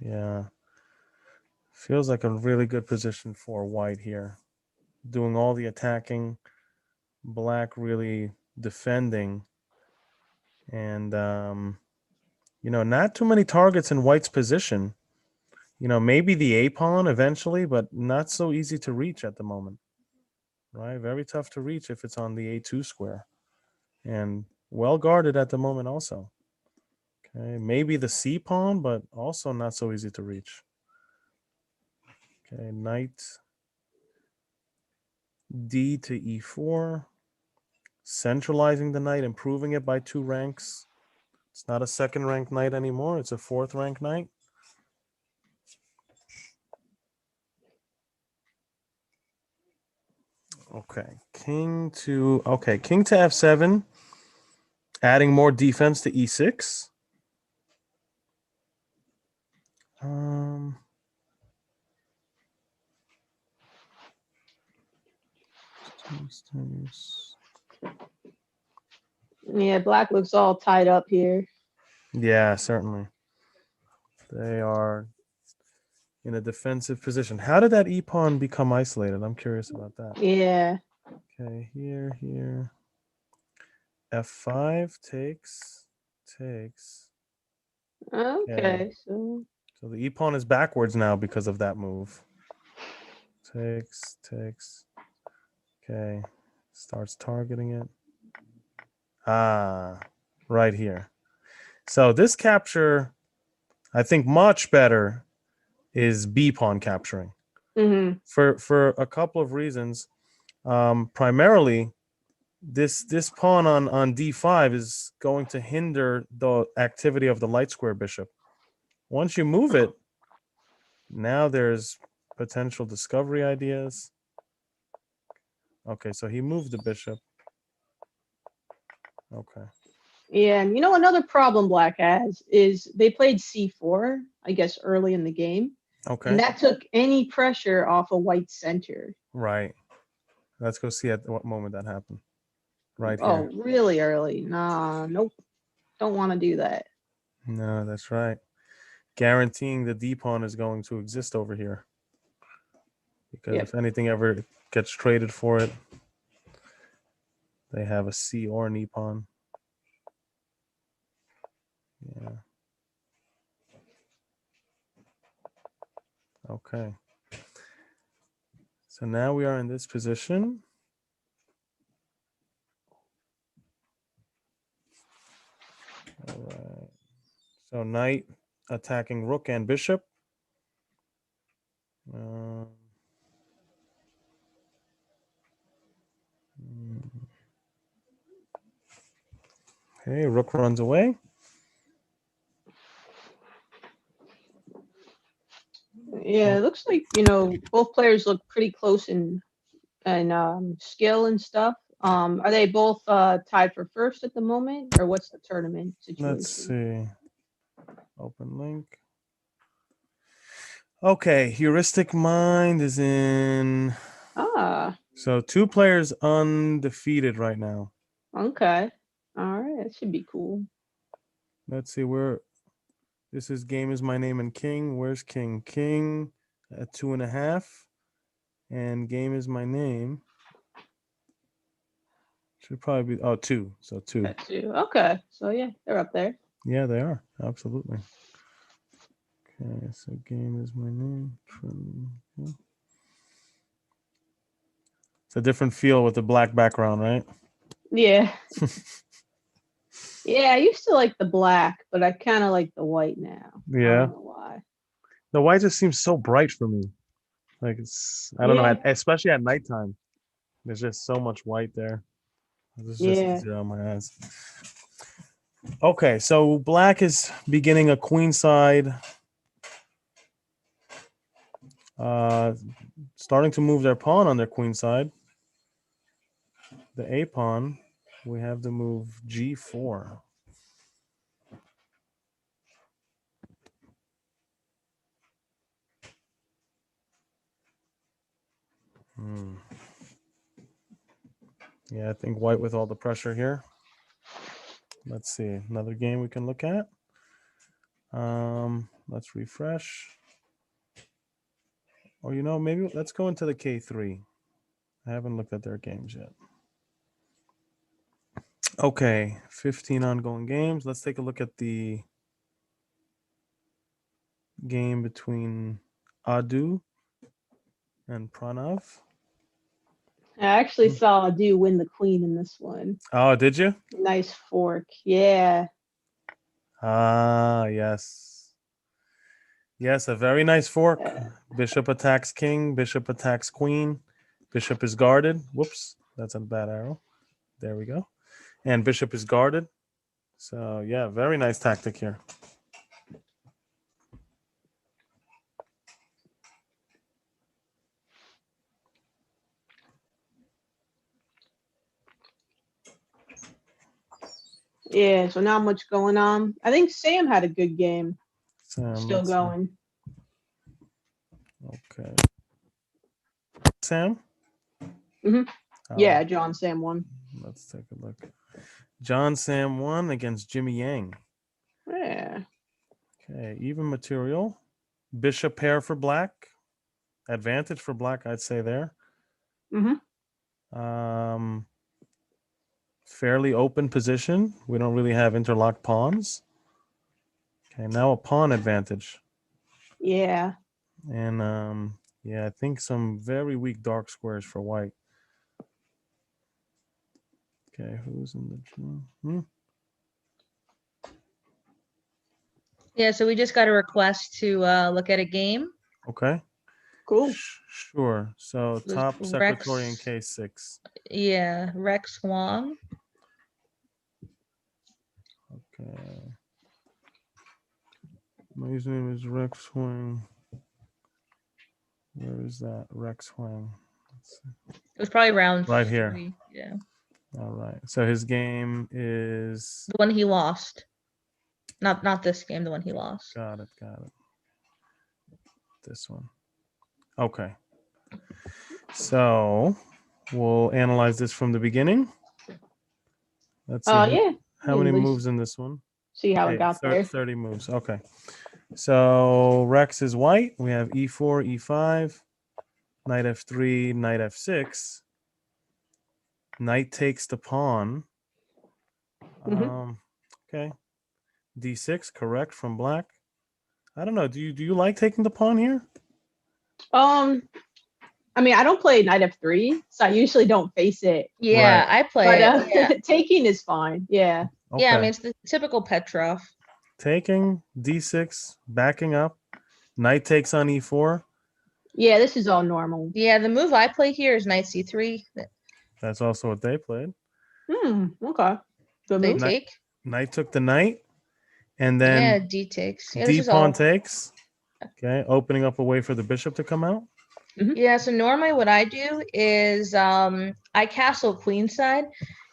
Yeah, feels like a really good position for white here, doing all the attacking, black really defending, and you know, not too many targets in white's position. You know, maybe the a pawn eventually, but not so easy to reach at the moment. Right, very tough to reach if it's on the a2 square, and well guarded at the moment also. Okay, maybe the c pawn, but also not so easy to reach. Okay, knight d to e4, centralizing the knight, improving it by 2 ranks. It's not a 2nd ranked knight anymore, it's a 4th ranked knight. Okay, king to f7, adding more defense to e6. Yeah, black looks all tied up here. Yeah, certainly. They are in a defensive position. How did that e-pawn become isolated? I'm curious about that. Yeah. Okay, here. f5 takes. takes. Okay, so So the e-pawn is backwards now because of that move. Takes. Okay. Starts targeting it. Ah, right here. So this capture, I think much better is b-pawn capturing mhm. for a couple of reasons. Primarily, this pawn on d5 is going to hinder the activity of the light square bishop. Once you move it, now there's potential discovery ideas. Okay, so he moved the bishop. Okay. Yeah, and another problem Black has is they played c4, I guess, early in the game, Okay. and that took any pressure off of White's center. Right. Let's go see at what moment that happened. Right Oh, here. really early? Nah, nope. Don't want to do that. No, that's right. Guaranteeing the d pawn is going to exist over here. Because Yep. if anything ever gets traded for it, they have a c or an e pawn. Yeah. Okay. So now we are in this position. All right. So knight attacking rook and bishop. Um, okay, rook runs away. Yeah, it looks like, both players look pretty close in skill and stuff. Are they both tied for first at the moment, or what's the tournament Let's situation? see. Open link. Okay, heuristic mind is in. Ah, So 2 players undefeated right now. okay. All right, that should be cool. Let's see where this is. Game is my name and king. Where's king? King at 2.5, and game is my name. Should probably be 2. So 2. Got you. Okay, so yeah, they're up there. Yeah, they are absolutely. Okay, so game is my name. Okay. It's a different feel with the black background, right? Yeah. Yeah, I used to like the black, but I kind of like the white now. I Yeah. don't know why. The white just seems so bright for me. Like it's, I don't know, Yeah. especially at nighttime. There's just so much white there. This is just Yeah. easier on my eyes. Okay, so black is beginning a queenside, starting to move their pawn on their queenside. The a pawn, we have to move g4. Yeah, I think white with all the pressure here. Let's see, another game we can look at. Let's refresh. Or maybe let's go into the K3. I haven't looked at their games yet. Okay, 15 ongoing games. Let's take a look at the game between Adu and Pranav. I actually saw Adu win the queen in this one. Oh, did you? Nice fork. Yeah. Ah, yes. Yes, a very nice fork. Yeah. Bishop attacks king, bishop attacks queen. Bishop is guarded. Whoops, that's a bad arrow. There we go. And bishop is guarded. So, yeah, very nice tactic here. Yeah, so not much going on. I think Sam had a good game. Still let's see. going. Okay. Sam? Mhm. Oh, Yeah, John Sam won. let's take a look. John Sam won against Jimmy Yang. Yeah. Okay, even material. Bishop pair for black. Advantage for black, I'd say there. Mhm. fairly open position. We don't really have interlocked pawns. Okay, now a pawn advantage. Yeah. And yeah, I think some very weak dark squares for white. Okay, who's in the Yeah, so we just got a request to look at a game. Okay. Cool. Sure. So Was top secretary in Rex- K6. Yeah, Rex Huang. Okay. My username is Rex Wing. Where is that? Rex Wing. Let's see. It was probably round Right here. 3. Yeah. All right. So his game is The one he lost. Not this game, the one he lost. got it. This one. Okay. So we'll analyze this from the beginning. Let's see Yeah. how many At least moves in this one. see how it Okay, got there. 30 moves. Okay. So Rex is white. We have e4, e5, knight f3, knight f6. Knight takes the pawn. Mhm. Okay. d6, correct from black. I don't know. Do you like taking the pawn here? I mean, I don't play knight f3, so I usually don't face it. Yeah, Right. I play But it. Yeah. taking is fine. Yeah. Okay. Yeah, I mean it's the typical Petrov. Taking d6, backing up. Knight takes on e4. Yeah, this is all normal. Yeah, the move I play here is knight c3. That's also what they played. Okay. Good They move. take. Knight took the knight, and Yeah, then d takes. Yeah, d this is pawn all. takes. Okay, opening up a way for the bishop to come out. Yeah, so normally what I do is I castle queenside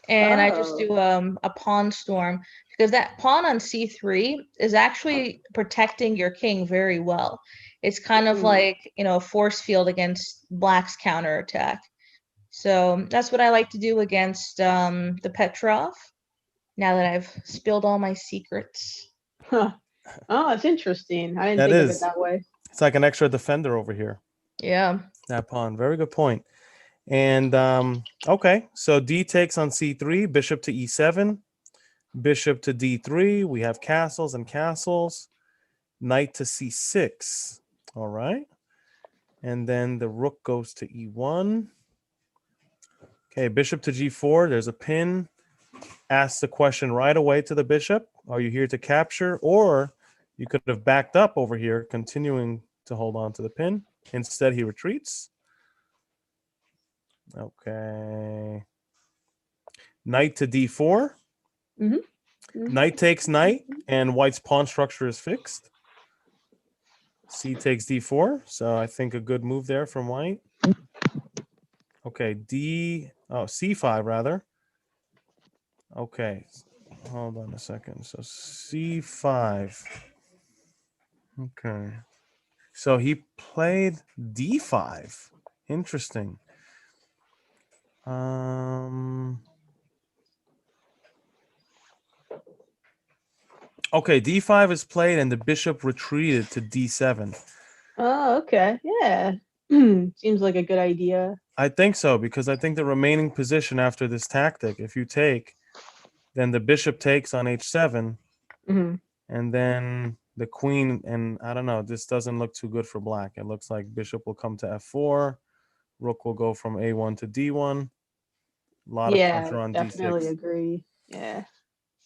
and I just do a pawn storm because that pawn on c3 is actually protecting your king very well. It's kind of like, a force field against black's counterattack. So that's what I like to do against the Petrov. Now that I've spilled all my secrets. Huh. Oh, it's interesting. I didn't That think of is. it that way. It's like an extra defender over here. Yeah. That pawn. Very good point. And okay, so d takes on c3, bishop to e7, bishop to d3. We have castles and castles. Knight to c6. All right. And then the rook goes to e1. Okay, bishop to g4. There's a pin. Ask the question right away to the bishop. Are you here to capture? Or you could have backed up over here, continuing to hold on to the pin. Instead, he retreats. Okay. Knight to d4. Knight takes knight, and white's pawn structure is fixed. C takes d4. So I think a good move there from white. Okay, c5 rather. Okay, hold on a second. So c5. Okay. So he played d5. Interesting. Okay, d5 is played and the bishop retreated to d7. Oh, okay. Yeah. Seems like a good idea. I think so, because I think the remaining position after this tactic, if you take, then the bishop takes on h7, and then the queen, and I don't know, this doesn't look too good for black. It looks like bishop will come to f4, rook will go from a1 to d1. A lot of pressure on definitely d6. agree. Yeah.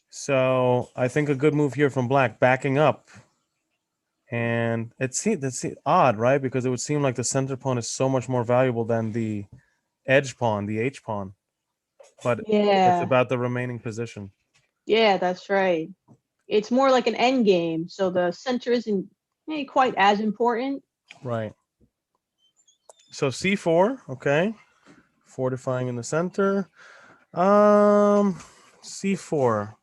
So I think a good move here from black, backing up. And that's odd, right? Because it would seem like the center pawn is so much more valuable than the edge pawn, the h pawn. But it's about the remaining position. Yeah, that's right. It's more like an end game, so the center isn't quite as important. Right. So c4, okay. Fortifying in the center. C4.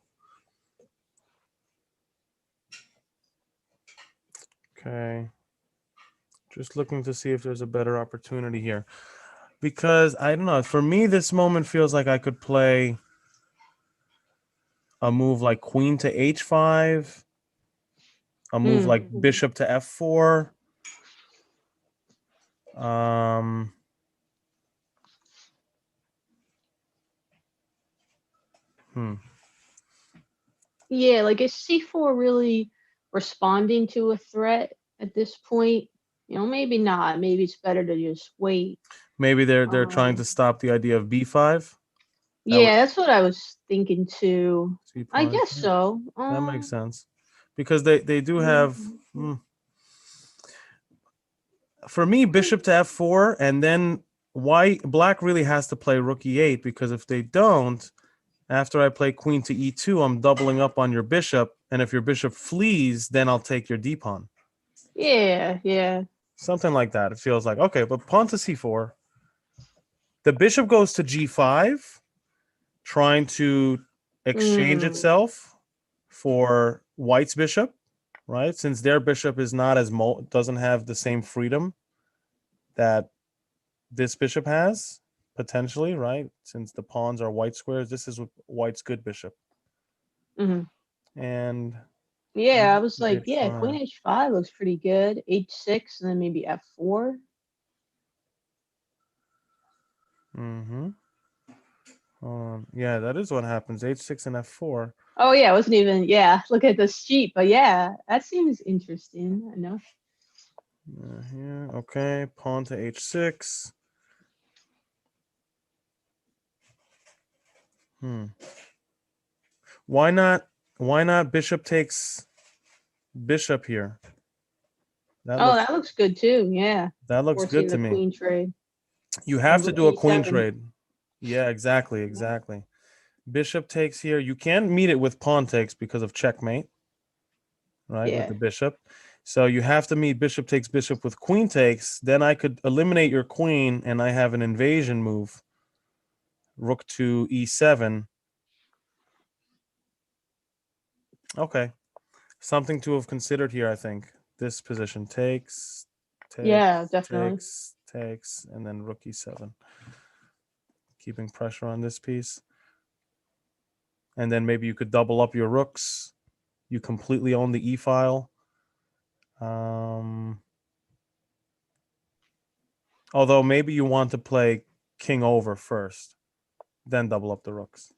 Okay. Just looking to see if there's a better opportunity here. Because I don't know, for me, this moment feels like I could play a move like queen to h5, a move like bishop to f4. Hmm. Yeah, like is C4 really responding to a threat at this point? You know, maybe not. Maybe it's better to just wait. Maybe they're trying Um, to stop the idea of B5. That would yeah, that's what I was thinking too. see I pawn. guess so. That makes sense because they do have. For me, bishop to f4, and then black really has to play rook e8 because if they don't, after I play queen to e2, I'm doubling up on your bishop, and if your bishop flees, then I'll take your d pawn. Yeah, yeah. Something like that. It feels like okay, but pawn to c4. The bishop goes to g5, trying to exchange Mm, itself for white's bishop, right? Since their bishop is not as doesn't have the same freedom that this bishop has potentially, right? Since the pawns are white squares, this is white's good bishop. hmm And Yeah, I was like, yeah, h5. queen h5 looks pretty good. H6 and then maybe f4. Mm-hmm. Yeah, that is what happens. H6 and f4. Oh yeah, it wasn't even, yeah, look at the sheet, but yeah, that seems interesting enough. Here, okay, pawn to h6. Why not? Why not bishop takes bishop here? That Oh, looks that looks good too. Yeah, that looks good forcing to the me. queen trade. You And have to rook do a queen e7. trade. Yeah, exactly. Bishop takes here. You can't meet it with pawn takes because of checkmate, right? With Yeah. the bishop. So you have to meet bishop takes bishop with queen takes. Then I could eliminate your queen and I have an invasion move. Rook to e7. Okay. Something to have considered here, I think. This position takes, Yeah, definitely. takes, and then rook e7. Keeping pressure on this piece. And then maybe you could double up your rooks. You completely own the e file. Although maybe you want to play king over first, then double up the rooks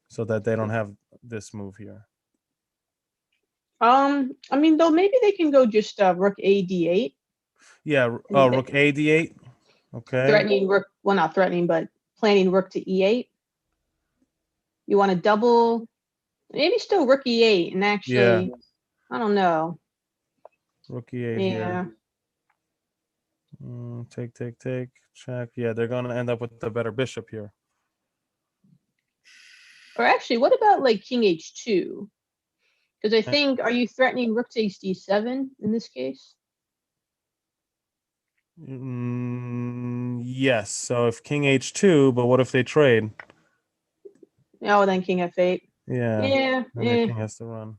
so that they don't have this move here. I mean, though maybe they can go just rook a d8. Yeah, And rook a d8. Okay. threatening rook, well, not threatening, but planning rook to e8. You want to double, maybe still rook e8, and actually, Yeah. I don't know. Rook e8 Yeah. here. Take, check. Yeah, they're going to end up with the better bishop here. Or actually, what about like king h2? Because I think, are you threatening rook to d7 in this case? Yes. So if king h2, but what if they trade? Oh, then king f8. Yeah. Yeah, And the king has to run.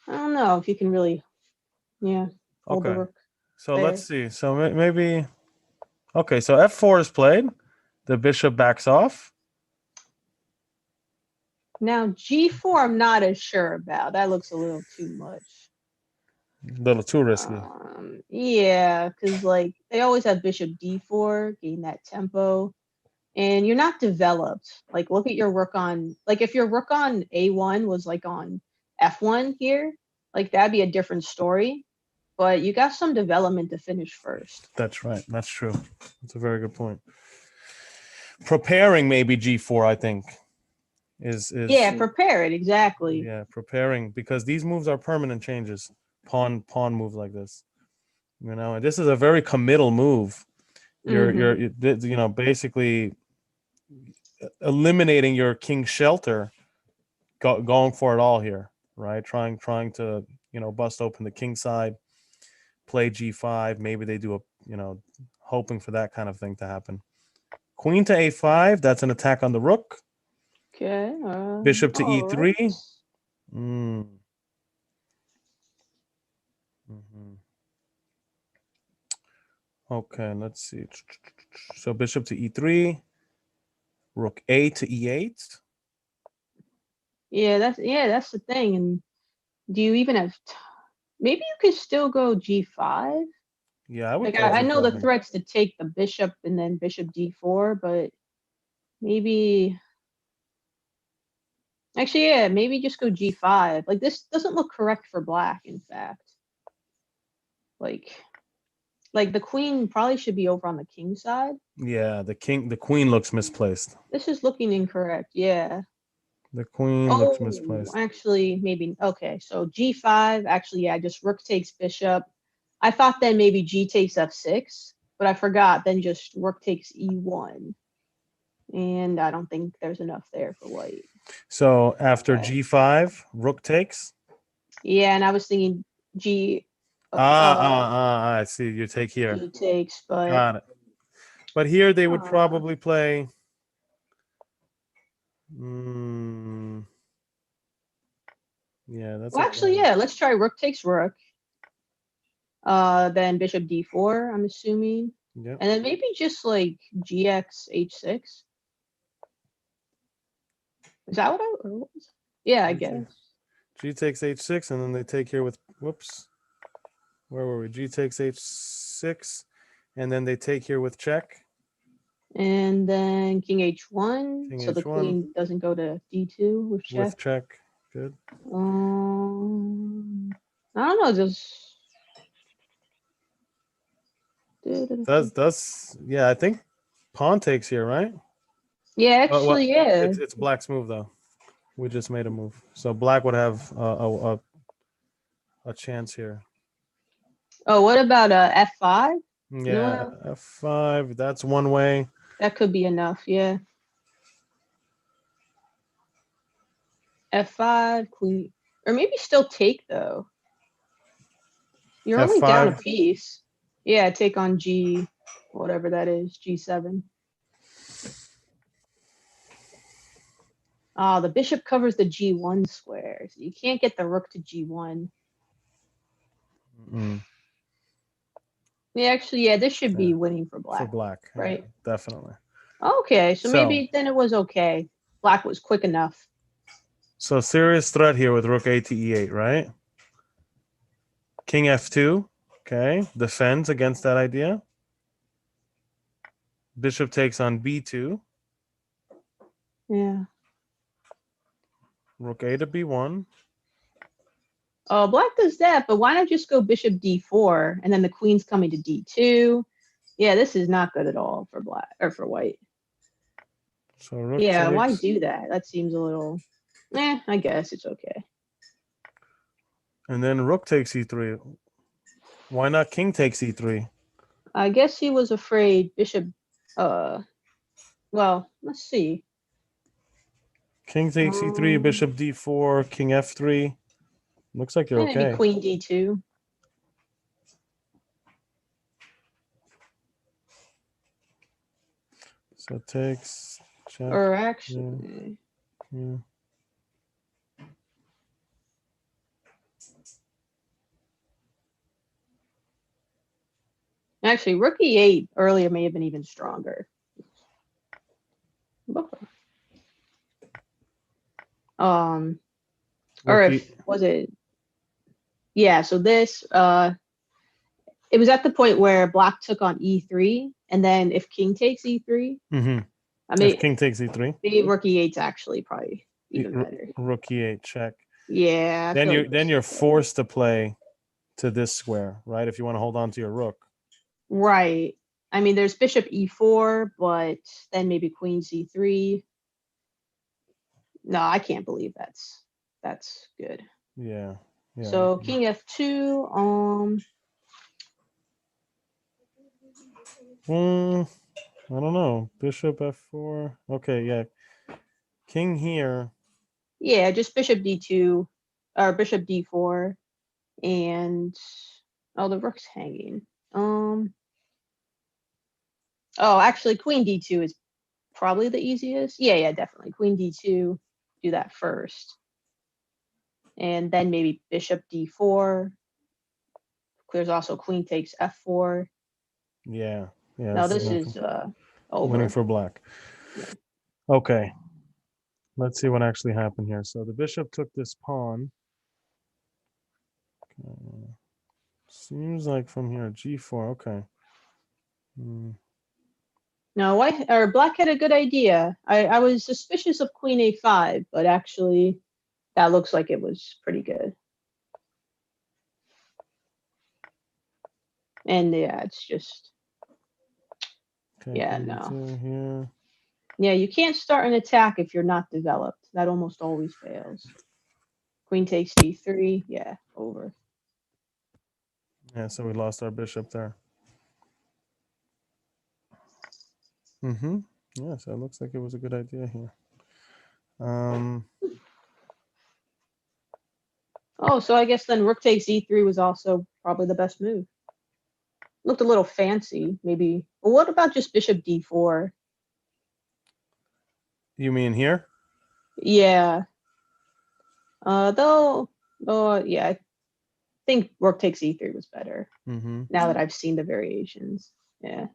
I don't know if you can really, yeah, hold the Okay. rook So there. let's see. So maybe. Okay. So f4 is played. The bishop backs off. Now g4, I'm not as sure about. That looks a little too much. A little too risky. Yeah, because like they always have bishop d4, gain that tempo, and you're not developed. Like look at your rook on, like if your rook on a1 was like on f1 here, like that'd be a different story. But you got some development to finish first. That's right. That's true. That's a very good point. Preparing maybe g4, I think, is Yeah, prepare it exactly. yeah, preparing because these moves are permanent changes. Pawn move like this, and this is a very committal move. You're basically eliminating your king shelter, going for it all here, right? Trying to bust open the king side, play g5. Maybe they do hoping for that kind of thing to happen. Queen to a5. That's an attack on the rook. Okay. Bishop to all e3. right. Okay, let's see. So bishop to e3, rook a to e8. Yeah, that's the thing. And do you even have? Maybe you could still go g5. Yeah, I would Like play I know the g5. threats to take the bishop and then bishop d4, but maybe Actually, yeah, maybe just go G5. Like this doesn't look correct for black, in fact. Like the queen probably should be over on the king side. Yeah, the queen looks misplaced. This is looking incorrect. Yeah. The queen looks Oh, misplaced. actually, maybe. Okay, so G5. Actually, yeah, just rook takes bishop. I thought then maybe G takes F6, but I forgot. Then just rook takes E1. And I don't think there's enough there for white. So after Okay. G5, rook takes. Yeah, and I was thinking G. I see. You take here. G takes, but Got it. But here they would uh, probably play. Yeah, that's well, actually, yeah. Let's try rook takes rook. Then bishop D4. I'm assuming, Yep. and then maybe just like GX H6. Is that what I? Or what was? Yeah, I guess. G takes H6, and then they take here with whoops. Where were we? G takes H6, and then they take here with check. And then King H1, King so the H1 queen doesn't go to D2 with check. with check. Good. I don't know, just That's yeah. I think pawn takes here, right? yeah, Well, actually, yeah. it's black's move though. We just made a move, so black would have a chance here. Oh, what about F5? Yeah, F5. That's one way. That could be enough, yeah. F5, queen, or maybe still take though. You're only down a F5. piece. Yeah, take on G, whatever that is, G7. The bishop covers the G1 square, so you can't get the rook to G1. Yeah, actually, yeah, this should be winning for black. For black, right? Yeah, definitely. Okay, so So- maybe then it was okay. Black was quick enough. So serious threat here with rook A to E8, right? King F2. Okay, defends against that idea. Bishop takes on B2. Yeah. Rook A to B1. Oh, black does that, but why not just go bishop D4 and then the queen's coming to D2? Yeah, this is not good at all for black or for white. So rook Yeah, takes. why do that? That seems a little. I guess it's okay. And then rook takes E3. Why not king takes E3? I guess he was afraid bishop. Well, let's see. King takes E3, bishop D4, king F3. Looks like you're Maybe okay. queen D2. So takes, check. Or actually, Yeah. actually, rook E8 earlier may have been even stronger. Or if was it? Yeah. So this, it was at the point where black took on E3, and then if king takes E3, I mean, If king takes E3, maybe rook E8's actually probably even better. rook E8 check. Yeah. Then you're forced to play to this square, right? If you want to hold on to your rook. Right. I mean, there's bishop E4, but then maybe queen C3. No, I can't believe that's good. Yeah. So king F2. I don't know. Bishop F4. Okay, yeah. King here. Yeah, just bishop D2 or bishop D4, and the rook's hanging. Actually, queen D2 is probably the easiest. Yeah, definitely. Queen D2, do that first. And then maybe bishop D4. There's also queen takes F4. Yeah. No, this is over. Winning for black. Okay. Let's see what actually happened here. So the bishop took this pawn. Seems like from here, G4. Okay. No, white or black had a good idea. I was suspicious of queen a5, but actually that looks like it was pretty good. And yeah, it's just Okay, Yeah, queen no. d2 here. Yeah, you can't start an attack if you're not developed. That almost always fails. Queen takes d3. Yeah, over. Yeah, so we lost our bishop there. Mm-hmm. Yeah, so it looks like it was a good idea here. Oh, so I guess then rook takes e3 was also probably the best move. Looked a little fancy, maybe. Well, what about just bishop d4? You mean here? Yeah. Yeah, I think rook takes e3 was better. Mm-hmm. Now that I've seen the variations. Yeah.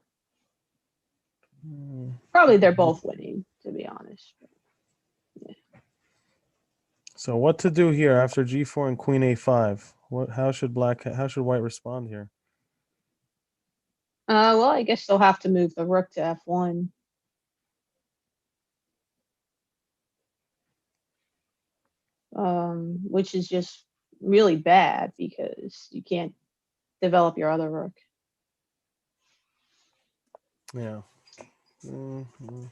Mm. Probably they're both winning, to be honest. So what to do here after g4 and queen a5? How should white respond here? Well, I guess they'll have to move the rook to f1. Which is just really bad because you can't develop your other rook. Yeah. Mm-hmm.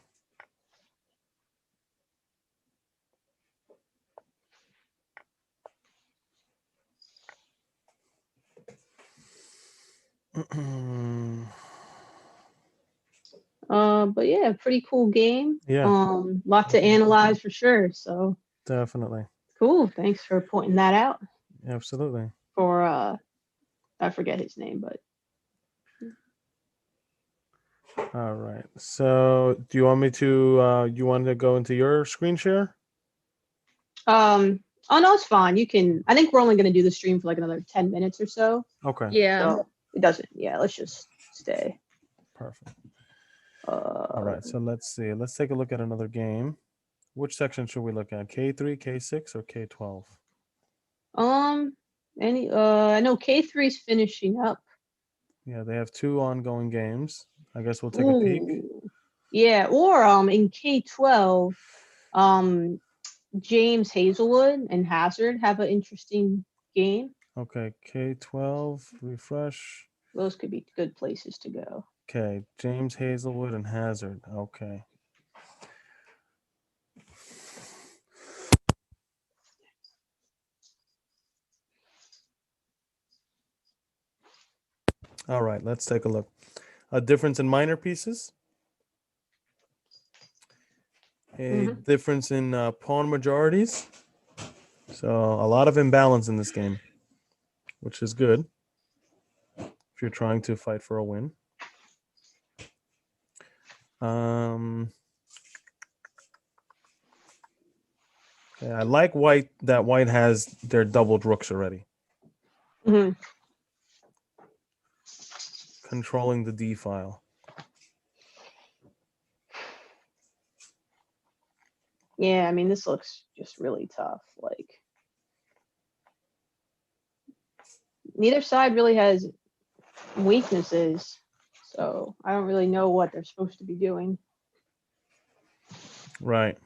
But yeah, pretty cool game. Yeah, Lot to analyze for sure. So definitely. cool. Thanks for pointing that out Absolutely. for I forget his name, but All right. So do you want me to you want to go into your screen share? oh no, it's fine. You can I think we're only gonna do the stream for like another 10 minutes or so. Okay. Yeah. So it doesn't, yeah, let's just stay. Perfect. All right. So let's see. Let's take a look at another game. Which section should we look at? K3, K6, or K12? I know K3 is finishing up. Yeah, they have 2 ongoing games. I guess we'll take a peek. Ooh. Yeah, or in K12, James Hazelwood and Hazard have an interesting game. Okay, K12, refresh. Those could be good places to go. Okay, James Hazelwood and Hazard. Okay. All right, let's take a look. A difference in minor pieces. A difference in pawn majorities. So a lot of imbalance in this game, which is good if you're trying to fight for a win. Okay, I like that white has their doubled rooks already. Mm-hmm. Controlling the D file. Yeah, I mean, this looks just really tough. Like, neither side really has weaknesses, so I don't really know what they're supposed to be doing. Right.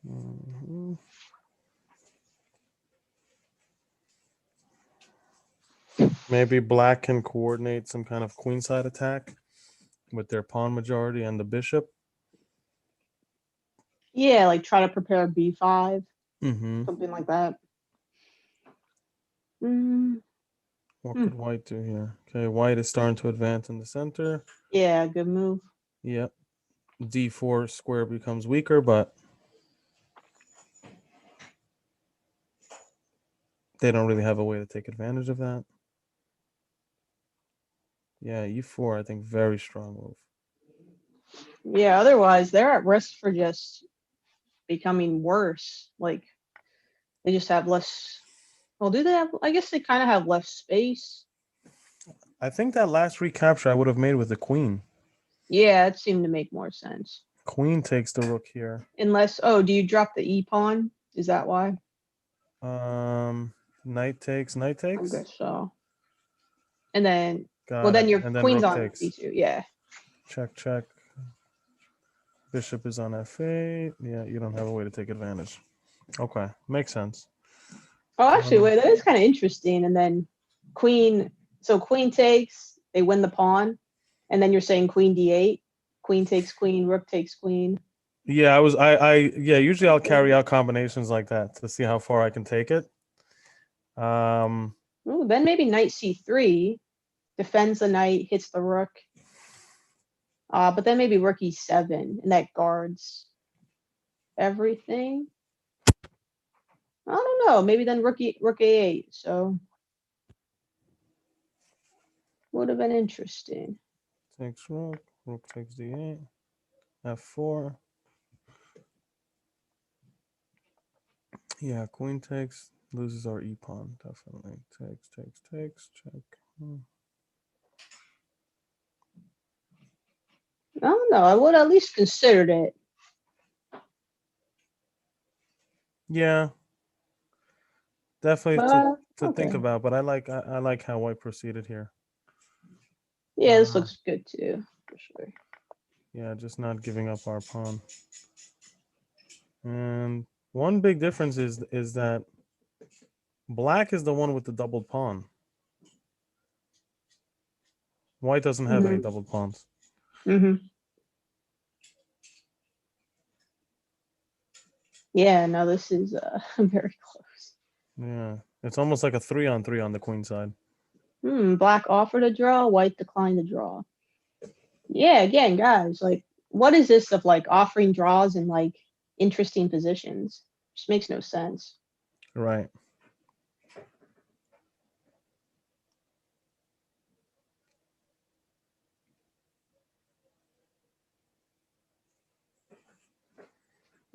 Mm-hmm. Maybe black can coordinate some kind of queenside attack with their pawn majority and the bishop. Yeah, like try to prepare b5, Mm-hmm. something like that. What could white do here? Okay, white is starting to advance in the center. Yeah, good move. Yep. D4 square becomes weaker, but they don't really have a way to take advantage of that. Yeah, E4, I think, very strong move. Yeah, otherwise they're at risk for just becoming worse. Like, they just have less. Well, do they have? I guess they kind of have less space. I think that last recapture I would have made with the queen. Yeah, it seemed to make more sense. Queen takes the rook here. Unless, do you drop the e pawn? Is that why? Knight takes, knight I takes. guess so. And then, well, Got then it. your And then queen's rook on takes. b2. Yeah. Check, check. Bishop is on f8. Yeah, you don't have a way to take advantage. Okay, makes sense. Oh, actually, Um, wait, that is kind of interesting. And then queen, so queen takes, they win the pawn. And then you're saying queen d8, queen takes queen, rook takes queen. Yeah, yeah, usually I'll carry out combinations like that to see how far I can take it. Ooh, then maybe knight c3, defends the knight, hits the rook. But then maybe rook e7, and that guards everything. I don't know. Maybe then rook a8. So would have been interesting. Takes rook, rook takes d8, f4. Yeah, queen takes, loses our e pawn, definitely. Takes, check. I don't know. I would at least considered it. Yeah, definitely But to think okay. about, but I like how white proceeded here. Yeah, this looks good too, for sure. Yeah, just not giving up our pawn. And one big difference is that black is the one with the doubled pawn. White doesn't have any doubled pawns. Yeah, no, this is very close. Yeah, it's almost like a 3-on-3 on the queen side. Black offered a draw, white declined the draw. Yeah, again, guys, like, what is this of like offering draws in like interesting positions? Just makes no sense. Right.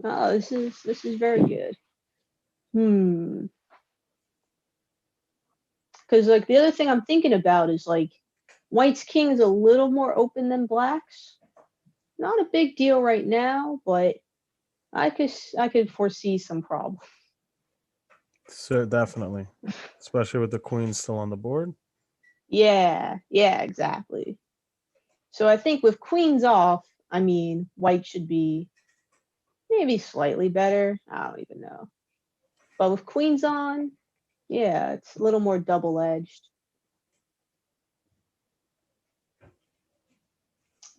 Oh, this is very good. Because like the other thing I'm thinking about is like white's king is a little more open than black's. Not a big deal right now, but I could foresee some problems. So definitely, especially with the queen still on the board. Yeah, exactly. So I think with queens off, I mean, white should be maybe slightly better. I don't even know. But with queens on, yeah, it's a little more double-edged.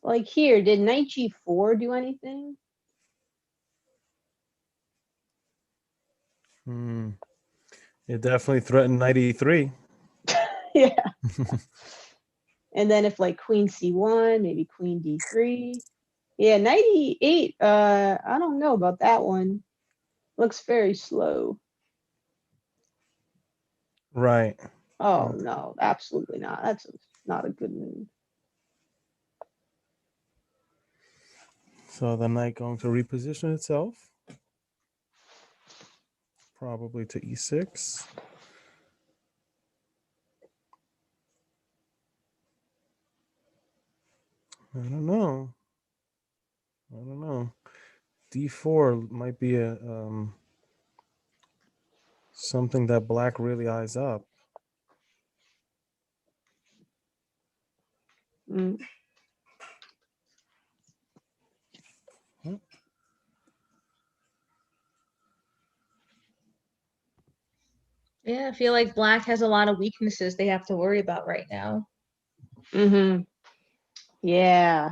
Like here, did knight g4 do anything? It definitely threatened knight e3. Yeah. And then if like queen c1, maybe queen d3. Yeah, knight e8, I don't know about that one. Looks very slow. Right. Oh no, absolutely not. That's not a good move. So the knight going to reposition itself, probably to e6. I don't know. D4 might be a something that black really eyes up. Mm. Yeah, I feel like black has a lot of weaknesses they have to worry about right now. Yeah.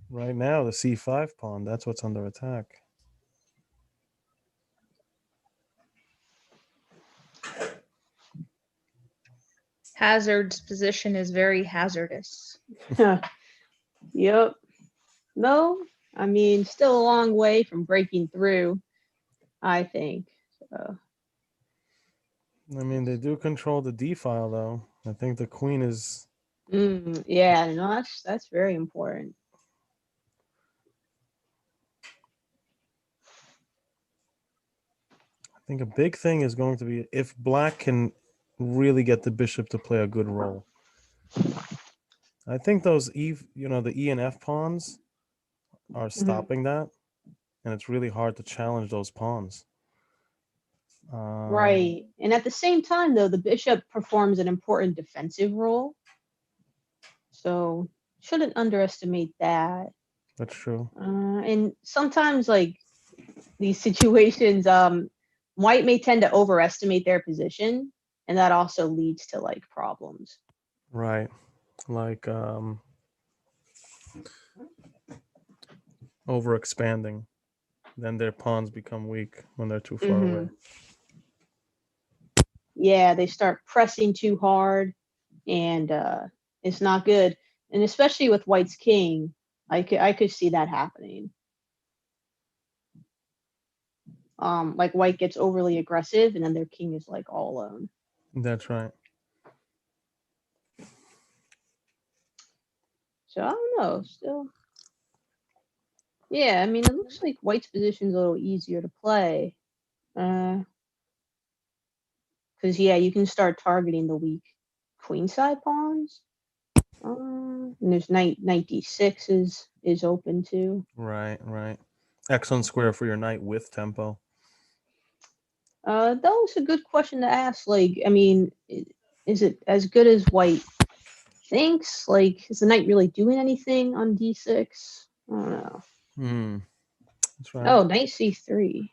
Right now, the c5 pawn, that's what's under attack. Hazard's position is very hazardous. Yep. No, I mean, still a long way from breaking through, I think. So. I mean, they do control the d file, though. I think the queen is. Yeah, no, that's very important. I think a big thing is going to be if black can really get the bishop to play a good role. I think those the E and F pawns are stopping that, and it's really hard to challenge those pawns. Right. And at the same time, though, the bishop performs an important defensive role. So shouldn't underestimate that. That's true. And sometimes, like these situations, white may tend to overestimate their position, and that also leads to like problems. Right. Like overexpanding. Then their pawns become weak when they're too far away. Yeah, they start pressing too hard, and it's not good. And especially with white's king, I could see that happening. Like white gets overly aggressive, and then their king is like all alone. That's right. So I don't know. Still, yeah. I mean, it looks like white's position's a little easier to play. Because yeah, you can start targeting the weak queenside pawns. And there's knight d6 is open too. Right, right. Excellent square for your knight with tempo. That was a good question to ask. Like, I mean, is it as good as white thinks? Like, is the knight really doing anything on d6? I don't know. That's right. Oh, knight c3.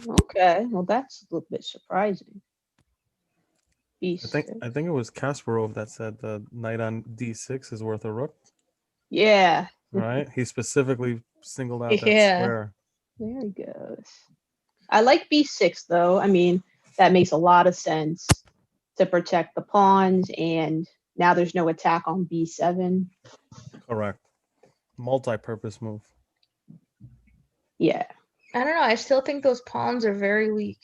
Okay, well that's a little bit surprising. I think it was Kasparov that said the knight on d6 is worth a rook. Yeah. Right? He specifically singled out that Yeah. square. There he goes. I like b6 though. I mean, that makes a lot of sense to protect the pawns, and now there's no attack on b7. Correct. Multi-purpose move. Yeah. I don't know. I still think those pawns are very weak.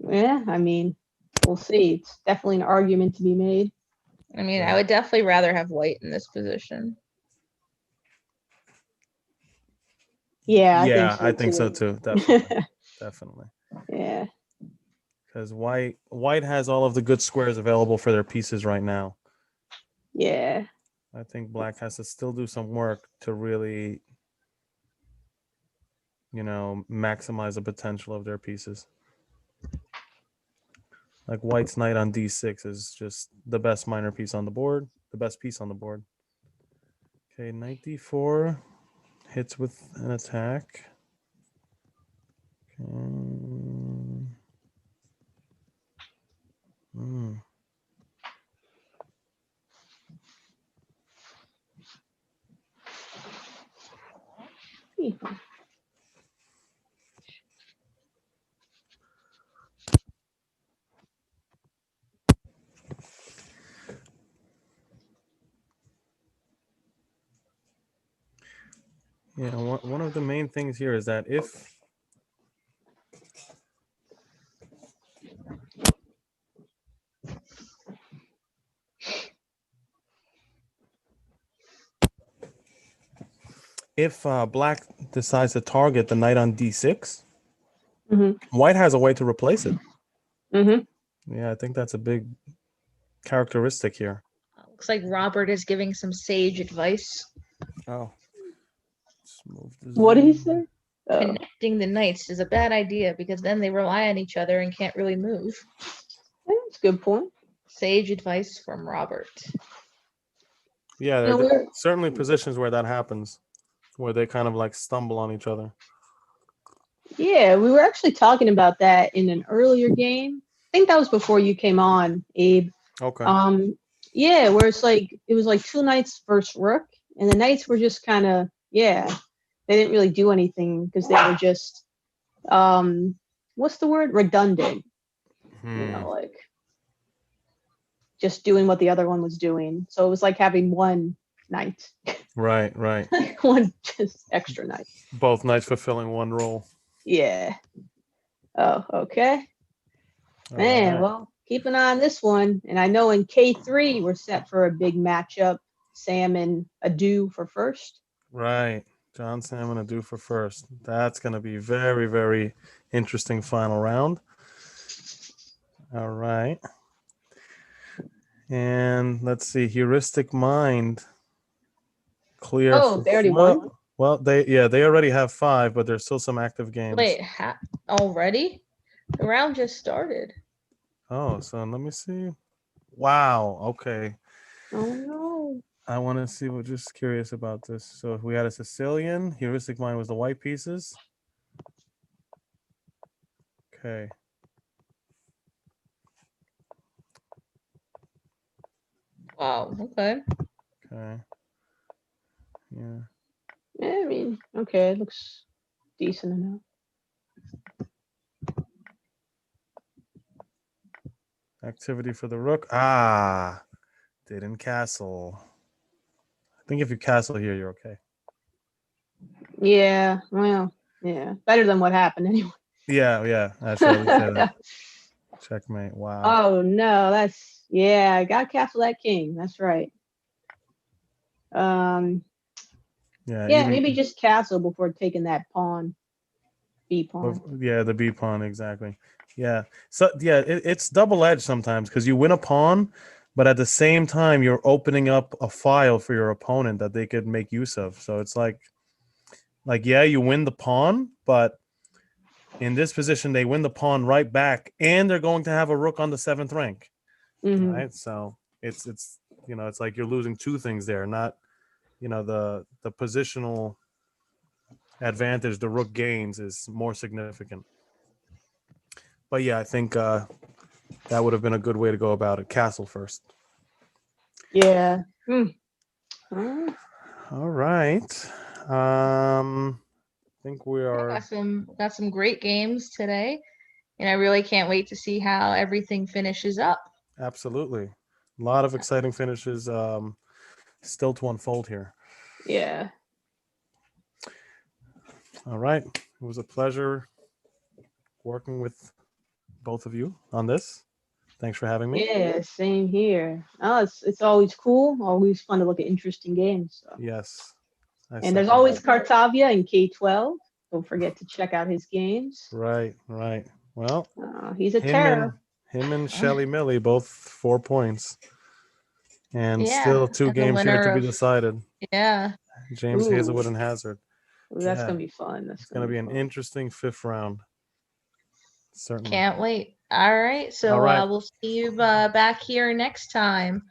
Yeah, I mean, we'll see. It's definitely an argument to be made. I mean, Yeah. I would definitely rather have white in this position. Yeah, Yeah, I think so too. Definitely. Definitely. Yeah. Because white has all of the good squares available for their pieces right now. Yeah. I think black has to still do some work to really, maximize the potential of their pieces. Like white's knight on d6 is just the best minor piece on the board, the best piece on the board. Okay, knight d4 hits with an attack. Okay. Yeah, one of the main things here is that if black decides to target the knight on d6, white has a way to replace it. Yeah, I think that's a big characteristic here. Looks like Robert is giving some sage advice. Oh. Move What did he say? Oh. Connecting the knights is a bad idea because then they rely on each other and can't really move. That's a good point. Sage advice from Robert. Yeah, there are certainly positions where that happens, where they kind of like stumble on each other. Yeah, we were actually talking about that in an earlier game. I think that was before you came on, Abe. Okay. Yeah, where it was like two knights versus rook, and the knights were just kind of, they didn't really do anything because they were just, what's the word? Redundant. Like just doing what the other one was doing. So it was like having one knight. Right. One just extra knight. Both knights fulfilling one role. Yeah. Oh, okay. Man, right. well, keep an eye on this one. And I know in K3 we're set for a big matchup. Sam and Adu for first. Right. John Sam and Adu for first. That's going to be very, very interesting final round. All right. And let's see. Heuristic Mind. Clear. Oh, they already won? Well, they already have 5, but there's still some active games. Wait, already? The round just started. Oh, so let me see. Wow. Okay. Oh no. I want to see. We're just curious about this. So if we had a Sicilian, heuristic mind was the white pieces. Okay. Wow. Okay. Okay. Yeah. Yeah, I mean, okay, it looks decent enough. Activity for the rook. Ah, didn't castle. I think if you castle here, you're okay. Yeah, well, yeah, better than what happened anyway. Yeah. I should at least say that. Checkmate. Wow. Oh no, that's yeah, got castle that king. That's right. Yeah. Yeah, Even maybe just castle before taking that pawn, B pawn. yeah, the B pawn exactly. Yeah. So yeah, it's double edged sometimes because you win a pawn, but at the same time you're opening up a file for your opponent that they could make use of. So it's like yeah, you win the pawn, but in this position they win the pawn right back, and they're going to have a rook on the 7th rank. Mhm. Right. So it's it's like you're losing 2 things there, not the positional advantage the rook gains is more significant. But yeah, I think that would have been a good way to go about it. Castle first. Yeah. Oh, All right. I think we are Got some great games today, and I really can't wait to see how everything finishes up. absolutely a lot of exciting finishes still to unfold here. yeah. All right. It was a pleasure working with both of you on this. Thanks for having me. Yeah, same here. Oh, it's always cool, always fun to look at interesting games. So. Yes. I And there's second always that. Cartavia in K12. Don't forget to check out his games. Right. Well, He's a him and terror. Shelly Millie both 4 points. And Yeah, still 2 and the games here winner to be of decided. yeah. James Ooh, Hazelwood and Hazard. that's Yeah. gonna be fun. That's It's going to be an fun. interesting 5th round. Certainly. Can't wait. All right, All so right. we'll see you back here next time.